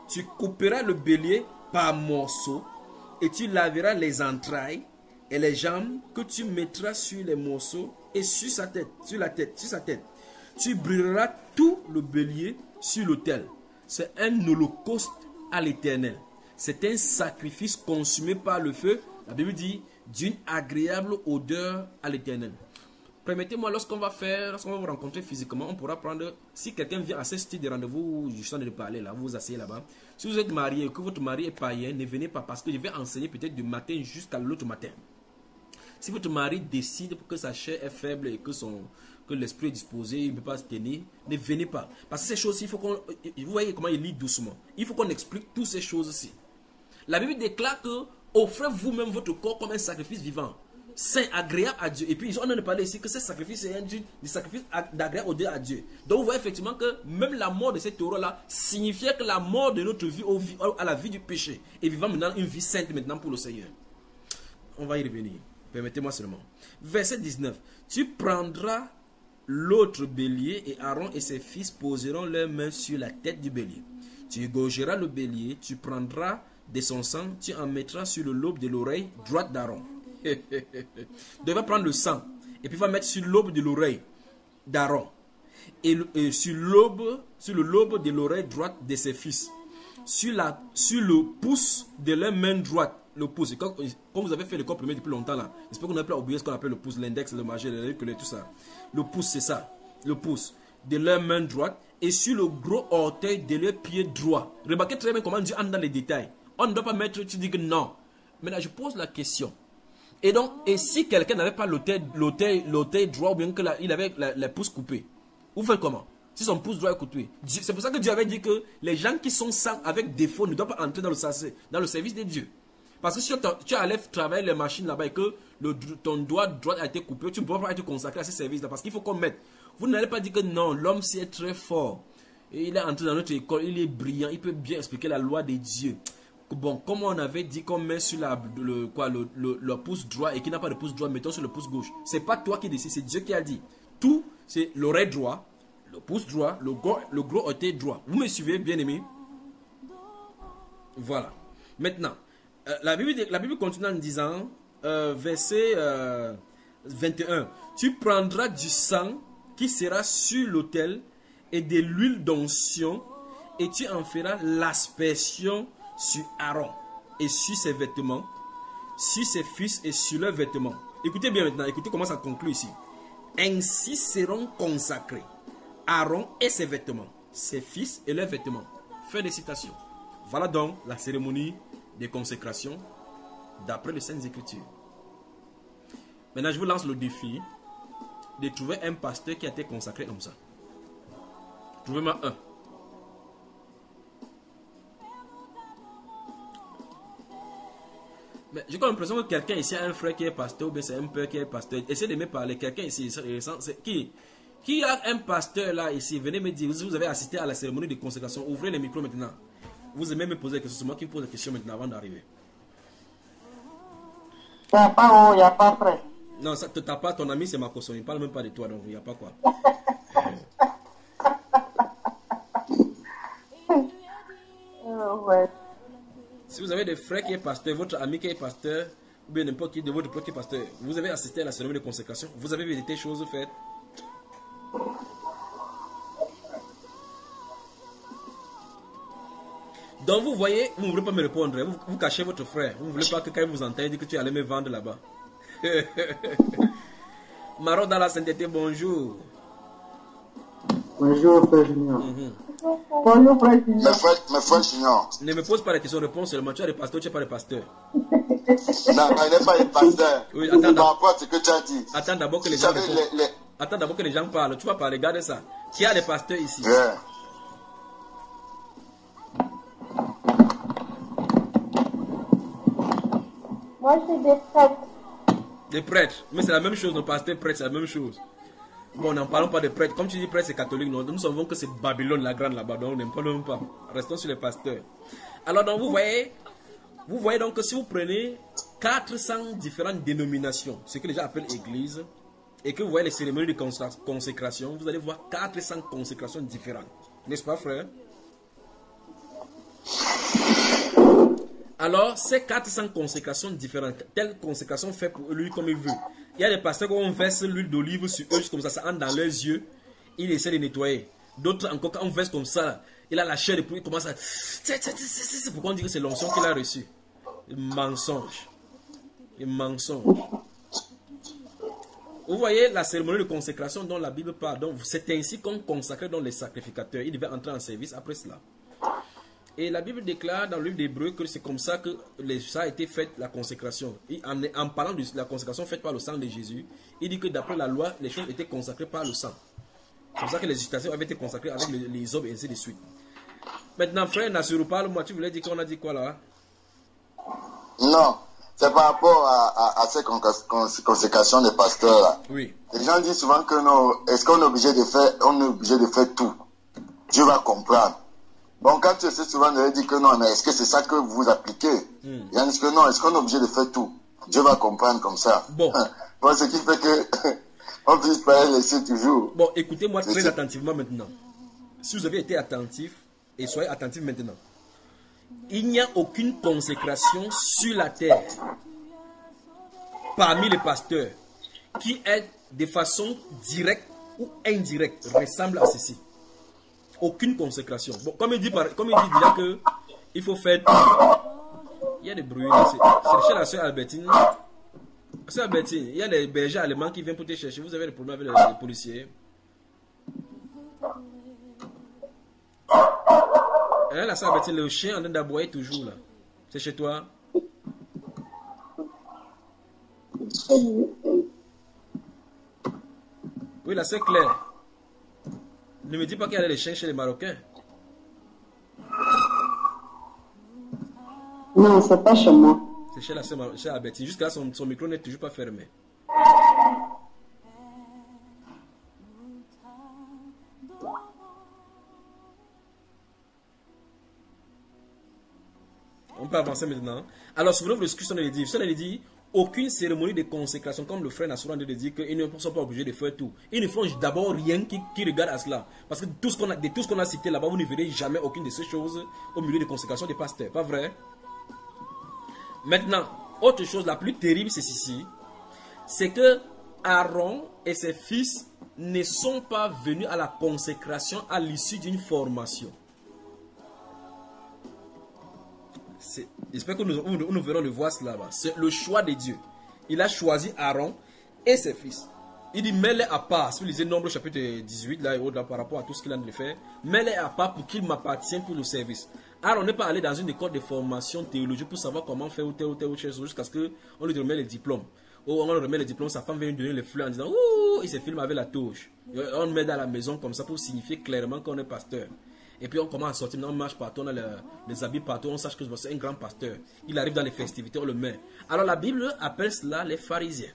Tu couperas le bélier par morceaux et tu laveras les entrailles et les jambes que tu mettras sur les morceaux et sur sa tête, sur sa tête. Tu brûleras tout le bélier sur l'autel. C'est un holocauste à l'Éternel. C'est un sacrifice consumé par le feu. La Bible dit d'une agréable odeur à l'Éternel. Permettez-moi, lorsqu'on va vous rencontrer physiquement, on pourra prendre, si quelqu'un vient à ce style de rendez-vous, je suis en train de parler là, vous vous asseyez là-bas. Si vous êtes marié et que votre mari est païen, ne venez pas parce que je vais enseigner peut-être du matin jusqu'à l'autre matin. Si votre mari décide que sa chair est faible et que l'esprit est disposé, il ne peut pas se tenir, ne venez pas. Parce que ces choses-ci, il faut qu'on... Vous voyez comment il lit doucement. Il faut qu'on explique toutes ces choses-ci. La Bible déclare que offrez vous-même votre corps comme un sacrifice vivant. saint, agréable à Dieu. Et puis, ils ont parlé ici que ce sacrifice est un sacrifice d'agréable à Dieu. Donc, vous voyez effectivement que même la mort de cet taureau-là signifiait que la mort de notre vie à la vie du péché. Et vivant maintenant une vie sainte maintenant pour le Seigneur. On va y revenir. Permettez-moi seulement. Verset 19. Tu prendras l'autre bélier et Aaron et ses fils poseront leurs mains sur la tête du bélier. Tu égorgeras le bélier, tu prendras de son sang, tu en mettras sur le lobe de l'oreille droite d'Aaron. Tu vas prendre le sang et puis va mettre sur le lobe de l'oreille d'Aaron et sur le lobe de l'oreille droite de ses fils, sur le pouce de leur main droite. Le pouce, quand vous avez fait le comprimé depuis longtemps là, j'espère qu'on n'a pas oublié ce qu'on appelle le pouce, l'index, le majeur, tout ça. Le pouce, c'est ça, le pouce de leur main droite et sur le gros orteil de leur pied droit. Remarquez très bien comment Dieu entre dans les détails. On ne doit pas mettre, tu dis que non. Maintenant, je pose la question. Et donc, et si quelqu'un n'avait pas l'orteil droit ou bien qu'il avait les pouces coupés, vous faites comment? Si son pouce droit est coupé. C'est pour ça que Dieu avait dit que les gens qui sont sains avec défaut ne doivent pas entrer dans le service de Dieu. Parce que si tu allais travailler les machines là-bas et que ton doigt droit a été coupé, tu ne pourras pas être consacré à ces services-là. Parce qu'il faut qu'on mette. Vous n'allez pas dire que non, l'homme c'est très fort. Et il est entré dans notre école, il est brillant, il peut bien expliquer la loi de Dieu. Bon, comme on avait dit qu'on met sur le pouce droit et qu'il n'a pas de pouce droit, mettons sur le pouce gauche. C'est pas toi qui décides, c'est Dieu qui a dit. Tout, c'est l'oreille droit, le pouce droit, le gros orteil droit. Vous me suivez, bien aimé? Voilà. Maintenant. La Bible continue en disant, verset 21, tu prendras du sang qui sera sur l'autel et de l'huile d'onction et tu en feras l'aspersion sur Aaron et sur ses vêtements, sur ses fils et sur leurs vêtements. Écoutez bien maintenant, écoutez comment ça conclut ici. Ainsi seront consacrés Aaron et ses vêtements, ses fils et leurs vêtements. Fin de citation. Voilà donc la cérémonie de consécration d'après les Saintes Écritures. Maintenant, je vous lance le défi de trouver un pasteur qui a été consacré comme ça. Trouvez-moi un. Mais j'ai comme l'impression que quelqu'un ici a un frère qui est pasteur ou bien c'est un père qui est pasteur. Essayez de me parler. Quelqu'un ici, c'est qui a un pasteur là ici? Venez me dire, vous avez assisté à la cérémonie de consécration. Ouvrez les micros maintenant. Vous aimez me poser des questions, c'est moi qui vous pose des questions maintenant avant d'arriver. Il n'y a pas haut, il n'y a pas près. Non, ça te tape pas, ton ami c'est Makoso, il ne parle même pas de toi, donc il n'y a pas quoi. Ouais. Si vous avez des frères qui est pasteur, votre ami qui est pasteur, ou bien n'importe qui de votre propre pasteur, vous avez assisté à la cérémonie de consécration, vous avez vu des choses faites. Donc vous voyez, vous ne voulez pas me répondre, vous cachez votre frère, vous ne voulez pas que quand il vous entende, que tu allais me vendre là-bas. Maron dans la sainteté, bonjour. Bonjour, frère Junior. Bonjour, frère Junior. Mais frère Junior. Ne me pose pas la question, réponse seulement. Tu as des pasteurs, tu n'es pas des pasteurs. Non, il n'est pas des pasteurs. Oui, attends, par rapport à ce que tu as dit. Attends d'abord que les gens répondent. Attends d'abord que les gens parlent. Tu vas pas regarder ça. Qui a des pasteurs ici? Yeah. Moi, je suis des prêtres. Des prêtres. Mais c'est la même chose, nos pasteurs prêtres, c'est la même chose. Bon, n'en parlons pas de prêtres. Comme tu dis prêtres, c'est catholique. Non, nous savons que c'est Babylone la grande là-bas. Donc, n'en parlons pas. Restons sur les pasteurs. Alors, donc, vous voyez donc que si vous prenez 400 différentes dénominations, ce que les gens appellent église, et que vous voyez les cérémonies de consécration, vous allez voir 400 consécrations différentes. N'est-ce pas, frère? Alors, ces 400 consécrations différentes, telle consécration fait pour lui comme il veut. Il y a des pasteurs qui on verse l'huile d'olive sur eux, comme ça entre dans leurs yeux, il essaie de nettoyer. D'autres encore, quand on verse comme ça, il a la chair de poulet, il commence à... C'est pourquoi on dit que c'est l'onction qu'il a reçue. Mensonge. Mensonge. Vous voyez la cérémonie de consécration dont la Bible parle. Donc, c'est ainsi qu'on consacrait donc les sacrificateurs. Ils devaient entrer en service après cela. Et la Bible déclare dans le livre d'Hébreux que c'est comme ça que ça a été fait la consécration. Et en parlant de la consécration faite par le sang de Jésus, il dit que d'après la loi, les choses étaient consacrées par le sang. C'est pour ça que les législations avaient été consacrées avec les hommes et ainsi de suite. Maintenant, frère Nassirou, parle-moi, tu voulais dire qu'on a dit quoi là? Non, c'est par rapport à ces consécrations des pasteurs là. Oui. Les gens disent souvent que non, est-ce qu'on est obligé de faire tout? Dieu va comprendre. Bon, quand tu essaies souvent de leur dire que non, mais est-ce que c'est ça que vous appliquez? Ils disent que non, est-ce qu'on est obligé de faire tout? Dieu va comprendre comme ça. Bon. Bon, ce qui fait que on puisse pas les laisser toujours. Bon, écoutez-moi très attentivement maintenant. Si vous avez été attentif, et soyez attentif maintenant. Il n'y a aucune consécration sur la terre parmi les pasteurs qui est de façon directe ou indirecte ressemble à ceci. Aucune consécration. Bon, comme il dit déjà que il faut faire tout. Il y a des bruits. C'est chez la soeur Albertine. Soeur Albertine, il y a des bergers allemands qui viennent pour te chercher. Vous avez des problèmes avec les policiers. Et là, la soeur Albertine, le chien en train d'aboyer toujours là. C'est chez toi? Oui, là, c'est clair. Ne me dis pas qu'il y a des chiens chez les Marocains. Non, c'est pas chez moi. C'est chez la soeur Albertine. Jusqu'à là, son micro n'est toujours pas fermé. On peut avancer maintenant. Alors, souvenez-vous de ce que Son a dit. Aucune cérémonie de consécration, comme le frère Nassoura de dire qu'ils ne sont pas obligés de faire tout. Ils ne font d'abord rien qui regarde à cela. Parce que de tout ce qu'on a cité là-bas, vous ne verrez jamais aucune de ces choses au milieu de consécration des pasteurs. Pas vrai? Maintenant, autre chose la plus terrible, c'est ceci. C'est que Aaron et ses fils ne sont pas venus à la consécration à l'issue d'une formation. J'espère que nous verrons le voir cela là-bas. C'est le choix de Dieu. Il a choisi Aaron et ses fils. Il dit, mets-les à part. Si vous lisez Nombre chapitre 18, là, par rapport à tout ce qu'il a de faire, mets-les à part pour qu'ils m'appartiennent pour le service. Aaron n'est pas allé dans une école de formation théologique pour savoir comment faire ou telle chose jusqu'à ce qu'on lui remet les diplômes. Ou on lui remet les diplômes, sa femme vient lui donner les fleurs en disant, ouh, il se filme avec la touche. On le met dans la maison comme ça pour signifier clairement qu'on est pasteur. Et puis on commence à sortir, on marche partout, on a les habits partout, on sache que c'est un grand pasteur. Il arrive dans les festivités, on le met. Alors la Bible appelle cela les pharisiens.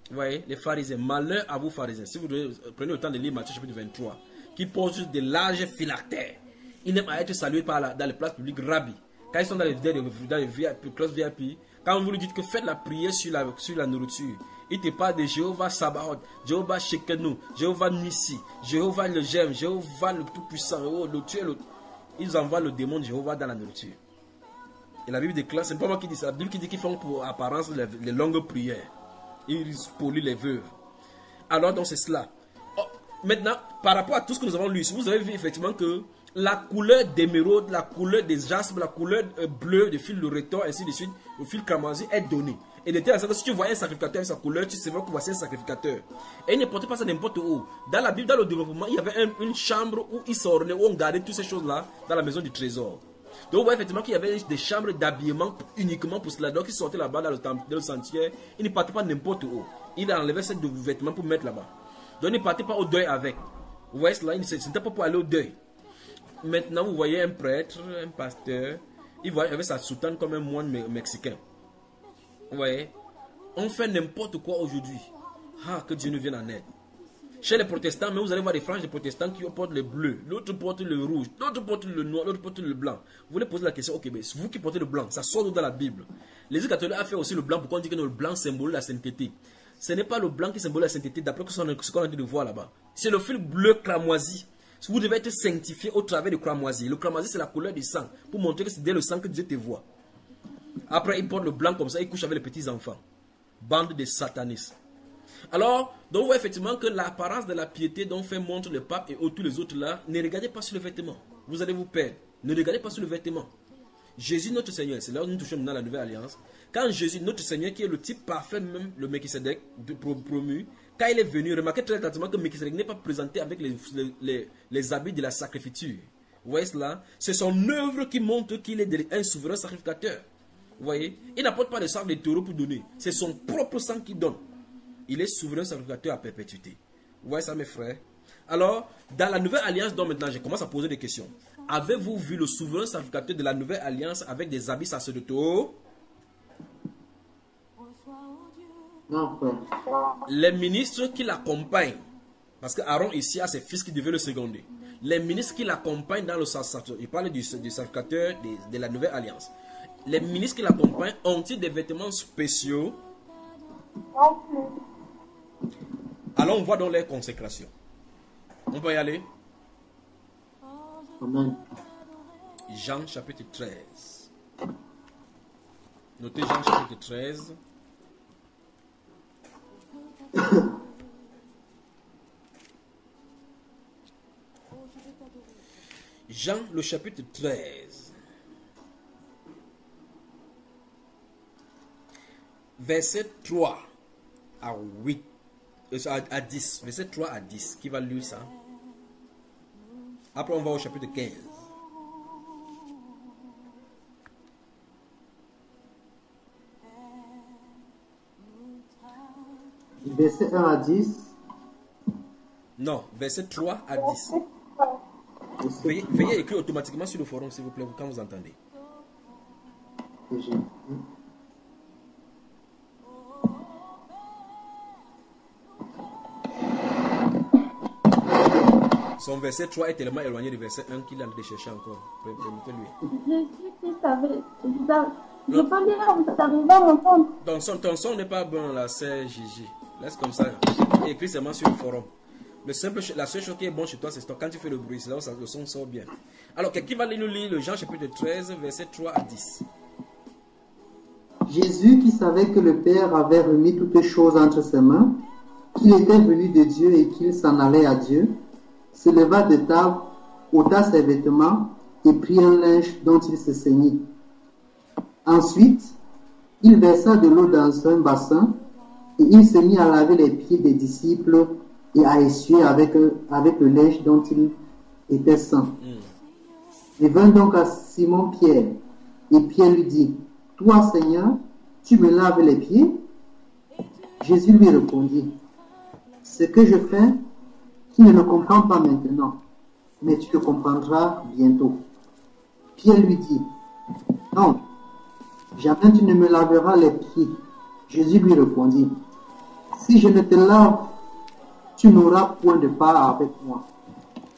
Vous voyez, les pharisiens. Malheur à vous pharisiens. Si vous prenez le temps de lire Matthieu chapitre 23, qui pose des larges phylactères. Ils n'aiment pas être salués dans les places publiques, rabbi. Quand ils sont dans les classes VIP, quand vous lui dites que faites la prière sur la nourriture, il te parle de Jéhovah Sabaoth, Jéhovah Shekenu, Jéhovah Nissi, Jéhovah le Gem, Jéhovah le Tout-Puissant, le Dieu, ils envoient le démon de Jéhovah dans la nourriture. Et la Bible déclare, c'est pas moi qui dis ça, la Bible qui dit qu'ils font pour apparence les longues prières. Ils polluent les veuves. Alors donc c'est cela. Oh, maintenant, par rapport à tout ce que nous avons lu, vous avez vu effectivement que la couleur d'émeraude, la couleur des jaspes, la couleur bleue de fil de rétor, ainsi de suite, le fil cramoisi est donnée. Et de telle sorte que si tu voyais un sacrificateur avec sa couleur, tu sais que voici un sacrificateur. Et il ne portait pas ça n'importe où. Dans la Bible, dans le développement, il y avait une chambre où ils s'ornaient, où on gardait toutes ces choses-là dans la maison du trésor. Donc vous voyez effectivement qu'il y avait des chambres d'habillement uniquement pour cela. Donc ils sortaient là-bas dans le sentier, ils ne partaient pas n'importe où. Ils enlevaient ces vêtements pour mettre là-bas. Donc ils ne partaient pas au deuil avec. Vous voyez cela, ce n'était pas pour aller au deuil. Maintenant, vous voyez un prêtre, un pasteur, il voit avec sa soutane comme un moine mexicain. Vous voyez, on fait n'importe quoi aujourd'hui. Ah, que Dieu nous vienne en aide. Chez les protestants, mais vous allez voir des franges de protestants qui portent le bleu, l'autre porte le rouge, l'autre porte le noir, l'autre porte le blanc. Vous voulez poser la question, ok, mais c'est vous qui portez le blanc, ça sort dans la Bible. L'Église catholique a fait aussi le blanc, pourquoi on dit que le blanc symbolise la sainteté. Ce n'est pas le blanc qui symbolise la sainteté, d'après ce qu'on a dit de voir là-bas. C'est le fil bleu cramoisi. Vous devez être sanctifié au travers du cramoisi. Le cramoisi, c'est la couleur du sang, pour montrer que c'est dès le sang que Dieu te voit. Après, il porte le blanc comme ça, il couche avec les petits enfants. Bande de satanistes. Alors, donc, on voit effectivement que l'apparence de la piété dont fait montre le pape et tous les autres là, ne regardez pas sur le vêtement. Vous allez vous perdre. Ne regardez pas sur le vêtement. Jésus, notre Seigneur, c'est là où nous touchons dans la nouvelle alliance. Quand Jésus, notre Seigneur, qui est le type parfait, même le Melchisedec promu, quand il est venu, remarquez très attentivement que Melchisedec n'est pas présenté avec les habits de la sacrifiture. Vous voyez cela? C'est son œuvre qui montre qu'il est un souverain sacrificateur. Vous voyez? Il n'apporte pas de sang de taureau pour donner. C'est son propre sang qu'il donne. Il est souverain sacrificateur à perpétuité. Vous voyez ça, mes frères? Alors, dans la nouvelle alliance, donc maintenant, je commence à poser des questions. Avez-vous vu le souverain sacrificateur de la nouvelle alliance avec des habits sacerdotaux? Non, frère. Les ministres qui l'accompagnent, parce que Aaron ici a ses fils qui devaient le seconder. Les ministres qui l'accompagnent dans le sacerdoce, il parle du sacrificateur de la nouvelle alliance. Les ministres qui l'accompagnent ont-ils des vêtements spéciaux? Non plus. Alors on voit dans les consécrations. On peut y aller? Amen. Jean chapitre 13. Notez Jean chapitre 13. Jean le chapitre 13. Verset 3 à 8. À 10. Verset 3 à 10. Qui va lire ça? Après on va au chapitre 15. Verset 1 à 10. Non, verset 3 à 10. Veuillez écrire automatiquement sur le forum, s'il vous plaît, quand vous entendez. Son verset 3 est tellement éloigné du verset 1 qu'il a de chercher encore. Permettez-lui. Jésus-Christ avait... Je peux lire, vous arrivez à m'entendre. Ton son n'est pas bon là, c'est Gigi. Laisse comme ça. Écris seulement sur le forum. La seule chose qui est bon chez toi, c'est quand tu fais le bruit. C'est là où le son sort bien. Alors, qui va nous lire le Jean chapitre 13, verset 3 à 10. Jésus, qui savait que le Père avait remis toutes choses entre ses mains, qu'il était venu de Dieu et qu'il s'en allait à Dieu, se leva de table, ôta ses vêtements et prit un linge dont il se ceignit. Ensuite, il versa de l'eau dans un bassin et il se mit à laver les pieds des disciples et à essuyer avec le linge dont il était saint. Il vint donc à Simon-Pierre et Pierre lui dit, « Toi, Seigneur, tu me laves les pieds ?» Jésus lui répondit, « Ce que je fais, tu ne le comprends pas maintenant, mais tu le comprendras bientôt. » Pierre lui dit, « Non, jamais tu ne me laveras les pieds. » Jésus lui répondit, « Si je ne te lave, tu n'auras point de part avec moi. »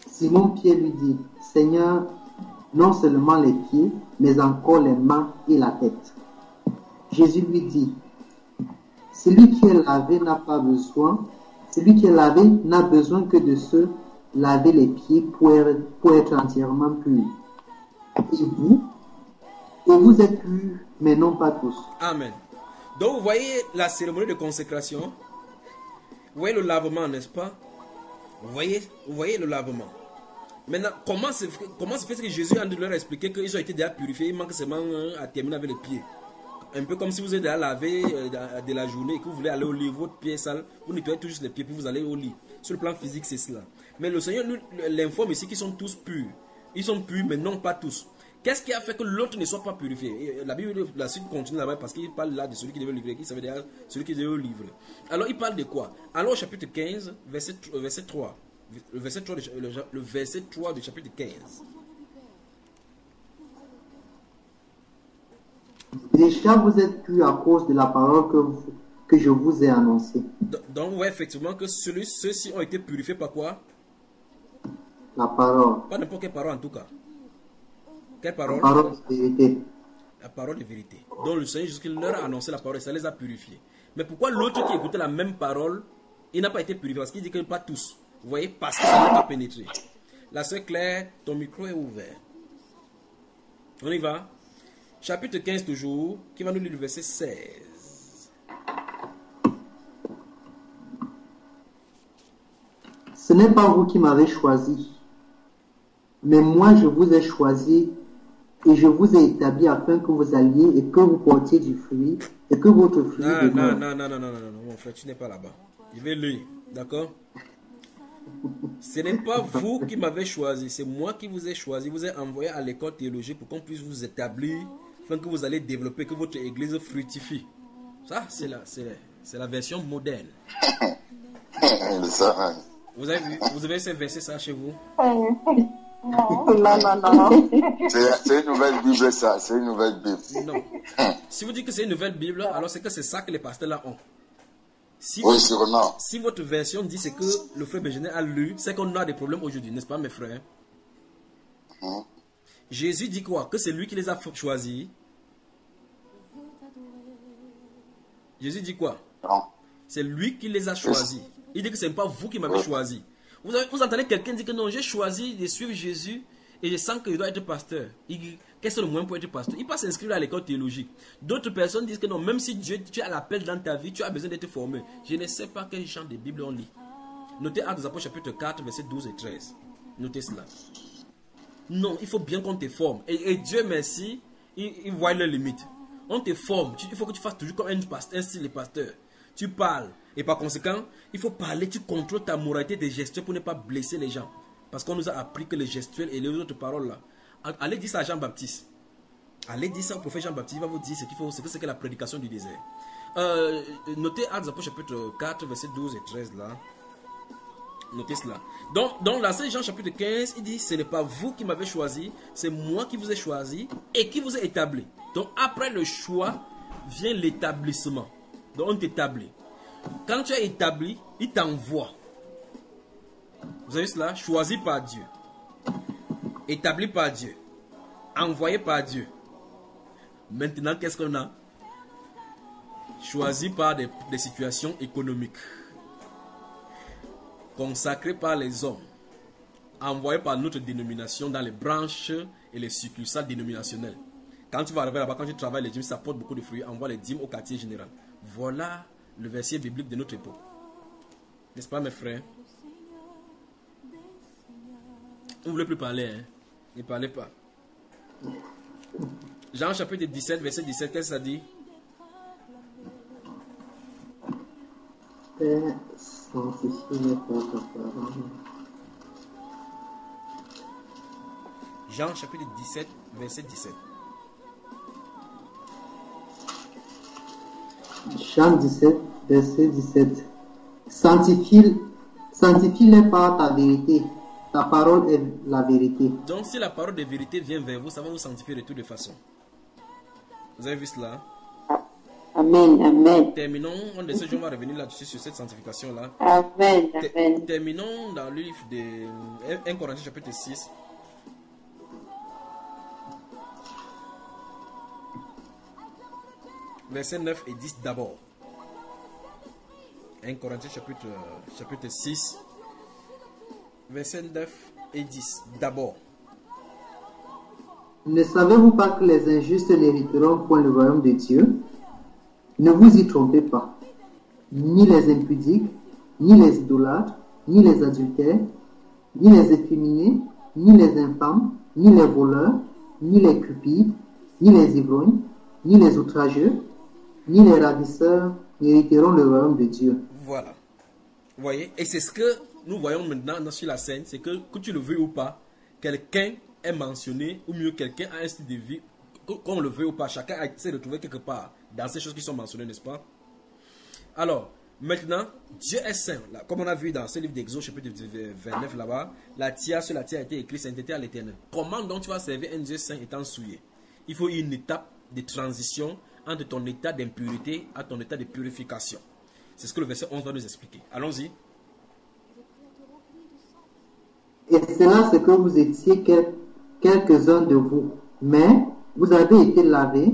Simon Pierre lui dit, « Seigneur, non seulement les pieds, mais encore les mains et la tête. » Jésus lui dit, « Celui qui est lavé n'a pas besoin, celui qui est lavé n'a besoin que de se laver les pieds pour être entièrement pur. Et vous êtes purs, mais non pas tous. » Amen. Donc vous voyez la cérémonie de consécration. Vous voyez le lavement, n'est-ce pas? Vous voyez le lavement. Maintenant, comment se fait que Jésus a dû leur expliquer qu'ils ont été déjà purifiés? Il manque seulement à terminer avec les pieds. Un peu comme si vous êtes déjà lavé de la journée et que vous voulez aller au lit, votre pied est sale, vous nettoyez tout juste les pieds puis vous allez au lit. Sur le plan physique, c'est cela. Mais le Seigneur nous l'informe ici qu'ils sont tous purs. Ils sont purs, mais non pas tous. Qu'est-ce qui a fait que l'autre ne soit pas purifié? Et la Bible, la suite continue là-bas parce qu'il parle là de celui qui devait livrer, qui savait déjà celui qui devait livrer. Alors il parle de quoi? Alors au chapitre 15, verset 3. Le verset 3 du chapitre 15. Déjà vous êtes purs à cause de la parole que je vous ai annoncée. Donc vous voyez effectivement que ceux-ci ont été purifiés par quoi? La parole. Pas n'importe quelle parole en tout cas. Quelle parole? La parole de vérité. La parole de vérité. Donc le Seigneur Jésus leur a annoncé la parole et ça les a purifiés. Mais pourquoi l'autre qui écoutait la même parole, il n'a pas été purifié? Parce qu'il dit que pas tous. Vous voyez, parce que ça n'a pas pénétré. La sœur Claire, ton micro est ouvert. On y va. Chapitre 15 toujours, qui va nous lire le verset 16. Ce n'est pas vous qui m'avez choisi, mais moi je vous ai choisi et je vous ai établi afin que vous alliez et que vous portiez du fruit et que votre fruit demeure. Non, mon frère, tu n'es pas là-bas. Je vais lire, d'accord? Ce n'est pas vous qui m'avez choisi, c'est moi qui vous ai choisi, vous ai envoyé à l'école théologique pour qu'on puisse vous établir, afin que vous allez développer, que votre église fructifie. Ça, c'est la version moderne. Vous avez ces versets ça chez vous? Non. C'est une nouvelle Bible ça, c'est une nouvelle Bible. Non. Si vous dites que c'est une nouvelle Bible, alors c'est que c'est ça que les pasteurs là ont. Oui, sûrement. Si votre version dit ce que le frère Benjamin a lu, c'est qu'on a des problèmes aujourd'hui, n'est-ce pas mes frères? Jésus dit quoi? Que c'est lui qui les a choisis. Jésus dit quoi? Non. C'est lui qui les a choisis. Il dit que ce n'est pas vous qui m'avez choisi. Vous entendez quelqu'un dire que non, j'ai choisi de suivre Jésus et je sens que je dois être pasteur. Qu'est-ce que le moyen pour être pasteur? Il passe s'inscrire à l'école théologique. D'autres personnes disent que non, même si Dieu, tu as l'appel dans ta vie, tu as besoin d'être formé. Je ne sais pas quel genre de Bible on lit. Notez Actes des Apôtres chapitre 4, versets 12 et 13. Notez cela. Non, il faut bien qu'on te forme. Et Dieu merci, il voit leurs limites. On te forme. Il faut que tu fasses toujours comme un style de pasteur. Tu parles. Et par conséquent, il faut parler, tu contrôles ta moralité de gestuelle pour ne pas blesser les gens. Parce qu'on nous a appris que les gestuels et les autres paroles là. Allez dire ça à Jean-Baptiste. Allez dire ça au prophète Jean-Baptiste. Il va vous dire ce qu'il faut, ce que c'est la prédication du désert. Notez Actes des Apôtres chapitre 4, versets 12 et 13 là. Notez cela. Donc dans Saint Jean chapitre 15, il dit, ce n'est pas vous qui m'avez choisi, c'est moi qui vous ai choisi et qui vous ai établi. Donc après le choix, vient l'établissement. Donc on t'établit. Quand tu es établi, il t'envoie. Vous avez cela? Choisi par Dieu. Établi par Dieu. Envoyé par Dieu. Maintenant, qu'est-ce qu'on a? Choisi par des situations économiques. Consacré par les hommes. Envoyé par notre dénomination dans les branches et les succursales dénominationnelles. Quand tu vas arriver là-bas, quand tu travailles les dîmes, ça porte beaucoup de fruits. Envoie les dîmes au quartier général. Voilà le verset biblique de notre époque. N'est-ce pas mes frères? Vous ne voulez plus parler, hein? Ne parlez pas. Jean chapitre 17, verset 17, qu'est-ce que ça dit? Jean chapitre 17, verset 17. Jean 17, verset 17. Sanctifie-les par ta vérité. Ta parole est la vérité. Donc si la parole de vérité vient vers vous, ça va vous sanctifier de toutes les façons. Vous avez vu cela? Amen, amen. Terminons, on de ce jour, on va revenir là-dessus sur cette sanctification-là. Amen, amen. Terminons dans le livre de 1 Corinthiens chapitre 6. Versets 9 et 10 d'abord. 1 Corinthiens chapitre 6. Versets 9 et 10 d'abord. Ne savez-vous pas que les injustes n'hériteront point le royaume de Dieu? Ne vous y trompez pas. Ni les impudiques, ni les idolâtres, ni les adultères, ni les efféminés, ni les infâmes, ni les voleurs, ni les cupides, ni les ivrognes, ni les outrageux, ni les ravisseurs n'hériteront le royaume de Dieu. Voilà. Vous voyez? Et c'est ce que nous voyons maintenant sur la scène, c'est que tu le veux ou pas, quelqu'un est mentionné, ou mieux quelqu'un a un style de vie, qu'on le veut ou pas, chacun essaie de trouver quelque part dans ces choses qui sont mentionnées, n'est-ce pas? Alors, maintenant, Dieu est saint. Là, comme on a vu dans ce livre d'Exode, chapitre 29 là-bas, sur la terre a été écrit sainteté à l'éternel. Comment donc tu vas servir un Dieu saint étant souillé? Il faut une étape de transition entre ton état d'impureté à ton état de purification. C'est ce que le verset 11 va nous expliquer. Allons-y. Et c'est là ce que vous étiez quelques-uns de vous. Mais vous avez été lavés,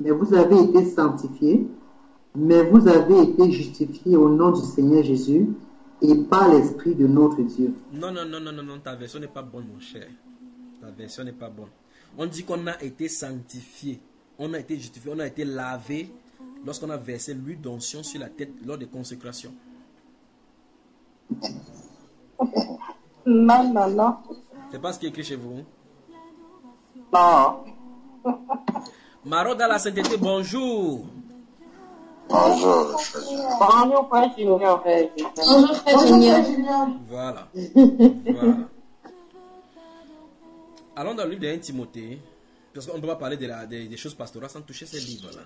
mais vous avez été sanctifiés, mais vous avez été justifiés au nom du Seigneur Jésus et par l'Esprit de notre Dieu. Non, ta version n'est pas bonne, mon cher. Ta version n'est pas bonne. On dit qu'on a été sanctifié, on a été justifié, on a été lavé lorsqu'on a versé l'huile d'onction sur la tête lors des consécrations. Non. C'est pas ce qui est écrit chez vous? Non. Maro dans la sainteté, bonjour. Bonjour. Bonjour, Frère Junior. Bonjour, Frère Junior. Voilà. Allons dans le livre de 1 Timothée, parce qu'on ne peut pas parler des choses pastorales sans toucher ces livres-là.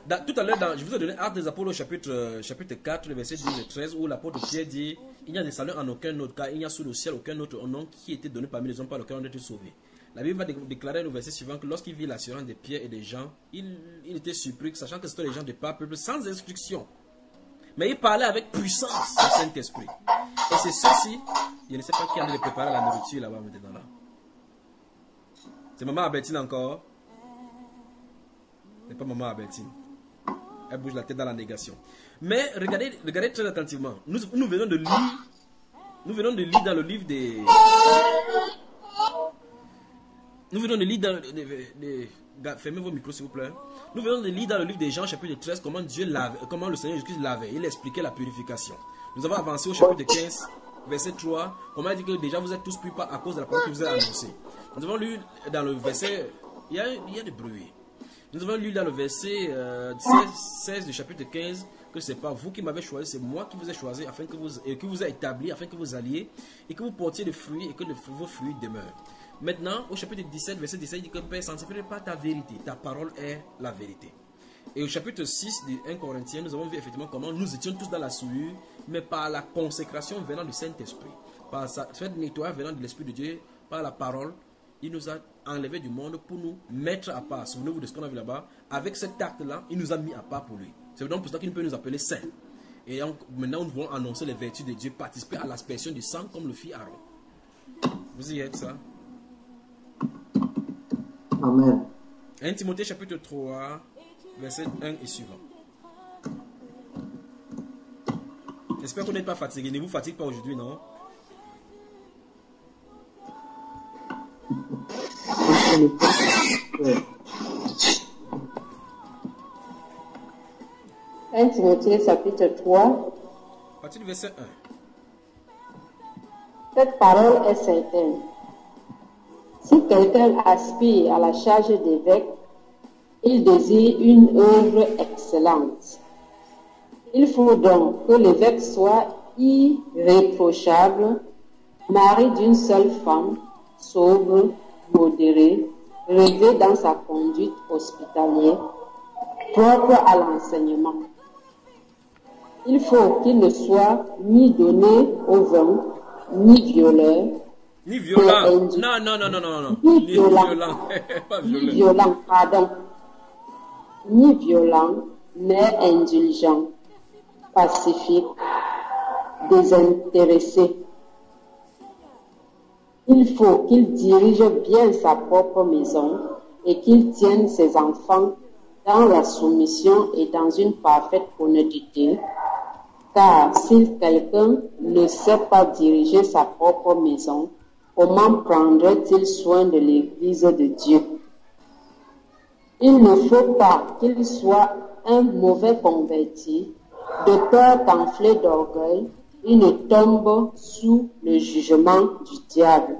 Tout à l'heure, je vous ai donné Actes des Apôtres, chapitre 4, le verset 12 et 13, où l'apôtre Pierre dit: il n'y a de salut en aucun autre, car il n'y a sous le ciel aucun autre nom qui ait été donné parmi les hommes par lequel on a été sauvé. La Bible va déclarer au verset suivant que lorsqu'il vit l'assurance de Pierre et des gens, il était surpris, sachant que c'était les gens de par peuple sans instruction. Mais il parlait avec puissance du Saint-Esprit. Et c'est ceci, je ne sais pas qui a de préparer la nourriture là-bas maintenant. Là. C'est maman Albertine encore. Ce n'est pas maman Albertine. Elle bouge la tête dans la négation. Mais regardez très attentivement. Nous venons de lire dans le livre des... Nous venons de lire dans fermez vos micros s'il vous plaît. Nous venons de lire dans le livre des Jean chapitre 13 comment le Seigneur Jésus-Christ lavait. Il expliquait la purification. Nous avons avancé au chapitre 15, verset 3. On m'a dit que déjà vous êtes tous purs à cause de la parole que vous avez annoncée. Nous avons lu dans le verset... Il y a des bruits. Nous avons lu dans le verset 16 du chapitre 15 que ce n'est pas vous qui m'avez choisi, c'est moi qui vous ai choisi afin que vous ai établi, afin que vous alliez et que vous portiez des fruits et que vos fruits demeurent. Maintenant, au chapitre 17, verset 17, il dit que Père, sanctifie pas ta vérité, ta parole est la vérité. Et au chapitre 6 du 1 Corinthiens, nous avons vu effectivement comment nous étions tous dans la souillure, mais par la consécration venant du Saint-Esprit, par sa fait nettoyage venant de l'Esprit de Dieu, par la parole, il nous a enlevés du monde pour nous mettre à part. Souvenez-vous de ce qu'on a vu là-bas. Avec cet acte-là, il nous a mis à part pour lui. C'est donc pour ça qu'il peut nous appeler saints. Et maintenant, nous voulons annoncer les vertus de Dieu, participer à l'aspersion du sang comme le fit Aaron. Vous y êtes, ça? Amen. 1 Timothée chapitre 3, verset 1 et suivant. J'espère qu'on n'est pas fatigué. Ne vous fatiguez pas aujourd'hui, non? Un Timothée chapitre 3. À partir du verset 1. Cette parole est certaine. Si quelqu'un aspire à la charge d'évêque, il désire une œuvre excellente. Il faut donc que l'évêque soit irréprochable, mari d'une seule femme, sobre, modéré, relevé dans sa conduite hospitalière, propre à l'enseignement. Il faut qu'il ne soit ni donné au vin, ni violeur, ni violent. Non. Ni violent. Pas ni violent, pardon. Ni violent, mais indulgent, pacifique, désintéressé. Il faut qu'il dirige bien sa propre maison et qu'il tienne ses enfants dans la soumission et dans une parfaite honnêteté, car si quelqu'un ne sait pas diriger sa propre maison, comment prendrait-il soin de l'Église de Dieu? Il ne faut pas qu'il soit un mauvais converti, de peur qu'enflé d'orgueil, il ne tombe sous le jugement du diable.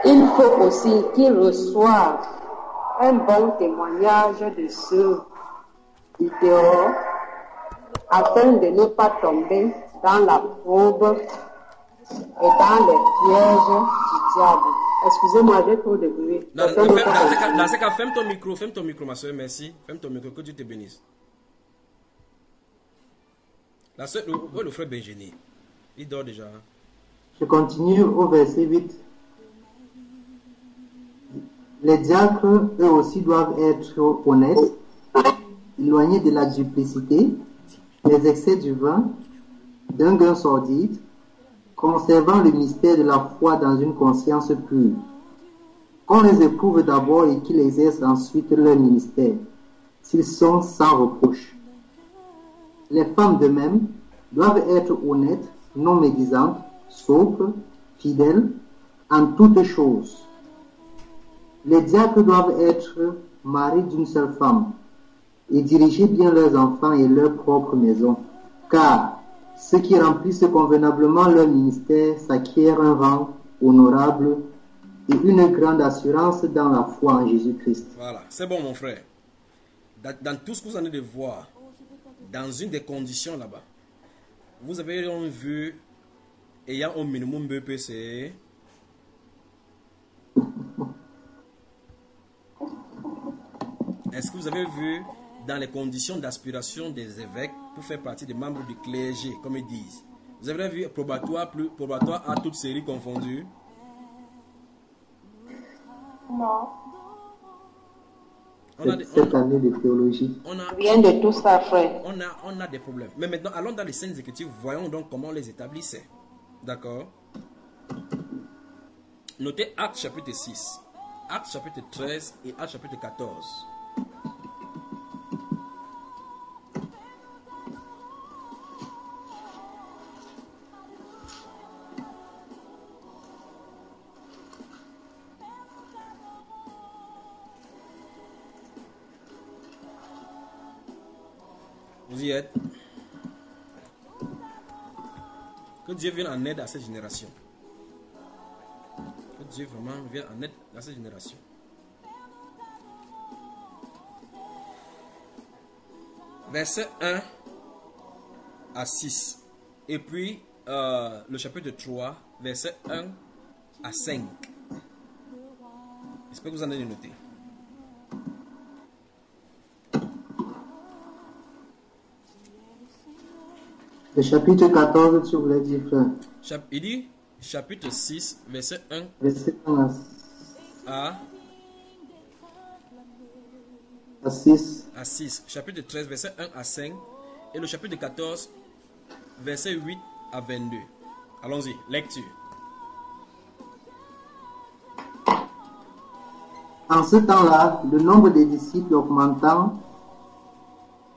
Il faut aussi qu'il reçoive un bon témoignage de ceux du dehors, afin de ne pas tomber dans la probe et dans les pièges du diable. Excusez-moi, j'ai trop de bruit. Dans ce cas, ferme ton micro, ma soeur, merci. Ferme ton micro, que Dieu te bénisse. La soeur, le frère Benjini, il dort déjà. Je continue au verset 8. Les diacres, eux aussi, doivent être honnêtes, éloignés de la duplicité, des excès du vin, d'un gain sordide, conservant le mystère de la foi dans une conscience pure. Qu'on les éprouve d'abord et qu'ils exercent ensuite leur ministère, s'ils sont sans reproche. Les femmes de même doivent être honnêtes, non médisantes, sobres, fidèles, en toutes choses. Les diacres doivent être maris d'une seule femme et diriger bien leurs enfants et leur propre maison, car ceux qui remplissent convenablement leur ministère s'acquièrent un rang honorable et une grande assurance dans la foi en Jésus-Christ. Voilà, c'est bon mon frère. Dans tout ce que vous allez de voir, dans une des conditions là-bas, vous avez vu, ayant au minimum BPC, est-ce que vous avez vu dans les conditions d'aspiration des évêques pour faire partie des membres du clergé, comme ils disent. Vous avez vu probatoire, plus probatoire à toute série confondue? Non. Cette année de théologie. Rien de tout ça, frère. On a des problèmes. Mais maintenant, allons dans les Saintes Écritures, voyons donc comment on les établissait. D'accord? Notez Actes chapitre 6, Actes chapitre 13 et Actes chapitre 14. Vous y êtes? Que Dieu vienne en aide à cette génération. Que Dieu vraiment vienne en aide à cette génération. Verset 1 à 6. Et puis le chapitre 3, verset 1 à 5. J'espère que vous en avez noté. Le chapitre 14, tu voulais dire, frère. Il dit chapitre 6, verset 1 Verset 1 à 6. À 6. Chapitre 13, verset 1 à 5. Et le chapitre 14, verset 8 à 22. Allons-y, lecture. En ce temps-là, le nombre des disciples augmentant,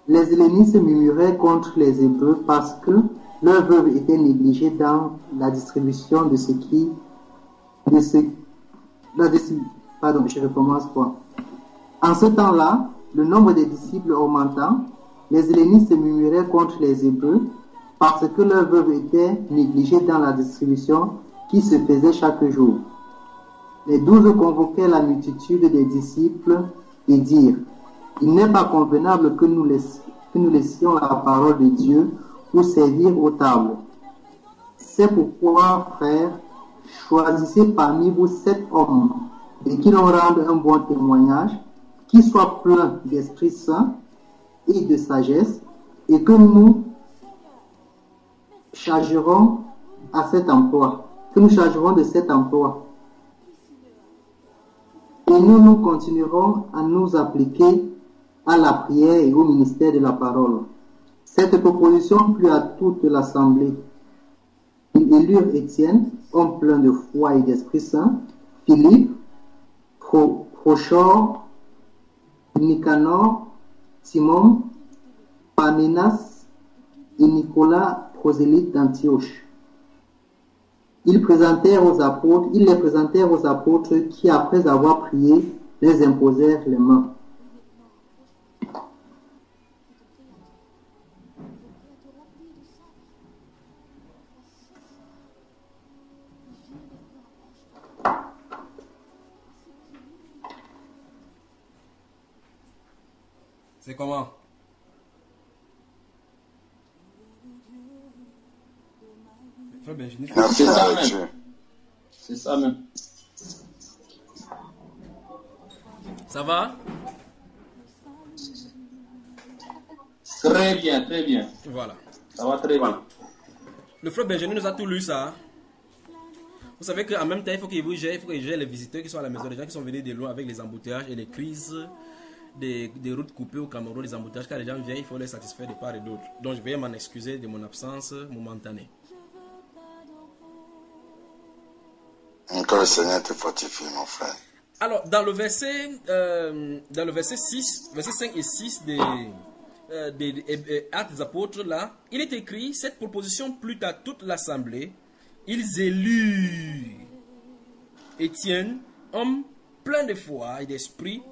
les hellénistes murmuraient contre les Hébreux parce que leurs veuves étaient négligées dans la distribution de ce qui... Pardon, je recommence quoi. En ce temps-là, le nombre des disciples augmentant, les hellénistes murmuraient contre les Hébreux parce que leurs veuves étaient négligées dans la distribution qui se faisait chaque jour. Les 12 convoquaient la multitude des disciples et dirent: il n'est pas convenable que nous laissions la parole de Dieu pour servir aux tables. C'est pourquoi, frères, choisissez parmi vous 7 hommes et qui nous rendent un bon témoignage, qui soient pleins d'Esprit Saint et de sagesse, et que nous chargerons à cet emploi, que nous chargerons de cet emploi. Et nous continuerons à nous appliquer à la prière et au ministère de la parole. Cette proposition plut à toute l'assemblée. Ils élurent Étienne, homme plein de foi et d'Esprit Saint, Philippe, Prochor, Nicanor, Timon, Parménas et Nicolas, prosélyte d'Antioche. Ils les présentèrent aux apôtres qui, après avoir prié, les imposèrent les mains. C'est comment? Merci, Dieu. C'est ça même. Ça va? Très bien, très bien. Voilà. Ça va très bien. Le frère Benjamin nous a tout lu ça. Vous savez qu'en même temps, il faut qu'il gère les visiteurs qui sont à la maison, les gens qui sont venus de loin avec les embouteillages et les crises des routes coupées au Cameroun, les embouteillages. Quand les gens viennent, il faut les satisfaire de part et d'autre. Donc je vais m'en excuser de mon absence momentanée. Que le Seigneur te fortifie, mon frère. Alors, dans le verset 6, verset 5 et 6 des Actes des Apôtres, là, il est écrit: cette proposition plut à toute l'assemblée. Ils élurent Étienne, homme plein de foi et d'esprit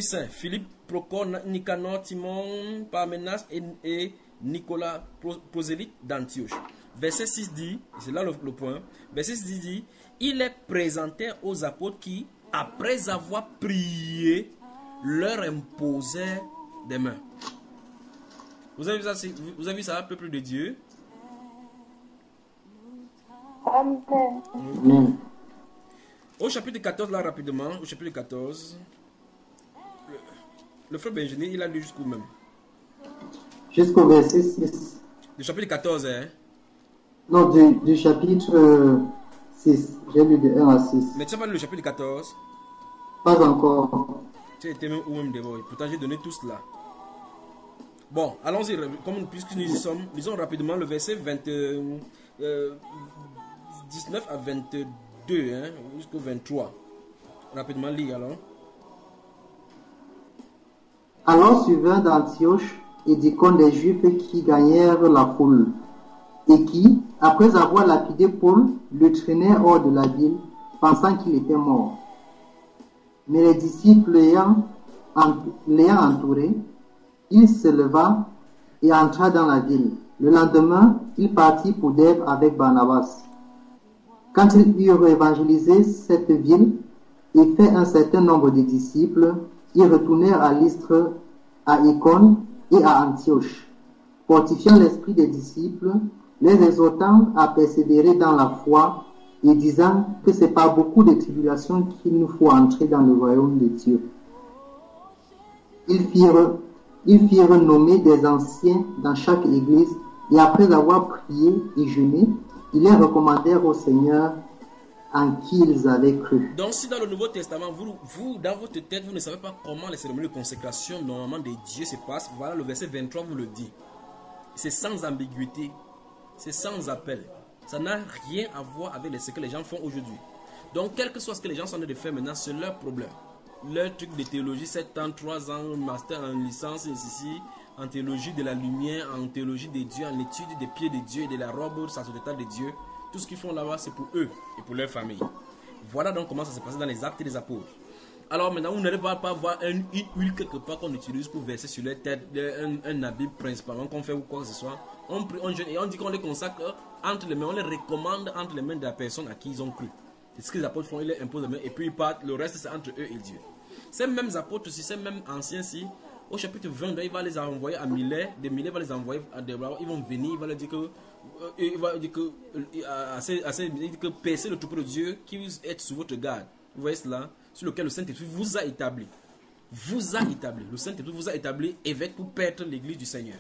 saint, Philippe, Procor, Nicanor, Timon, Parménas et Nicolas, prosélyte d'Antioche. Verset 6 dit, et c'est là le point, verset 6 dit: ils les présentèrent aux apôtres qui, après avoir prié, leur imposèrent des mains. Vous avez vu ça, peuple de Dieu? Amen. Au chapitre 14, là, rapidement, au chapitre 14, Le frère Benjamin, il a lu jusqu'où même? Jusqu'au verset 6. Du chapitre 14, hein? Non, du chapitre 6. J'ai lu de 1 à 6. Mais tu n'as pas lu le chapitre 14? Pas encore. Tu étais même où même devant. Pourtant, j'ai donné tout cela. Bon, allons-y. Puisque nous y sommes, lisons rapidement le verset 19 à 22, hein, jusqu'au 23. Rapidement, lis alors. Alors survint d'Antioche et d'Icône des Juifs qui gagnèrent la foule, et qui, après avoir lapidé Paul, le traînèrent hors de la ville, pensant qu'il était mort. Mais les disciples l'ayant entouré, il se leva et entra dans la ville. Le lendemain, il partit pour Derbe avec Barnabas. Quand ils eurent évangélisé cette ville et fait un certain nombre de disciples, ils retournèrent à Lystre, à Icône et à Antioche, fortifiant l'esprit des disciples, les exhortant à persévérer dans la foi et disant que c'est par beaucoup de tribulations qu'il nous faut entrer dans le royaume de Dieu. Ils firent nommer des anciens dans chaque église, et après avoir prié et jeûné, ils les recommandèrent au Seigneur en qui ils avaient cru. Donc si dans le Nouveau Testament, vous dans votre tête, vous ne savez pas comment les cérémonies de consécration normalement des dieux se passent, voilà le verset 23 vous le dit. C'est sans ambiguïté, c'est sans appel. Ça n'a rien à voir avec ce que les gens font aujourd'hui. Donc quel que soit ce que les gens sont en train de faire maintenant, c'est leur problème. Leur truc de théologie, 7 ans, 3 ans, master en licence et ceci, en théologie de la lumière, en théologie des dieux, en étude des pieds de Dieu et de la robe sacerdotale de Dieu. Tout ce qu'ils font là-bas, c'est pour eux et pour leur famille. Voilà donc comment ça s'est passé dans les actes des apôtres. Alors maintenant, vous n'allez pas voir une huile quelque part qu'on utilise pour verser sur leur tête, un habit principalement qu'on fait ou quoi que ce soit. On jeûne et on dit qu'on les consacre entre les mains, on les recommande entre les mains de la personne à qui ils ont cru. C'est ce que les apôtres font, ils les imposent les mains et puis ils partent. Le reste, c'est entre eux et Dieu. Ces mêmes apôtres, ces mêmes anciens-ci, au chapitre 20, il va les envoyer à Milet. Des Milet va les envoyer à Déborah. Ils vont venir, il va leur dire que percez le troupeau de Dieu qui est sous votre garde. Vous voyez cela? Sur lequel le Saint-Esprit vous a établi. Vous a établi. Le Saint-Esprit vous a établi évêque pour perdre l'église du Seigneur.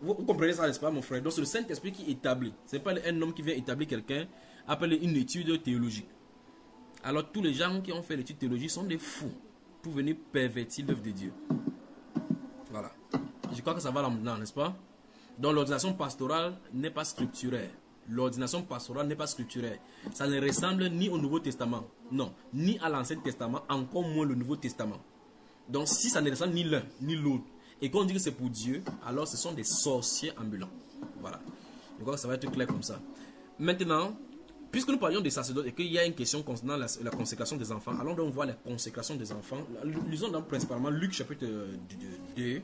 Vous comprenez ça, n'est-ce pas, mon frère? Donc c'est le Saint-Esprit qui établit. Ce n'est pas un homme qui vient établir quelqu'un après une étude théologique. Alors tous les gens qui ont fait l'étude théologique sont des fous pour venir pervertir l'œuvre de Dieu. Voilà. Je crois que ça va là maintenant, n'est-ce pas? Donc l'ordination pastorale n'est pas scripturaire. L'ordination pastorale n'est pas scripturaire. Ça ne ressemble ni au Nouveau Testament, non, ni à l'Ancien Testament, encore moins le Nouveau Testament. Donc si ça ne ressemble ni l'un ni l'autre, et qu'on dit que c'est pour Dieu, alors ce sont des sorciers ambulants. Voilà. Je crois que ça va être clair comme ça. Maintenant, puisque nous parlions des sacerdotes et qu'il y a une question concernant la consécration des enfants, allons donc voir la consécration des enfants. Lisons donc principalement Luc chapitre 2.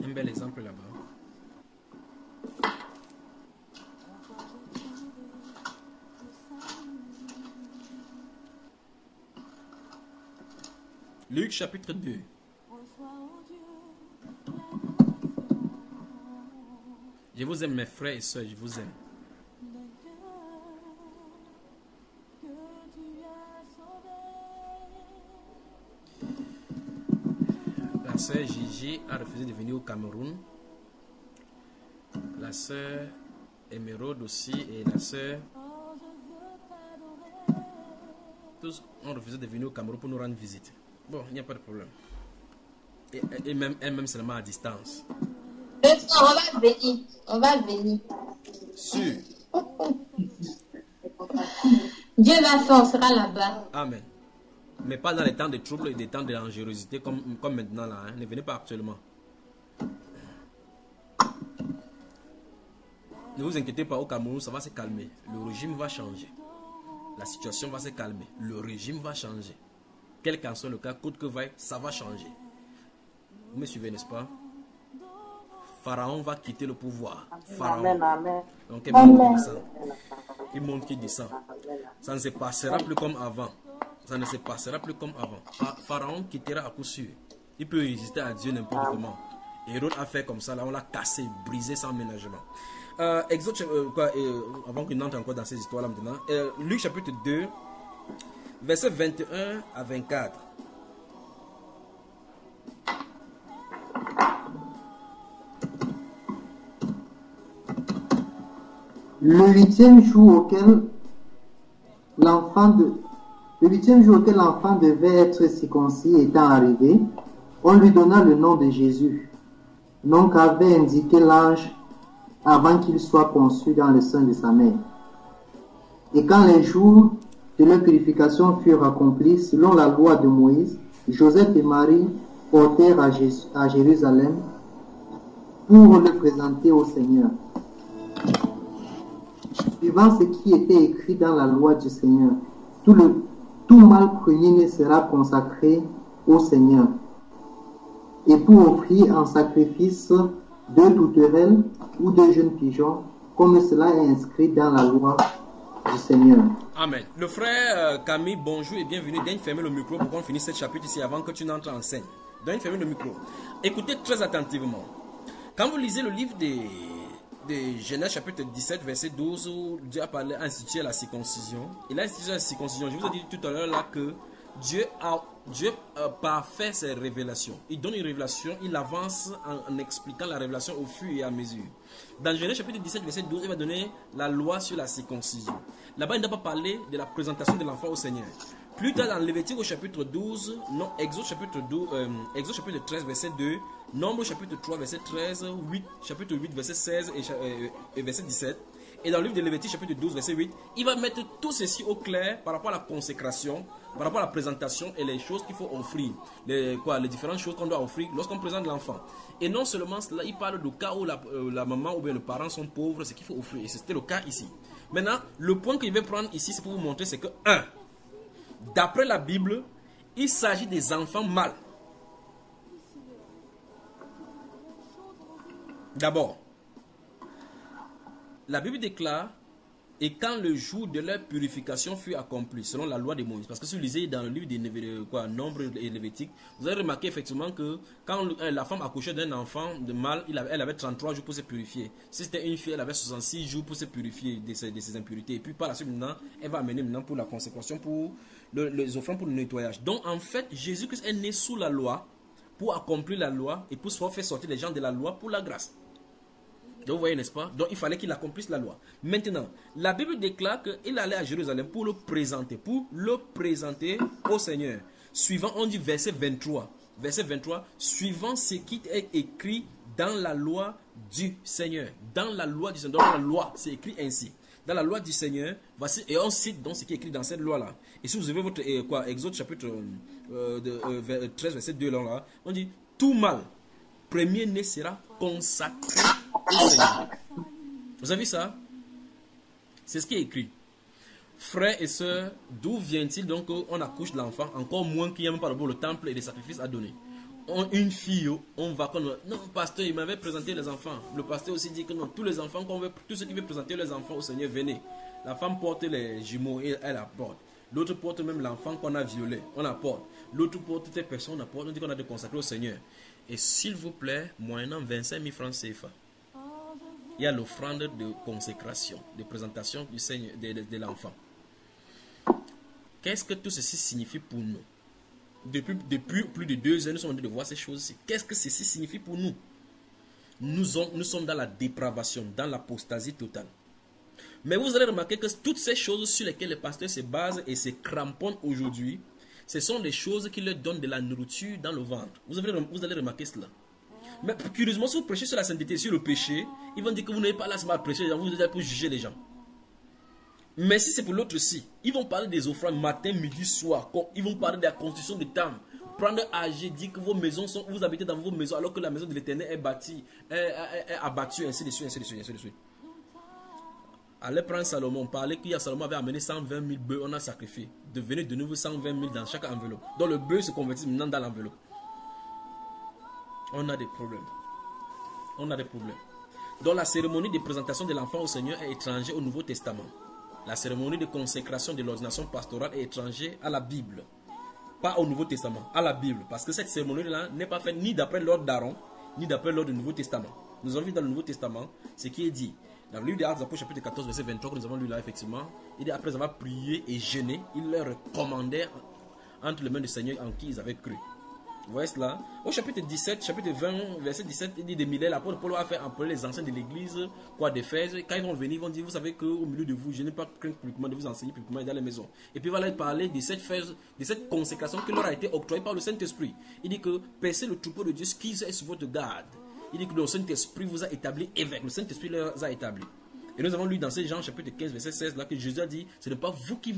Un bel exemple là-bas. Luc chapitre 2. Je vous aime mes frères et sœurs, je vous aime. La sœur Gigi a refusé de venir au Cameroun. La sœur Émeraude aussi et la sœur... Tous ont refusé de venir au Cameroun pour nous rendre visite. Bon, il n'y a pas de problème. Et même elle-même seulement à distance. On va venir. On va venir. Sûr. Dieu va faire, on sera là-bas. Amen. Mais pas dans les temps de troubles et des temps de dangerosité comme maintenant là. Hein. Ne venez pas actuellement. Ne vous inquiétez pas, au Cameroun, ça va se calmer. Le régime va changer. La situation va se calmer. Le régime va changer. Quel qu'en soit le cas, coûte que vaille, ça va changer. Vous me suivez, n'est-ce pas? Pharaon va quitter le pouvoir. Pharaon. Amen. Donc, il monte qui descend. Il monte qui descend. Ça ne se passera plus comme avant. Ça ne se passera plus comme avant. Pharaon quittera à coup sûr. Il peut résister à Dieu n'importe comment. Hérode a fait comme ça, là on l'a cassé, brisé sans ménagement. Exode, avant qu'il n'entre encore dans ces histoires là maintenant. Luc chapitre 2, verset 21 à 24. Le huitième jour auquel l'enfant devait être circoncis étant arrivé, on lui donna le nom de Jésus, nom qu'avait indiqué l'ange avant qu'il soit conçu dans le sein de sa mère. Et quand les jours de leur purification furent accomplis, selon la loi de Moïse, Joseph et Marie portèrent à Jérusalem pour le présenter au Seigneur. Suivant ce qui était écrit dans la loi du Seigneur, tout mâle premier-né sera consacré au Seigneur. Et pour offrir en sacrifice 2 tourterelles ou 2 jeunes pigeons, comme cela est inscrit dans la loi du Seigneur. Amen. Le frère Camille, bonjour et bienvenue. Donne fermer le micro pour qu'on finisse ce chapitre ici avant que tu n'entres en scène. Donne fermer le micro. Écoutez très attentivement. Quand vous lisez le livre de Genèse chapitre 17 verset 12 où Dieu a parlé, institué la circoncision. Il a institué la circoncision. Je vous ai dit tout à l'heure là que Dieu parfait ses révélations. Il donne une révélation, il avance en expliquant la révélation au fur et à mesure. Dans Genèse chapitre 17 verset 12, il va donner la loi sur la circoncision. Là-bas, il n'a pas parlé de la présentation de l'enfant au Seigneur. Plus tard dans Lévitique au chapitre 12, non, Exode chapitre 13 verset 2, Nombre chapitre 3 verset 13, chapitre 8 verset 16 et verset 17. Et dans le livre de Lévitique chapitre 12 verset 8, il va mettre tout ceci au clair par rapport à la consécration, par rapport à la présentation et les choses qu'il faut offrir. Les différentes choses qu'on doit offrir lorsqu'on présente l'enfant. Et non seulement cela, il parle du cas où la maman ou bien les parents sont pauvres, c'est qu'il faut offrir. Et c'était le cas ici. Maintenant, le point qu'il veut prendre ici, c'est pour vous montrer, c'est que 1. D'après la Bible, il s'agit des enfants mâles. D'abord, la Bible déclare, et quand le jour de leur purification fut accompli, selon la loi de Moïse. Parce que si vous lisez dans le livre des Nombre et Lévitique, vous allez remarquer effectivement que quand la femme accouchait d'un enfant de mâle, elle avait 33 jours pour se purifier. Si c'était une fille, elle avait 66 jours pour se purifier de ses impurités. Et puis par la suite, maintenant, elle va amener maintenant pour la consécration, pour les offrandes pour le nettoyage. Donc en fait, Jésus-Christ est né sous la loi pour accomplir la loi et pour faire sortir les gens de la loi pour la grâce. Donc vous voyez, n'est-ce pas? Donc il fallait qu'il accomplisse la loi. Maintenant, la Bible déclare qu'il allait à Jérusalem pour le présenter au Seigneur. Suivant, on dit verset 23. Verset 23, suivant ce qui est écrit dans la loi du Seigneur. Dans la loi du Seigneur. Dans la loi, c'est écrit ainsi. Dans la loi du Seigneur, voici, et on cite donc ce qui est écrit dans cette loi-là. Et si vous avez votre Exode chapitre 13, verset 2, là, on dit, tout mâle premier-né sera consacré au Seigneur. Vous avez vu ça? C'est ce qui est écrit. Frères et sœurs, d'où vient-il donc qu'on accouche l'enfant, encore moins qu'il n'y a même pas le temple et les sacrifices à donner? Une fille, on va comme... Non, pasteur, il m'avait présenté les enfants. Le pasteur aussi dit que non, tous les enfants, tous ceux qui veulent présenter les enfants au Seigneur, venez. La femme porte les jumeaux et elle apporte. L'autre porte même l'enfant qu'on a violé, on apporte. L'autre porte toutes les personnes, on apporte. On dit qu'on a de consacrer au Seigneur. Et s'il vous plaît, moyennant 25 000 francs CFA, il y a l'offrande de consécration, de présentation du Seigneur, de l'enfant. Qu'est-ce que tout ceci signifie pour nous? Depuis plus de 2 ans, nous sommes en train de voir ces choses-ci. Qu'est-ce que ceci signifie pour nous? Nous sommes dans la dépravation, dans l'apostasie totale. Mais vous allez remarquer que toutes ces choses sur lesquelles les pasteurs se basent et se cramponnent aujourd'hui, ce sont les choses qui leur donnent de la nourriture dans le ventre. Vous allez remarquer cela. Mais curieusement, si vous prêchez sur la sainteté, sur le péché, ils vont dire que vous n'avez pas là à prêcher les gens, vous êtes là pour juger les gens. Mais si c'est pour l'autre-ci, ils vont parler des offrandes matin, midi, soir. Ils vont parler de la construction de temple. Prendre âgé, dire que vos maisons sont, vous habitez dans vos maisons alors que la maison de l'Éternel est bâtie, est abattue, ainsi de suite, ainsi de suite, ainsi de suite. Allez prendre Salomon, parler qu'il y a Salomon avait amené 120 000 bœufs, on a sacrifié. Devenez de nouveau 120 000 dans chaque enveloppe. Donc le bœuf se convertit maintenant dans l'enveloppe. On a des problèmes. On a des problèmes. Donc la cérémonie de présentation de l'enfant au Seigneur est étrangère au Nouveau Testament. La cérémonie de consécration de l'ordination pastorale est étrangère à la Bible. Pas au Nouveau Testament, à la Bible. Parce que cette cérémonie-là n'est pas faite ni d'après l'ordre d'Aaron, ni d'après l'ordre du Nouveau Testament. Nous avons vu dans le Nouveau Testament ce qui est dit. Dans le livre des Actes des Apôtres, chapitre 14, verset 23, que nous avons lu là, effectivement, il dit après avoir prié et jeûné, il leur recommandait entre les mains du Seigneur en qui ils avaient cru. Vous voyez cela? Au chapitre 17, chapitre 20, verset 17, il dit de Milet, l'apôtre Paul a fait appeler les anciens de l'église, quoi, d'Éphèse. Quand ils vont venir, ils vont dire, vous savez qu'au milieu de vous, je n'ai pas craint publiquement de vous enseigner publiquement dans les maisons. Et puis il va leur parler de cette consécration qui leur a été octroyée par le Saint-Esprit. Il dit que percez le troupeau de Dieu, ce qui est sous votre garde. Il dit que le Saint-Esprit vous a établi évêque. Le Saint-Esprit les a établis. Et nous avons lu dans Jean chapitre 15, verset 16, là que Jésus a dit, ce n'est pas vous qui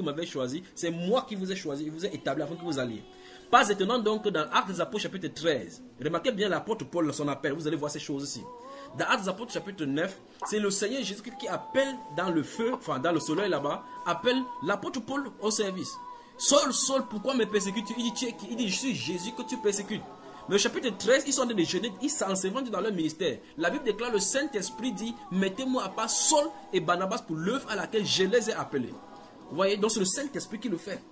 m'avez choisi, c'est moi qui vous ai choisi, je vous ai établi afin que vous alliez. Pas étonnant donc que dans Actes des Apôtres chapitre 13, remarquez bien l'apôtre Paul, son appel, vous allez voir ces choses ici. Dans Actes des Apôtres chapitre 9, c'est le Seigneur Jésus qui appelle dans le feu, enfin dans le soleil là-bas, appelle l'apôtre Paul au service. Saul, Saul, pourquoi me persécutes-tu? Il dit, je suis Jésus que tu persécutes. Mais au chapitre 13, ils sont en train de jeûner, ils s'ensevelissent dans leur ministère. La Bible déclare, le Saint-Esprit dit, mettez-moi à part Saul et Barnabas pour l'œuvre à laquelle je les ai appelés. Vous voyez, donc c'est le Saint-Esprit qui le fait.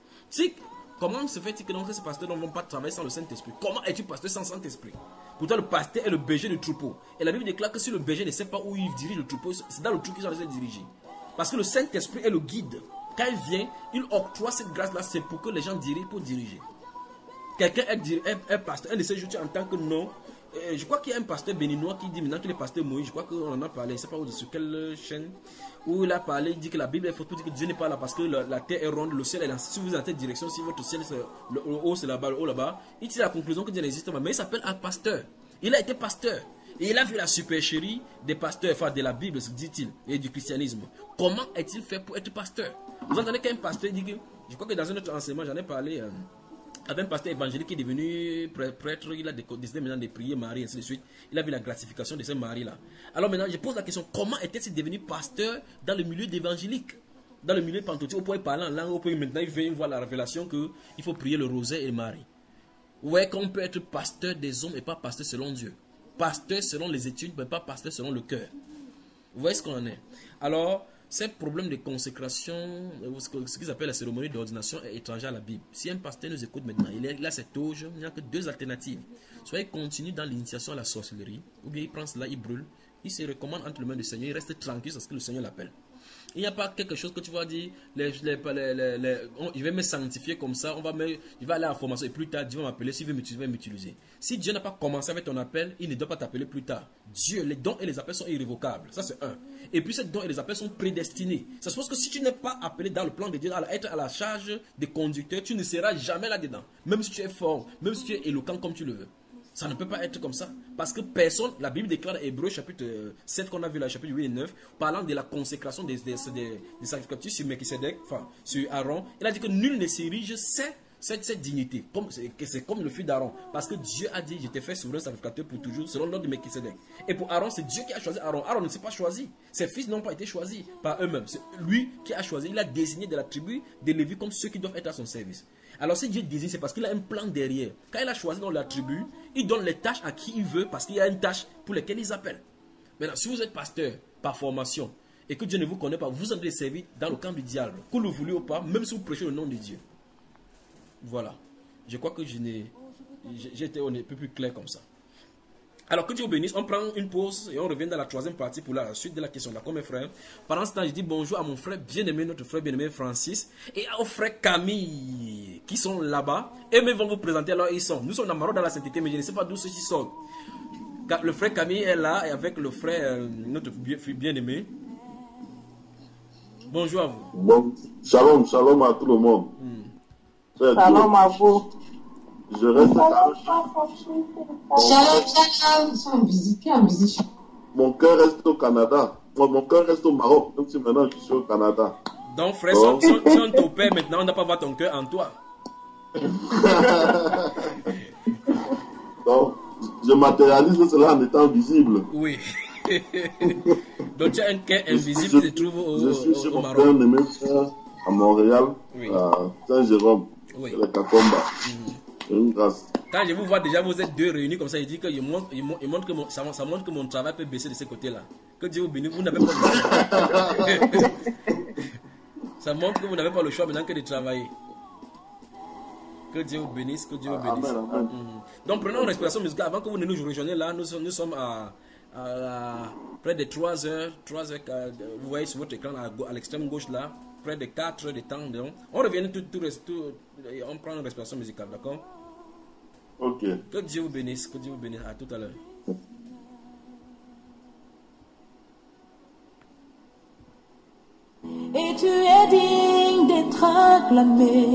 Comment se fait-il que ces pasteurs ne vont pas travailler sans le Saint-Esprit? Comment es-tu pasteur sans Saint-Esprit? Pourtant, le pasteur est le berger du troupeau. Et la Bible déclare que si le berger ne sait pas où il dirige le troupeau, c'est dans le troupeau qu'ils sont dirigés. Parce que le Saint-Esprit est le guide. Quand il vient, il octroie cette grâce-là, c'est pour que les gens dirigent pour diriger. Quelqu'un est pasteur, un de ces jours, tu entends que non. Je crois qu'il y a un pasteur béninois qui dit maintenant qu'il est pasteur Moïse. Je crois qu'on en a parlé, je ne sais pas sur quelle chaîne. Où il a parlé, il dit que la Bible est fausse pour dire que Dieu n'est pas là parce que la terre est ronde, le ciel est là. Si vous êtes dans cette direction, si votre ciel, le haut c'est là-bas, le haut là-bas, il tire la conclusion que Dieu n'existe pas. Mais il s'appelle un pasteur. Il a été pasteur. Et il a vu la supercherie des pasteurs, enfin de la Bible, dit-il, et du christianisme. Comment est-il fait pour être pasteur? Vous entendez qu'un pasteur dit que, je crois que dans un autre enseignement, j'en ai parlé. Avec un pasteur évangélique qui est devenu prêtre, il a décidé maintenant de prier Marie, ainsi de suite. Il a vu la gratification de ces maris-là. Alors maintenant, je pose la question, comment était-il devenu pasteur dans le milieu d'évangélique? Dans le milieu pentecôtiste, au point de parler en langue, au point maintenant, il vient voir la révélation qu'il faut prier le rosaire et Marie. Vous voyez qu'on peut être pasteur des hommes et pas pasteur selon Dieu. Pasteur selon les études, mais pas pasteur selon le cœur. Vous voyez ce qu'on en est. Alors, ces problèmes de consécration, ce qu'ils appellent la cérémonie d'ordination, est étranger à la Bible. Si un pasteur nous écoute maintenant, il a cette auge, il n'y a que deux alternatives. Soit il continue dans l'initiation à la sorcellerie, ou bien il prend cela, il brûle, il se recommande entre les mains du Seigneur, il reste tranquille parce que le Seigneur l'appelle. Il n'y a pas quelque chose que tu vas dire, je vais me sanctifier comme ça, je vais aller en formation et plus tard, Dieu va m'appeler, s'il veut m'utiliser. Si Dieu n'a pas commencé avec ton appel, il ne doit pas t'appeler plus tard. Dieu, les dons et les appels sont irrévocables. Ça c'est un. Et puis ces dons et les appels sont prédestinés. Ça suppose que si tu n'es pas appelé dans le plan de Dieu, à être à la charge des conducteurs, tu ne seras jamais là-dedans. Même si tu es fort, même si tu es éloquent comme tu le veux. Ça ne peut pas être comme ça. Parce que personne, la Bible déclare dans Hébreux chapitre 7 qu'on a vu là, chapitre 8 et 9, parlant de la consécration des sacrificatures sur Melchisedec, enfin sur Aaron, il a dit que nul ne s'érige cette dignité. C'est comme le fils d'Aaron. Parce que Dieu a dit, je t'ai fait souverain sacrificateur pour toujours, selon l'ordre de Melchisedec. Et pour Aaron, c'est Dieu qui a choisi Aaron. Aaron ne s'est pas choisi. Ses fils n'ont pas été choisis par eux-mêmes. C'est lui qui a choisi. Il a désigné de la tribu de Lévi comme ceux qui doivent être à son service. Alors si Dieu désigne, c'est parce qu'il a un plan derrière. Quand il a choisi dans la tribu, il donne les tâches à qui il veut parce qu'il y a une tâche pour laquelle il appelle. Maintenant, si vous êtes pasteur par formation et que Dieu ne vous connaît pas, vous allez servir dans le camp du diable, que vous voulez ou pas, même si vous prêchez le nom de Dieu. Voilà. Je crois que j'ai été un peu plus clair comme ça. Alors que Dieu vous bénisse, on prend une pause et on revient dans la troisième partie pour la suite de la question. D'accord mes frères? Pendant ce temps, je dis bonjour à mon frère bien-aimé, notre frère bien-aimé Francis, et au frère Camille qui sont là-bas. Et ils vont vous présenter alors ils sont. Nous sommes dans la sainteté, mais je ne sais pas d'où ceux-ci sont. Le frère Camille est là et avec le frère, notre bien-aimé. Bonjour à vous. Bon, shalom à tout le monde. Shalom à vous. Je reste Mon cœur reste au Canada. Mon cœur reste au Maroc. Donc si maintenant je suis au Canada. Donc frère, si on t'opère maintenant, on n'a pas voir ton cœur en toi. Donc, je matérialise cela en étant visible. Oui. Donc tu as un cœur invisible qui se trouve au Maroc. Je suis mon frère à Montréal, oui. À Saint-Jérôme, oui. Le Kakomba. Une grâce. Quand je vous vois déjà, vous êtes deux réunis comme ça, il dit que ça montre que mon travail peut baisser de ce côté-là. Que Dieu vous bénisse, vous n'avez pas le choix. Ça montre que vous n'avez pas le choix maintenant que de travailler. Que Dieu vous bénisse, que Dieu vous bénisse. Amen, amen. Donc prenons une respiration musicale. Avant que vous ne nous rejoigniez là, nous sommes à près de 3 heures. Vous voyez sur votre écran à l'extrême gauche là, près de 4 heures de temps. Donc, on revient tout, on prend une respiration musicale, d'accord? Ok. Que Dieu vous bénisse. Que Dieu vous bénisse. À tout à l'heure. Et tu es digne d'être acclamé.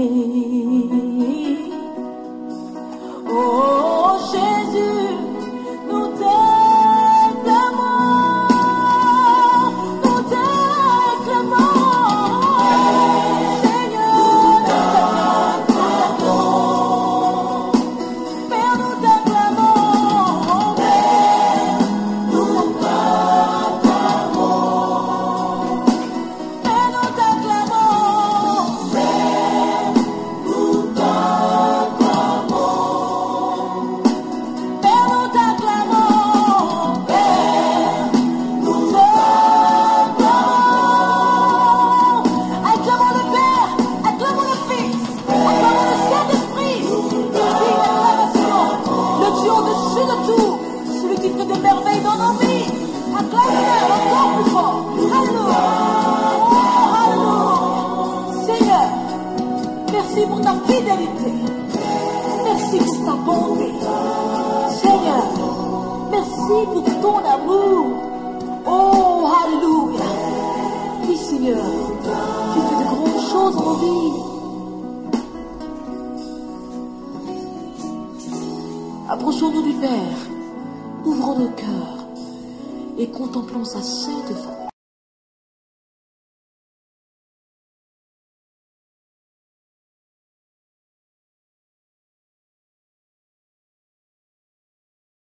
Oh Jésus, nous t'acclamons, nous t'acclamons. Seigneur, nous t'acclamons. Père, nous t'acclamons. Père, nous t'acclamons. Père, nous t'acclamons. Père, nous t'acclamons. Père, nous t'acclamons. Père, nous t'acclamons. Acclamons le Père, acclamons le Fils, acclamons le Saint-Esprit. Digne acclamation, le Dieu au-dessus de tout, celui qui fait des merveilles dans nos vies. Acclame-le encore plus fort. Alléluia. Oh, alléluia. Seigneur, merci pour ta fidélité. Merci pour ta bonté. Seigneur, merci pour ton amour. Oh, alléluia. Oui, Seigneur, tu fais de grandes choses en vie. Approchons-nous du Père, ouvrons nos cœurs et contemplons sa sainte face.